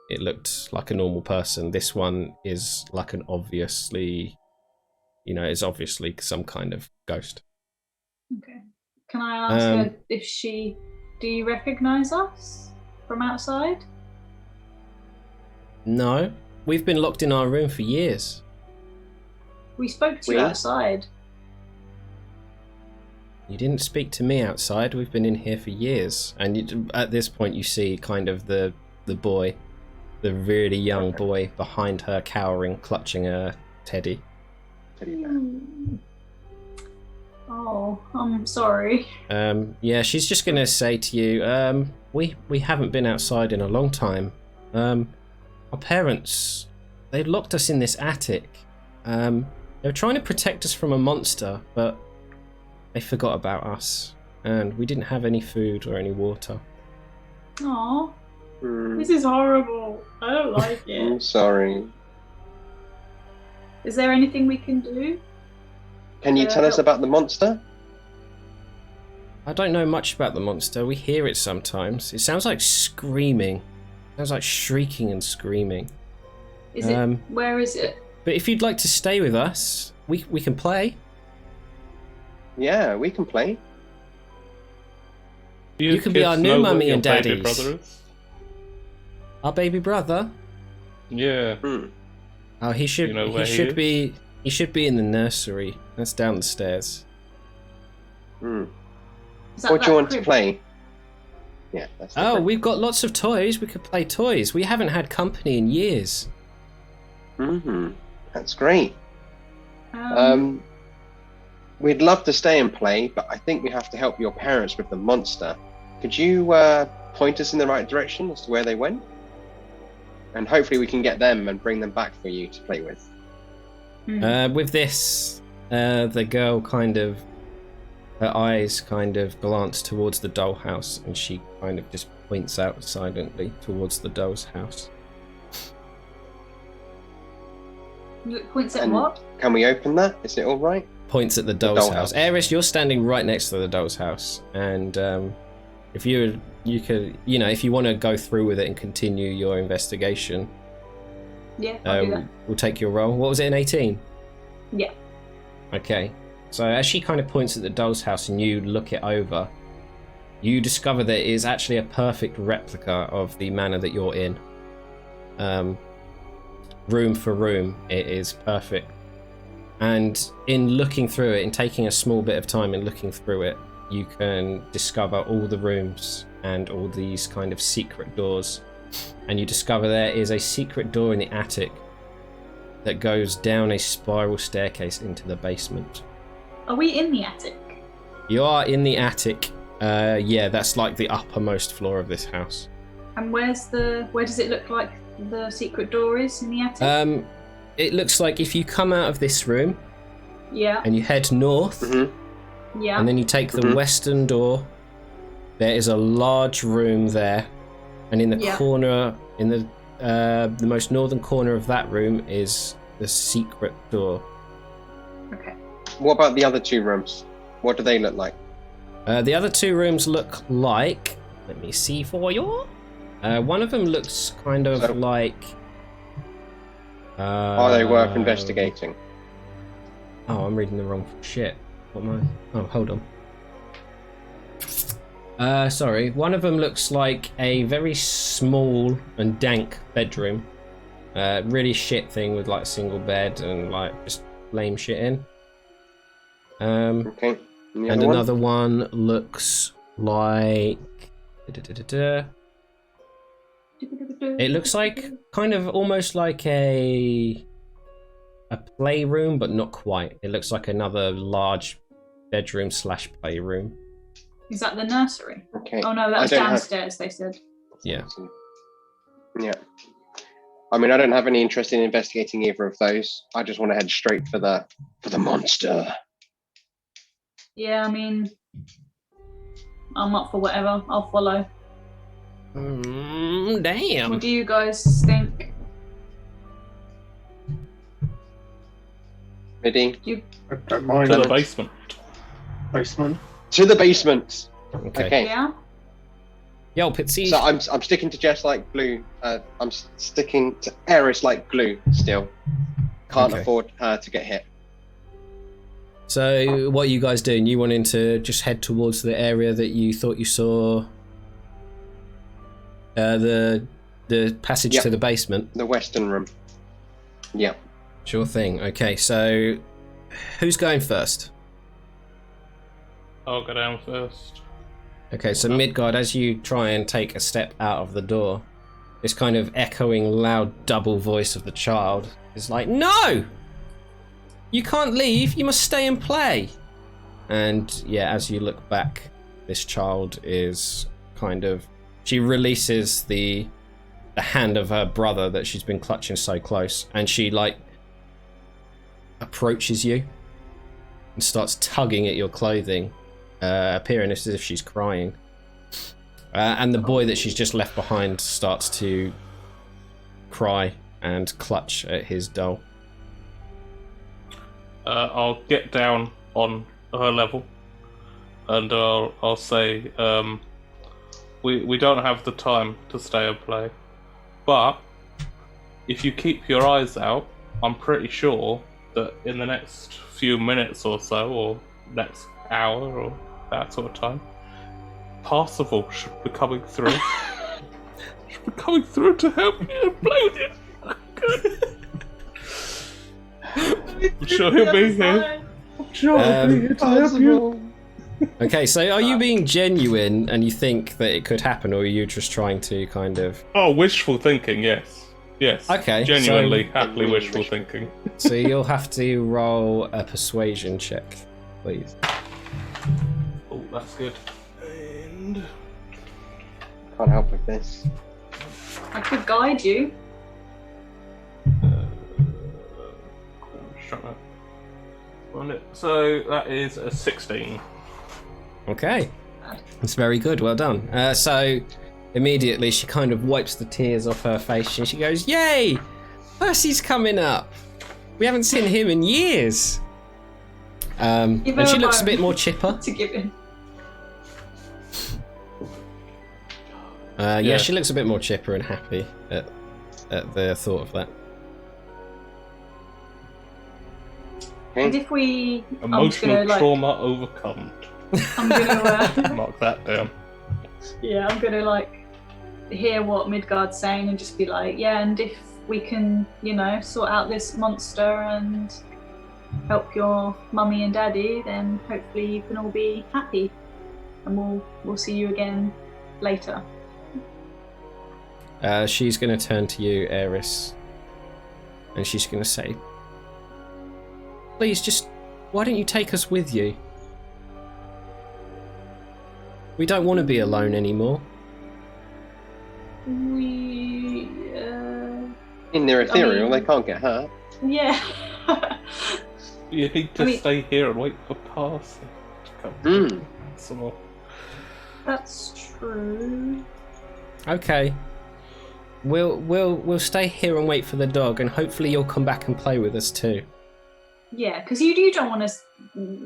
It looked like a normal person. This one is like an obviously, is obviously some kind of ghost. Okay. Can I ask her if do you recognise us from outside? No, we've been locked in our room for years. We spoke to you outside. You didn't speak to me outside. We've been in here for years. And at this point, you see kind of the boy, the really young boy behind her, cowering, clutching a teddy. Oh, I'm sorry. Yeah, she's just going to say to you, we haven't been outside in a long time. Our parents, they locked us in this attic. They were trying to protect us from a monster, but they forgot about us, and we didn't have any food or any water. Aw, this is horrible. I don't like it. I'm sorry. Is there anything we can do? Can you tell us about the monster? I don't know much about the monster. We hear it sometimes. It sounds like screaming. It sounds like shrieking and screaming. Is it? Where is it? But if you'd like to stay with us, we can play. Yeah, we can play. You can be our new mummy and baby daddies. brother is? Our baby brother? Yeah. Oh, he should. You know where he he should is? be. He should be in the nursery. That's down the stairs. Is that What do you want crib? to play? Yeah, that's the Oh, crib. we've got lots of toys. We could play toys. We haven't had company in years. That's great. We'd love to stay and play, but I think we have to help your parents with the monster. Could you point us in the right direction as to where they went? And hopefully we can get them and bring them back for you to play with. With this, the girl her eyes kind of glance towards the dollhouse, and she kind of just points out silently towards the doll's house. Points at And what? Can we open that? Is it all right? Points at the doll's house. Eris, you're standing right next to the doll's house, and if you could, if you want to go through with it and continue your investigation, Yeah, I'll do that. we'll take your roll. What was it, an 18? Yeah. Okay. So as she kind of points at the doll's house and you look it over, you discover that it is actually a perfect replica of the manor that you're in. Room for room, it is perfect. And in looking through it, in taking a small bit of time in looking through it, you can discover all the rooms and all these kind of secret doors. And you discover there is a secret door in the attic that goes down a spiral staircase into the basement. Are we in the attic? You are in the attic. Yeah, that's like the uppermost floor of this house. And where does it look like the secret door is in the attic? It looks like if you come out of this room Yeah. and you head north, Yeah. and then you take the western door, there is a large room there, and in the corner, in the most northern corner of that room is the secret door. Okay. What about the other two rooms? What do they look like? The other two rooms look like, let me see for you. One of them looks kind of like. Are they worth investigating? Oh, I'm reading the wrong shit. What am I? Oh, hold on. Sorry. One of them looks like a very small and dank bedroom. Really shit thing with like a single bed and like just lame shit in. Okay. And another one looks like. It looks like kind of almost like a playroom, but not quite. It looks like another large bedroom / playroom. Is that the nursery? Okay. Oh no, that's downstairs. They said. Yeah. Yeah. I mean, I don't have any interest in investigating either of those. I just want to head straight for the monster. Yeah, I mean, I'm up for whatever. I'll follow. Damn. What do you guys think? Ready? I don't mind. To the basement. Basement. To the basement. Okay. Okay. Yeah. Yo, Pitsy. So I'm sticking to Jess like glue. I'm sticking to Eris like glue still. Can't Okay. afford her to get hit. So, what are you guys doing? You wanting to just head towards the area that you thought you saw? The passage Yep. to the basement? The western room. Yeah. Sure thing. Okay, so who's going first? I'll go down first. Okay, so Midgard, as you try and take a step out of the door, this kind of echoing loud double voice of the child is like, "No! You can't leave, you must stay and play." And yeah, as you look back, this child is kind of, she releases the hand of her brother that she's been clutching so close, and she like approaches you and starts tugging at your clothing, appearing as if she's crying. And the boy that she's just left behind starts to cry and clutch at his doll. I'll get down on her level, and I'll say, we don't have the time to stay and play, but if you keep your eyes out, I'm pretty sure that in the next few minutes or so, or next hour, or that sort of time, Parsifal should be coming through. Should be coming through to help you and play with you. I'm sure he'll be here. I'm sure he'll be here to help you. Okay, so are you being genuine and you think that it could happen, or are you just trying to kind of... Oh, wishful thinking, yes. Yes. Okay, Genuinely, so- happily wishful thinking. So you'll have to roll a persuasion check, please. Oh, that's good. And Can't help with this. I could guide you. so that is a 16. Okay, that's very good, well done. So immediately she kind of wipes the tears off her face and she goes, "Yay! Percy's coming up! We haven't seen him in years!" And Give her she a looks a bone bit more chipper. to give him. Yeah, Yeah. she looks a bit more chipper and happy at the thought of that. And Okay. if we, I'm just Emotional gonna like, trauma overcome. I'm gonna, Mark that down. yeah, I'm gonna like hear what Midgard's saying and just be like, yeah, and if we can, you know, sort out this monster and help your mummy and daddy, then hopefully you can all be happy, and we'll see you again later. She's going to turn to you, Eris, and she's going to say, "Please, just why don't you take us with you? We don't want to be alone anymore." We, In their ethereal, mean- they can't get hurt. yeah. You need to I mean- stay here and wait for Parsi to come. Hmm. Some more. That's true. Okay. We'll stay here and wait for the dog, and hopefully you'll come back and play with us too. Yeah, because you don't want to.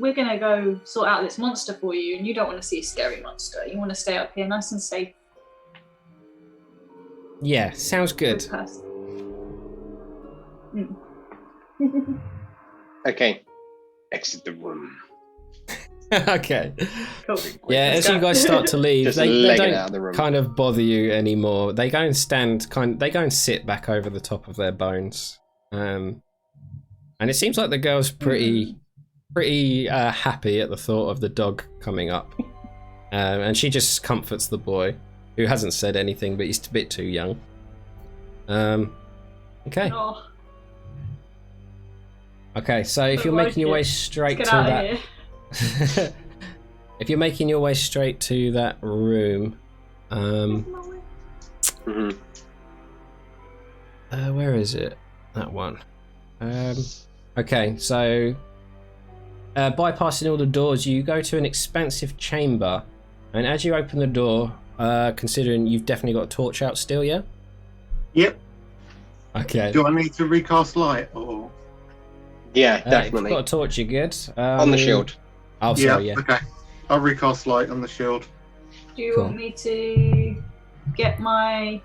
We're gonna go sort out this monster for you, and you don't want to see a scary monster. You want to stay up here, nice and safe. Yeah, sounds good. with us. Okay. Exit the room. Okay. Cool. Yeah, Let's as go. you guys start to leave, Just they leg it out don't of the room. kind of bother you anymore. They go and they go and sit back over the top of their bones. And it seems like the girl's pretty happy at the thought of the dog coming up. And she just comforts the boy, who hasn't said anything, but he's a bit too young. Okay. Oh, Okay, so if But you're like making your it. way straight let's to get out that... of here. If you're making your way straight to that room, Mhm. where is it? That one. Okay, so bypassing all the doors, you go to an expansive chamber, and as you open the door, considering you've definitely got a torch out still, yeah? Yep. Okay. Do I need to recast light or? Yeah, If you've definitely. got a torch, you're good. On the shield. Oh, sorry, yeah. Okay. I'll recast light on the shield. Do you Cool. want me to get my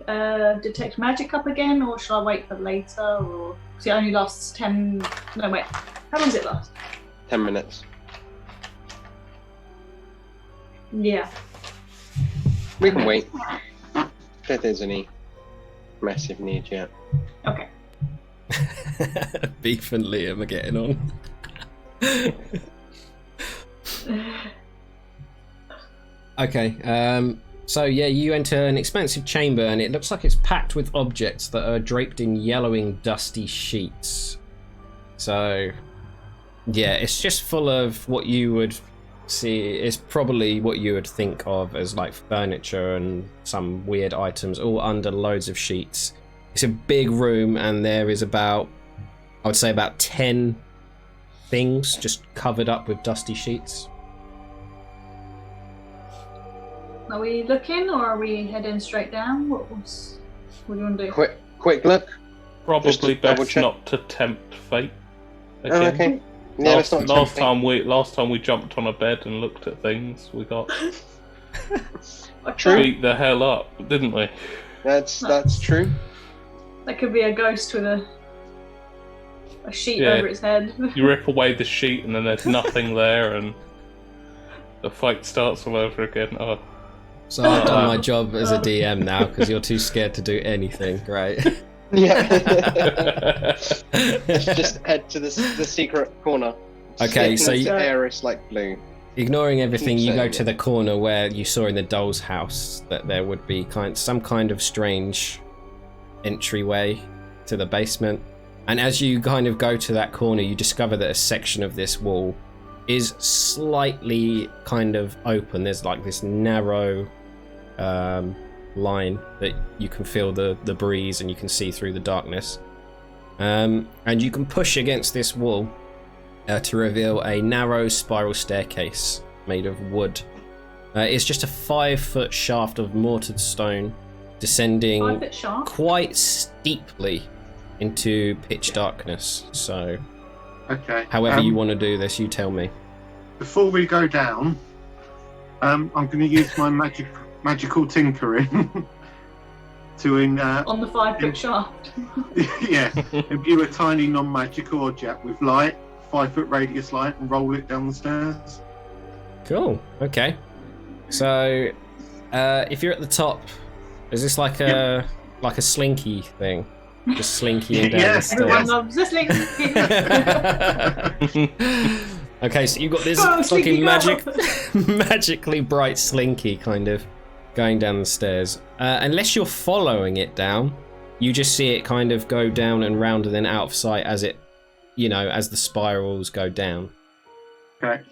detect magic up again, or shall I wait for later? Or because it only lasts 10. No, wait. How long does it last? 10 minutes. Yeah. We can wait. If there's any massive need yet. Okay. Beef and Liam are getting on. Okay, so yeah, you enter an expansive chamber, and it looks like it's packed with objects that are draped in yellowing, dusty sheets. So, yeah, it's just full of what you would see. It's probably what you would think of as like furniture and some weird items, all under loads of sheets. It's a big room, and there is about, I would say, about 10 things just covered up with dusty sheets. Are we looking, or are we heading straight down? What do you want to do? Quick look. Just Probably to double best check. not to tempt fate. Oh, okay. Yeah, let's not last tempt time we jumped on a bed and looked at things, we got True. beat the hell up, didn't we? That's true. That could be a ghost with a sheet Yeah. over its head. You rip away the sheet and then there's nothing there, and the fight starts all over again. Oh, So I've done my job as a DM now because you're too scared to do anything, right? Yeah. Let's just head to the secret corner. Okay, so the you, air is like blue. ignoring everything, you go saying to it. the corner where you saw in the doll's house that there would be some kind of strange entryway to the basement. And as you kind of go to that corner, you discover that a section of this wall is slightly kind of open. There's like this narrow line that you can feel the breeze and you can see through the darkness. And you can push against this wall to reveal a narrow spiral staircase made of wood. It's just a 5-foot shaft of mortared stone descending 5 foot sharp. quite steeply into pitch darkness. So Okay. however you want to do this, you tell me. Before we go down, I'm going to use my magical tinkering to On the 5 foot shaft. imbue a tiny non-magical object with light, 5-foot radius light, and roll it down the stairs. Cool. Okay. So if you're at the top, is this like a slinky thing? Just slinky down Yeah, the Everyone stairs. loves this link. Okay, so you've got this Go, Slinky, fucking go. magically bright slinky kind of going down the stairs. Unless you're following it down, you just see it kind of go down and round and then out of sight as it, as the spirals go down. Okay.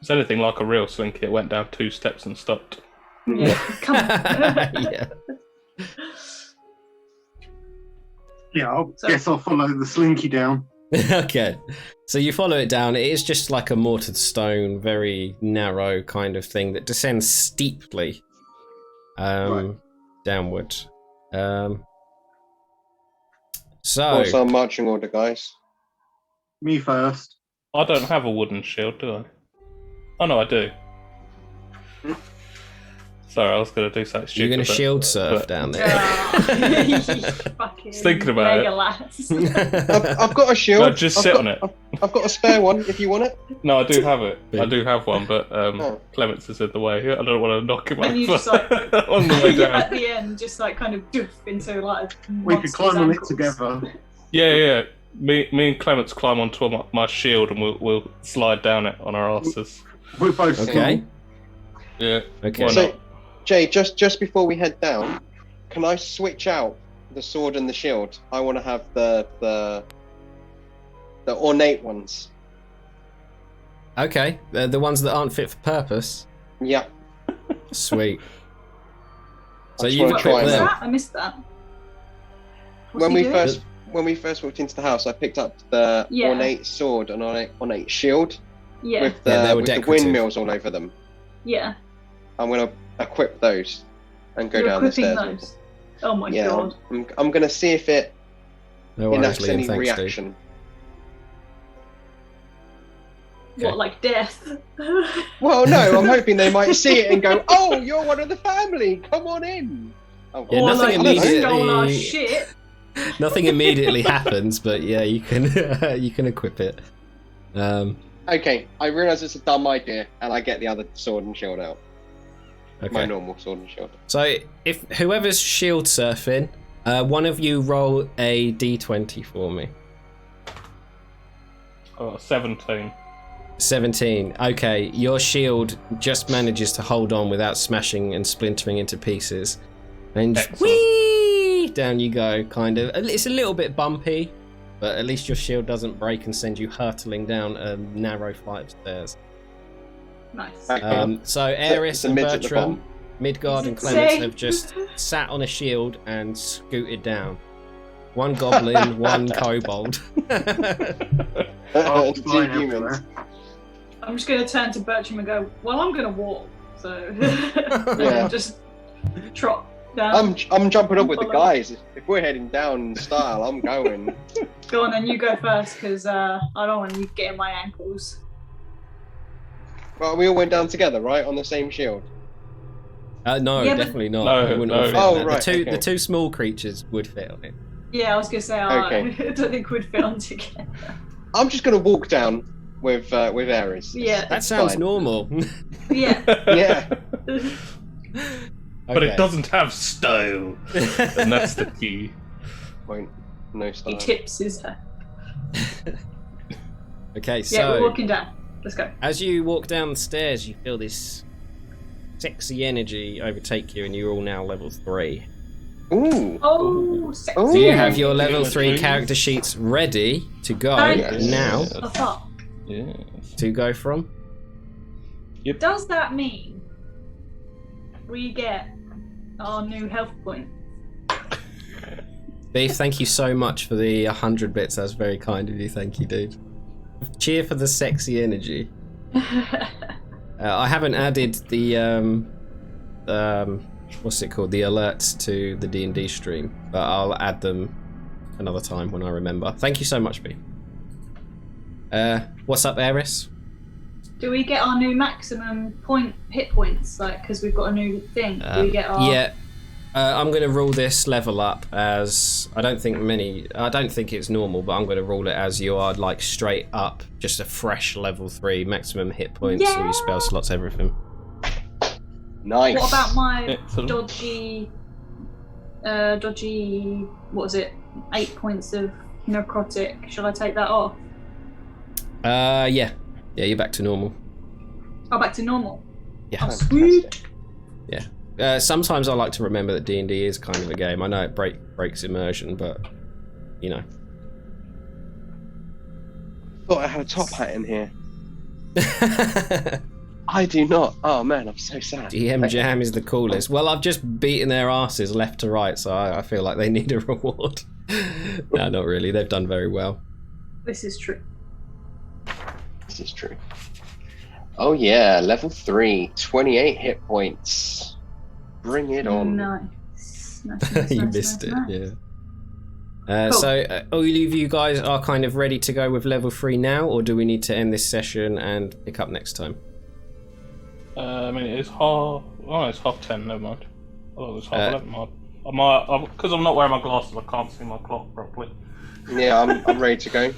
it's anything like a real slinky. It went down 2 steps and stopped. Yeah, come on. Yeah. Yeah, I So- guess I'll follow the slinky down. Okay. So you follow it down. It is just like a mortared stone, very narrow kind of thing that descends steeply downward. So What's our marching order, guys? Me first. I don't have a wooden shield, do I? Oh no, I do. Sorry, I was going to do something stupid. You're going to shield surf but- down there. Fucking Thinking about it. Legolas. I've got a shield. No, just sit on it. I've got a spare one if you want it. No, I do have it. Yeah. I do have one, but Clements is in the way. I don't want to knock him And you over just, like, on the way At down. the end, just like kind of doof into like a We could monster's climb on it ankles. together. Yeah. Me and Clements climb onto my shield and we'll slide down it on our asses. We're both Okay. Yeah. Okay. Why So, not? Jay, just before we head down, can I switch out the sword and the shield? I want to have the ornate ones. Okay, the ones that aren't fit for purpose. Yeah. Sweet. So I just you've wanna got try What's them. them. that? I missed that. What's When he we doing? first walked into the house, I picked up the Yeah. ornate sword and ornate shield Yeah, with Yeah, they were with the decorative. windmills all over them. yeah. I'm gonna equip those and go You're down the equipping stairs. those. Oh my Yeah, god. I'm gonna see if it No worries, enacts Liam. any Thanks, dude. reaction. Okay. What, like death? Well, no, I'm hoping they might see it and go, "Oh, you're one of the family. Come on in." Oh, Yeah, or nothing like, immediately- you stole our shit. Nothing immediately happens, but yeah, you can you can equip it. Okay, I realise it's a dumb idea, and I get the other sword and shield out. My Okay. normal sword and shield. So if whoever's shield surfing, one of you roll a d20 for me. Oh, 17. 17. Okay, your shield just manages to hold on without smashing and splintering into pieces. And Excellent. whee! Down you go, kind of. It's a little bit bumpy, but at least your shield doesn't break and send you hurtling down a narrow flight of stairs. Nice. Okay. So it's Eris a and mid at the Bertram, bottom. Midgard Is and it Clements safe? have just sat on a shield and scooted down. One goblin, one kobold. Oh, Two flying out humans. there. I'm just going to turn to Bertram and go, well, I'm going to walk. So, and Yeah. then just trot down. I'm jumping up with the Follow. guys. If we're heading down in style, I'm going. Go on, then you go first, because I don't want you getting my ankles. Well, we all went down together, right, on the same shield. No, Yeah, but- definitely not. No, It wouldn't no. all fit Oh, on that. right, The okay. the two small creatures would fit on it. Yeah, I was going to say, Okay. I don't think we'd fit on together. I'm just gonna walk down with Ares. Yeah. That sounds fine. normal. Yeah. Yeah. But it Okay. doesn't have style. And that's the key. Won't. No He style. tips his head. Okay, Yeah, we're so walking down. Let's go. as you walk down the stairs, you feel this sexy energy overtake you, and you're all now level 3. Ooh. Oh, sexy. Ooh. So you have your level Yeah, 3 please. character sheets ready to go Thank you. now. Oh, fuck. Yes. To go from. Does that mean we get our new health point? Beef, thank you so much for the 100 bits. That's very kind of you. Thank you, dude. Cheer for the sexy energy. I haven't added the what's it called? The alerts to the D&D stream, but I'll add them another time when I remember. Thank you so much, B. What's up, Eris? Do we get our new maximum hit points? Like, because we've got a new thing. Do we get our... Yeah. I'm going to rule this level up as I don't think it's normal, but I'm going to rule it as you are like straight up, just a fresh level 3 maximum hit points, all your spell slots, everything. Nice. What about my Excellent. dodgy, what was it? 8 points of necrotic. Shall I take that off? Yeah, you're back to normal. Oh, back to normal. Yeah. Oh, sweet. Sometimes I like to remember that D&D is kind of a game. I know it breaks immersion, but you know. Thought I had a top hat in here. I do not. Oh man, I'm so sad. GM Jam is the coolest. Well, I've just beaten their asses left to right, so I feel like they need a reward. No, not really. They've done very well. This is true. This is true. Oh yeah, level 3, 28 hit points. Bring it on. Nice. You nice, missed it, nice. yeah. Cool. So, all of you guys are kind of ready to go with level 3 now, or do we need to end this session and pick up next time? I mean, it's half. Oh, it's 10:30. Never mind. I thought it was 11:30. Because I'm not wearing my glasses, I can't see my clock properly. Yeah, I'm ready to go.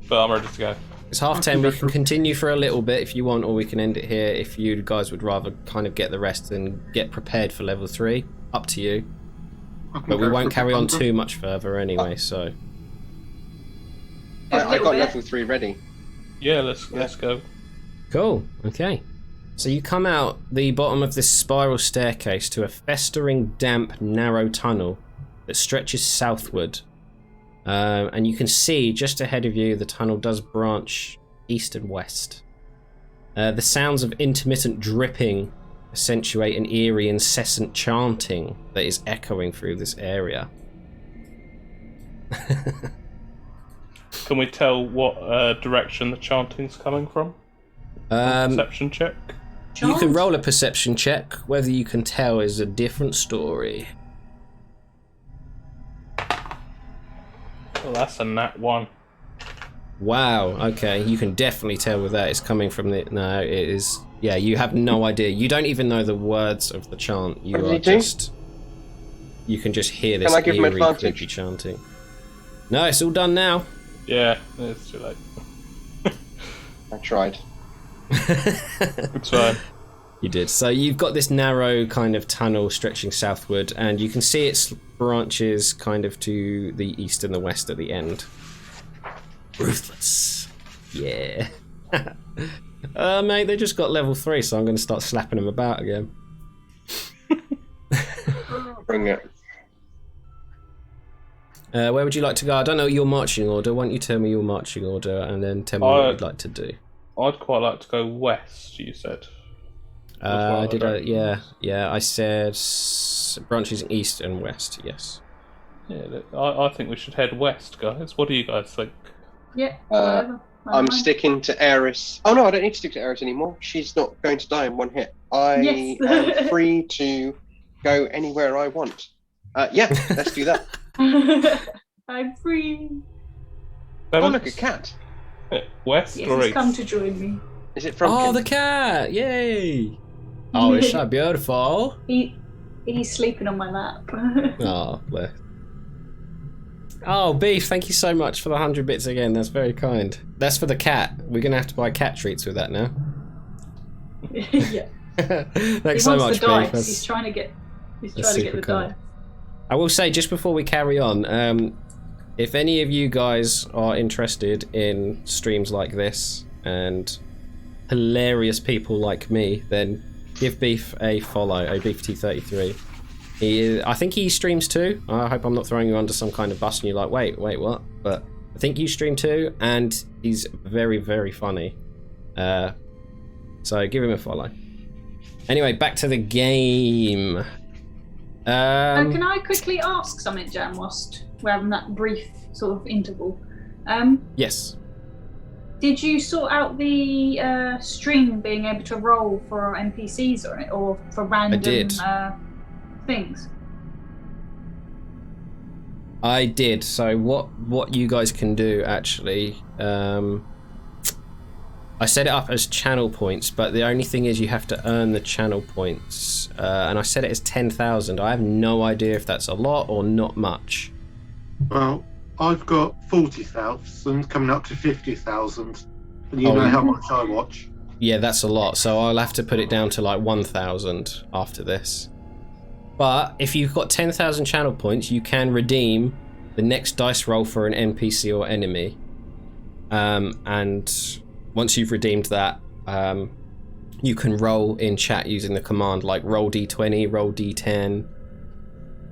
But I'm ready to go. It's 10:30. We can continue for a little bit if you want, or we can end it here if you guys would rather kind of get the rest and get prepared for level 3. Up to you. But we won't carry on too much further anyway, so... I got level 3 ready. Yeah, let's go. Cool, okay. So you come out the bottom of this spiral staircase to a festering, damp, narrow tunnel that stretches southward. And you can see just ahead of you the tunnel does branch east and west. The sounds of intermittent dripping accentuate an eerie, incessant chanting that is echoing through this area. Can we tell what direction the chanting's coming from? Perception check. You can roll a perception check. Whether you can tell is a different story. Well, that's a nat 1. Wow, okay, you can definitely tell with that it's coming from the... No, it is... Yeah, you have no idea. You don't even know the words of the chant. You are just... You can just hear this eerie, creepy chanting. No, it's all done now. Yeah, it's too late. I tried. It's fine. You did. So you've got this narrow kind of tunnel stretching southward, and you can see its branches kind of to the east and the west at the end. Ruthless. Yeah. Mate, they just got level 3, so I'm going to start slapping them about again. Bring it. Where would you like to go? I don't know your marching order. Why don't you tell me your marching order and then tell me what you'd like to do? I'd quite like to go west, you said. Yeah, I said branches east and west, yes. Yeah, I think we should head west, guys. What do you guys think? Yeah, I'm sticking to Eris. Oh no, I don't need to stick to Eris anymore. She's not going to die in one hit. I am free to go anywhere I want. Yeah, let's do that. I'm free. Oh, look, a cat. West Yes, or he's east? come to join me. Is it from? Oh, the cat! Yay! Oh, it's so beautiful. He's sleeping on my lap. Oh, bless. Oh, Beef, thank you so much for the 100 bits again. That's very kind. That's for the cat. We're going to have to buy cat treats with that now. Yeah. Thanks so much, the dice. Beef. He's trying to get the super kind. dice. I will say, just before we carry on, if any of you guys are interested in streams like this and hilarious people like me, then give Beef a follow, BeefT33. I think he streams too. I hope I'm not throwing you under some kind of bus and you're like, wait, what? But I think you stream too, and he's very, very funny. So give him a follow. Anyway, back to the game. Can I quickly ask something, Jam, whilst we're having that brief sort of interval? Yes. Did you sort out the stream being able to roll for NPCs or for random things? I did. So what you guys can do actually, I set it up as channel points, but the only thing is you have to earn the channel points, and I set it as 10,000. I have no idea if that's a lot or not much. Well, I've got 40,000 coming up to 50,000, and you know how much I watch. Yeah, that's a lot, so I'll have to put it down to like 1,000 after this. But if you've got 10,000 channel points, you can redeem the next dice roll for an NPC or enemy. And once you've redeemed that, you can roll in chat using the command like roll d20, roll d10,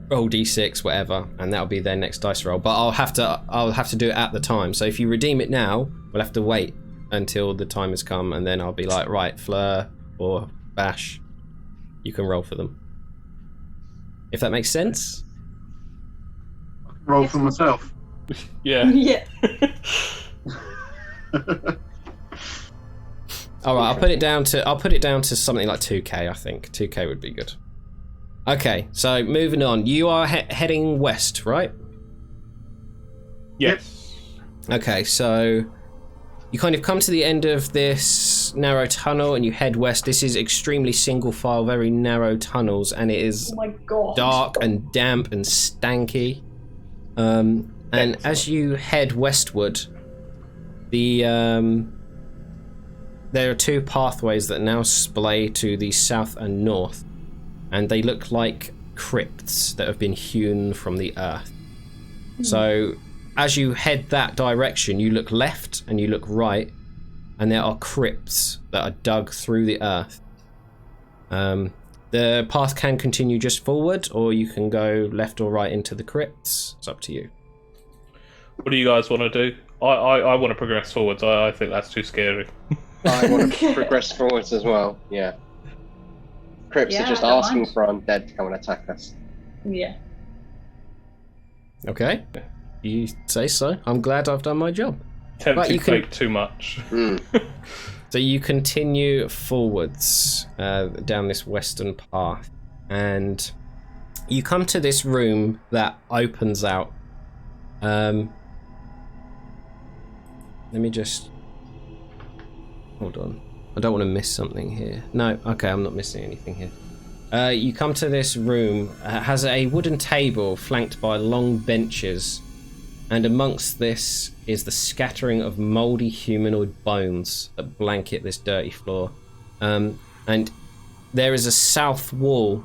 roll d6, whatever, and that'll be their next dice roll. But I'll have to do it at the time. So if you redeem it now, we'll have to wait until the time has come, and then I'll be like, right, Fleur or Bash, you can roll for them. If that makes sense. Roll for myself. Yeah. Yeah. All right, I'll put it down to something like 2k. I think 2k would be good. Okay, so moving on. You are heading west, right? Yes. Okay, so you kind of come to the end of this this narrow tunnel and you head west. This is extremely single file, very narrow tunnels, and it is Oh my god. dark and damp and stanky. And as you head westward, there are two pathways that now splay to the south and north, and they look like crypts that have been hewn from the earth. So as you head that direction, you look left and you look right, and there are crypts that are dug through the earth. The path can continue just forward, or you can go left or right into the crypts. It's up to you. What do you guys want to do? I want to progress forwards. I think that's too scary. I want to progress forwards as well. Yeah. Crypts are just asking for undead to come and attack us. Yeah. Okay. You say so. I'm glad I've done my job. Tempting fate too much. So you continue forwards down this western path, and you come to this room that opens out. Let me just hold on. I don't want to miss something here. No, okay, I'm not missing anything here. You come to this room. Has a wooden table flanked by long benches, and amongst this is the scattering of mouldy humanoid bones that blanket this dirty floor. And there is a south wall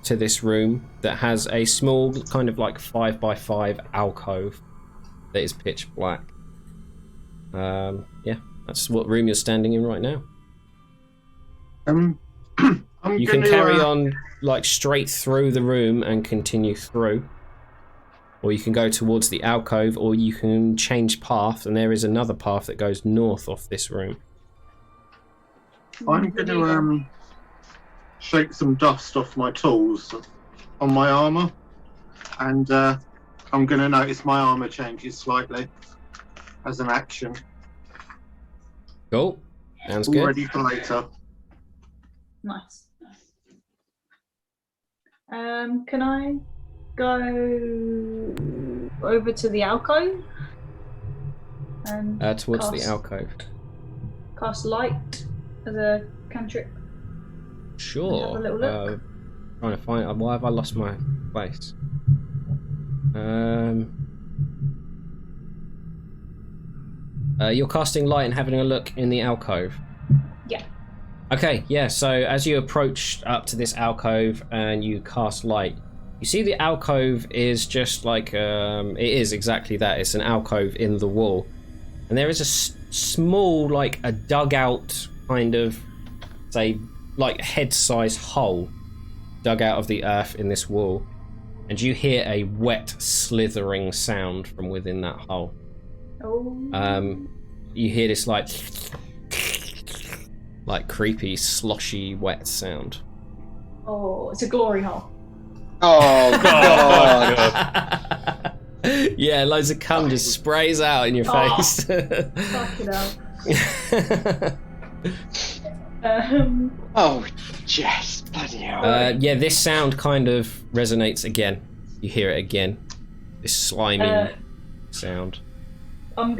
to this room that has a small kind of like 5x5 alcove that is pitch black. Yeah, that's what room you're standing in right now. You can carry on like straight through the room and continue through, or you can go towards the alcove, or you can change path, and there is another path that goes north off this room. I'm going to shake some dust off my tools on my armour, and I'm going to notice my armour changes slightly as an action. Cool. Sounds All good. ready for later. Nice. Can I go over to the alcove and Towards the alcove. cast light as a cantrip? Sure. Have a little look. Trying to find. Why have I lost my place? You're casting light and having a look in the alcove. Yeah. Okay, yeah, so as you approach up to this alcove and you cast light, you see the alcove is just like, it is exactly that, it's an alcove in the wall. And there is a small, like a dugout kind of, say, like head-sized hole dug out of the earth in this wall. And you hear a wet, slithering sound from within that hole. Oh. You hear this like creepy, sloshy, wet sound. Oh, it's a glory hole. Oh god! Yeah, loads of cum just sprays out in your face. Fuck it out. Oh, Jess, bloody hell! Yeah, this sound kind of resonates again. You hear it again. This slimy sound. I'm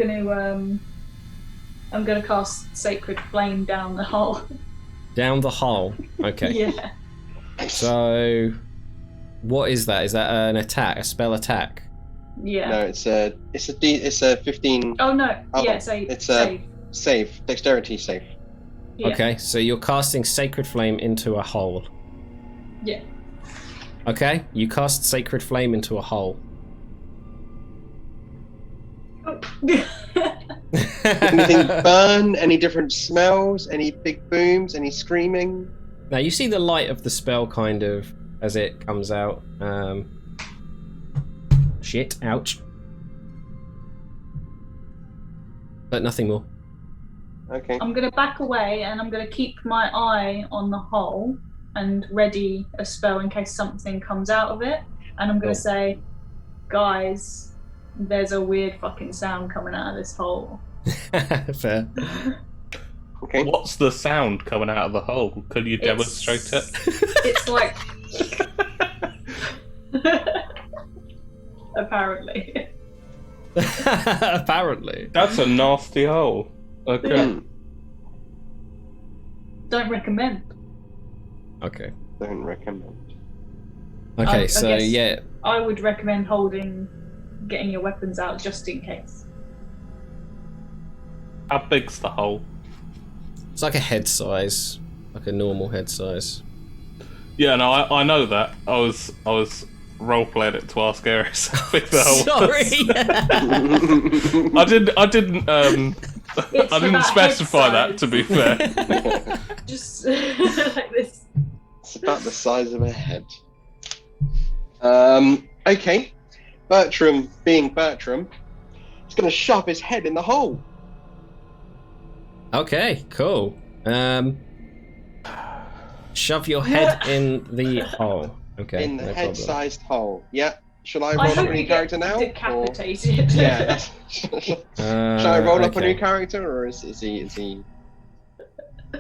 gonna cast Sacred Flame down the hole. Down the hole. Okay. Yeah. So, what is that? Is that an attack? A spell attack? Yeah. No, it's a 15. Oh no. Oh, Yeah. Save. it's a save, dexterity save. Yeah. Okay, so you're casting Sacred Flame into a hole. Yeah. Okay, you cast Sacred Flame into a hole. Anything burn? Any different smells? Any big booms? Any screaming? Now you see the light of the spell kind of as it comes out. Shit, ouch. But nothing more. Okay. I'm gonna back away and I'm gonna keep my eye on the hole and ready a spell in case something comes out of it. And I'm gonna say, guys, there's a weird fucking sound coming out of this hole. Fair. Okay. What's the sound coming out of the hole? Could you demonstrate it? It's like apparently. Apparently. That's a nasty hole. Okay. Don't recommend. Okay. Don't recommend. Okay, I so guess yeah. I would recommend getting your weapons out just in case. How big's the hole? It's like a head size. Like a normal head size. Yeah, no, I know that. I was role-playing it to ask Eris how big the hole was. Sorry! I didn't I didn't specify that, to be fair. Just like this. It's about the size of a head. Okay. Bertram, being Bertram, is going to shove his head in the hole. Okay, cool. Shove your head in the hole. Okay, In the no problem. head-sized hole. Yeah. Shall I I roll up hope a you new character get now? or- decapitated. Yeah. That's... Shall I roll up a okay. new character, or is he?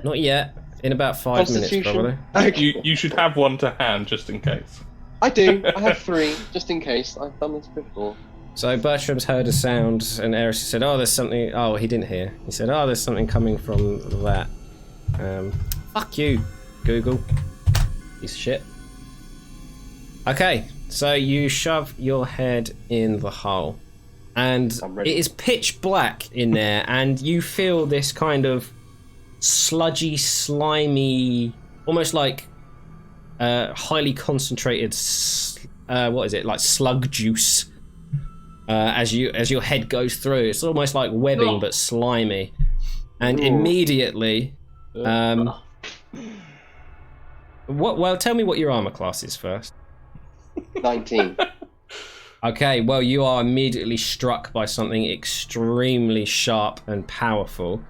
Not yet. In about 5 minutes, Constitution? probably. Okay. You should have one to hand just in case. I do. I have 3, just in case. I've done this before. So Bertram's heard a sound, and Eris said, "Oh, there's something." Oh, he didn't hear. He said, "Oh, there's something coming from that." Fuck you, Google. Piece of shit. Okay, so you shove your head in the hole, and I'm it ready. is pitch black in there, and you feel this kind of sludgy, slimy, almost like highly concentrated. What is it? Like slug juice. As your head goes through, it's almost like webbing Ugh. but slimy, and Ugh. immediately, Well, tell me what your armor class is first. 19. Okay, well, you are immediately struck by something extremely sharp and powerful.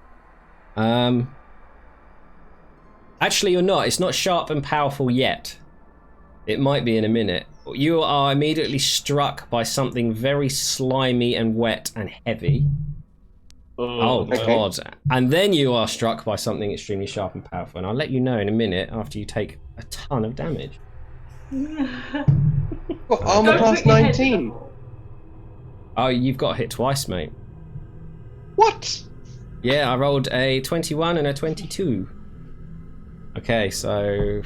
Actually, you're not. It's not sharp and powerful yet. It might be in a minute. You are immediately struck by something very slimy and wet and heavy. Oh, no. God. And then you are struck by something extremely sharp and powerful. And I'll let you know in a minute after you take a ton of damage. What, armor Don't class put your head in the 19? hole. Oh, you've got hit twice, mate. What? Yeah, I rolled a 21 and a 22. Okay, so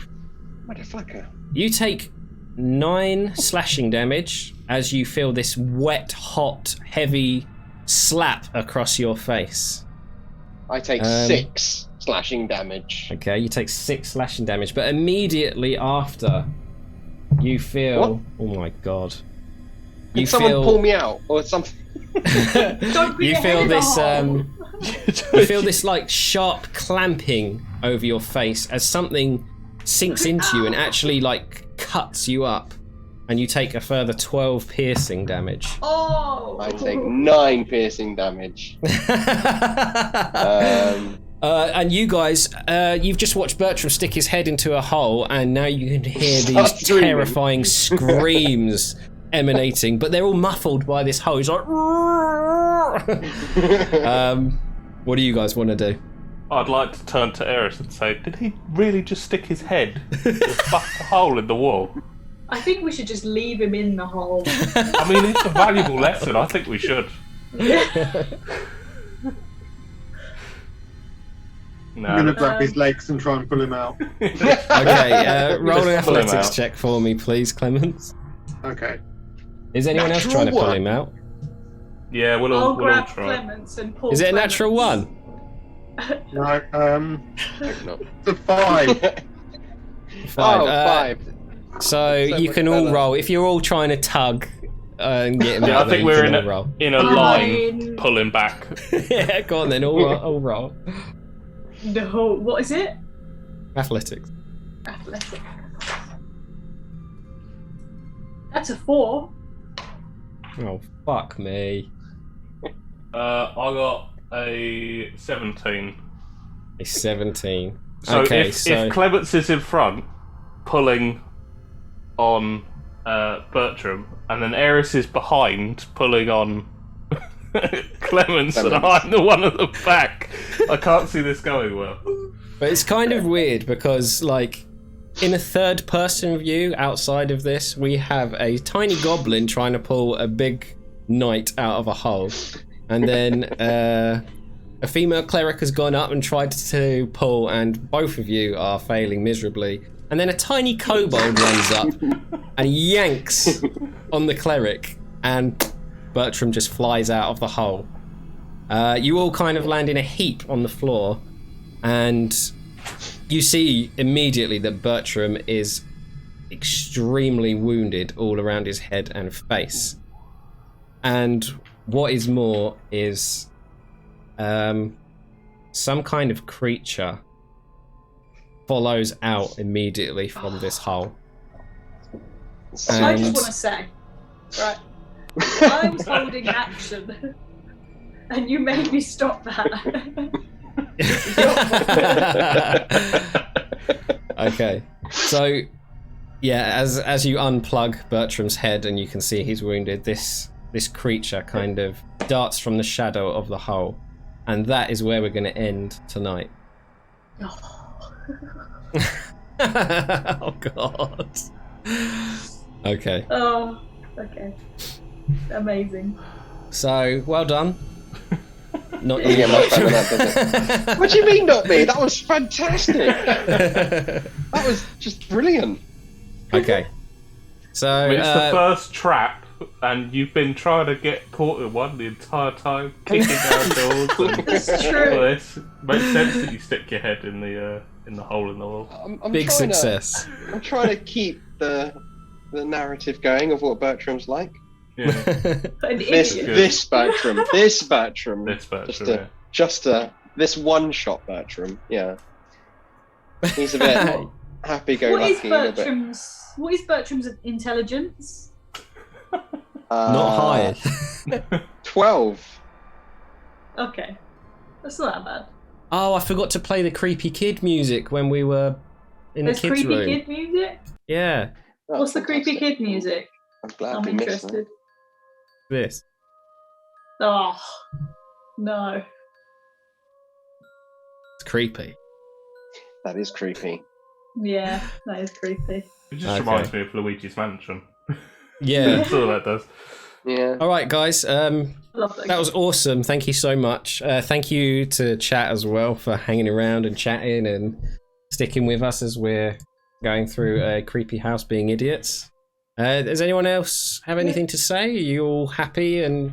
Motherfucker. you take 9 slashing damage as you feel this wet, hot, heavy slap across your face. I take 6 slashing damage. Okay, you take 6 slashing damage, but immediately after, you feel... What? Oh my god. Can someone pull me out or something? Don't put You your feel head in the this, hole. you feel this like sharp clamping over your face as something sinks into you and actually like cuts you up, and you take a further 12 piercing damage. Oh. I take 9 piercing damage. And you guys, you've just watched Bertram stick his head into a hole, and now you can hear these Stop dreaming. terrifying screams emanating, but they're all muffled by this hole. He's like, what do you guys want to do? I'd like to turn to Eris and say, did he really just stick his head and fuck a hole in the wall? I think we should just leave him in the hole. I mean, it's a valuable lesson. I think we should. I'm going No. to grab his legs and try and pull him out. Okay, roll an Just pull him athletics out. check for me, please, Clemens. Okay. Is anyone else Natural trying to pull one. him out? Yeah, we'll I'll all grab try. Clements and pull. Is it a Clements. natural one? No, Hope not. it's a 5. 5. Oh, 5. So you much can all better. roll. If you're all trying to tug and get him Yeah, out I think there, we're you in can all a, roll. in a Fine. line pulling back. Yeah, go on then, all roll. No, what is it? Athletics. Athletic. That's a 4. Oh, fuck me. I got a 17. A 17. So Okay, if Clements is in front, pulling on Bertram, and then Eris is behind, pulling on Clements, and I'm the one at the back, I can't see this going well. But it's kind of weird because, like, in a third person view outside of this, we have a tiny goblin trying to pull a big knight out of a hole. And then A female cleric has gone up and tried to pull, and both of you are failing miserably. And then a tiny kobold runs up and yanks on the cleric, and Bertram just flies out of the hole. You all kind of land in a heap on the floor, and you see immediately that Bertram is extremely wounded all around his head and face. And what is more is some kind of creature follows out immediately from this hole. I just want to say, right, I was holding action and you made me stop that. Okay, so yeah, as you unplug Bertram's head and you can see he's wounded, this creature kind of darts from the shadow of the hole, and that is where we're going to end tonight. Oh god. Okay. Oh, okay. Amazing. So, well done. Not You get much better than that, doesn't it? What do you mean not me? That was fantastic. That was just brilliant. Okay. So, It's the first trap, and you've been trying to get caught in one the entire time, kicking down doors. And That's true. all this. Makes sense that you stick your head in the hole in the wall. I'm big trying success. I'm trying to keep the narrative going of what Bertram's like. Yeah. An This idiot. this Bertram. This Bertram, yeah. Just this one shot Bertram. Yeah. He's a bit happy-go-lucky. What is Bertram's intelligence? Not high. 12. Okay, that's not that bad. Oh, I forgot to play the creepy kid music when we were in There's the kids' creepy room. kid music. Yeah, Oh, What's the creepy fantastic. kid music? I'm glad I'm we missed interested. this. Oh no. It's creepy. That is creepy. Yeah, that is creepy. It just Okay. reminds me of Luigi's Mansion. Yeah. That's all that does. Yeah. All right, guys. Love that. That was awesome. Thank you so much. Thank you to chat as well for hanging around and chatting and sticking with us as we're going through a creepy house being idiots. Does anyone else have anything to say? Are you all happy and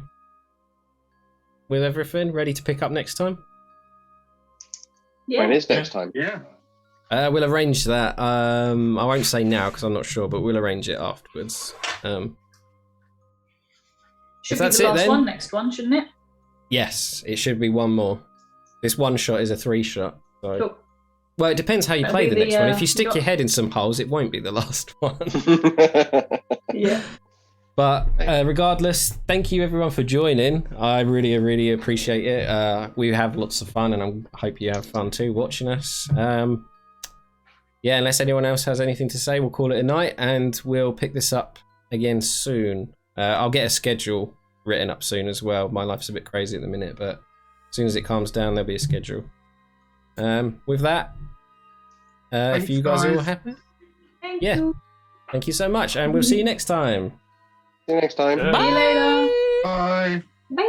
with everything? Ready to pick up next time? Yeah. When is next time? Yeah. We'll arrange that. I won't say now because I'm not sure, but we'll arrange it afterwards. Should if be that's the it last then. one next one, shouldn't it? Yes, it should be one more. This one shot is a 3-shot. So. Cool. Well, it depends how you That'll play be the next the, one. If you stick you got- your head in some holes, it won't be the last one. Yeah. But regardless, thank you everyone for joining. I really, really appreciate it. We have lots of fun, and I hope you have fun too watching us. Yeah, unless anyone else has anything to say, we'll call it a night, and we'll pick this up again soon. I'll get a schedule written up soon as well. My life's a bit crazy at the minute, but as soon as it calms down, there'll be a schedule. With that, Thanks, if you guys are all guys. happy, Thank Yeah. you. thank you so much, and we'll see you next time. See you next time. Yeah. See you later. Bye. Bye.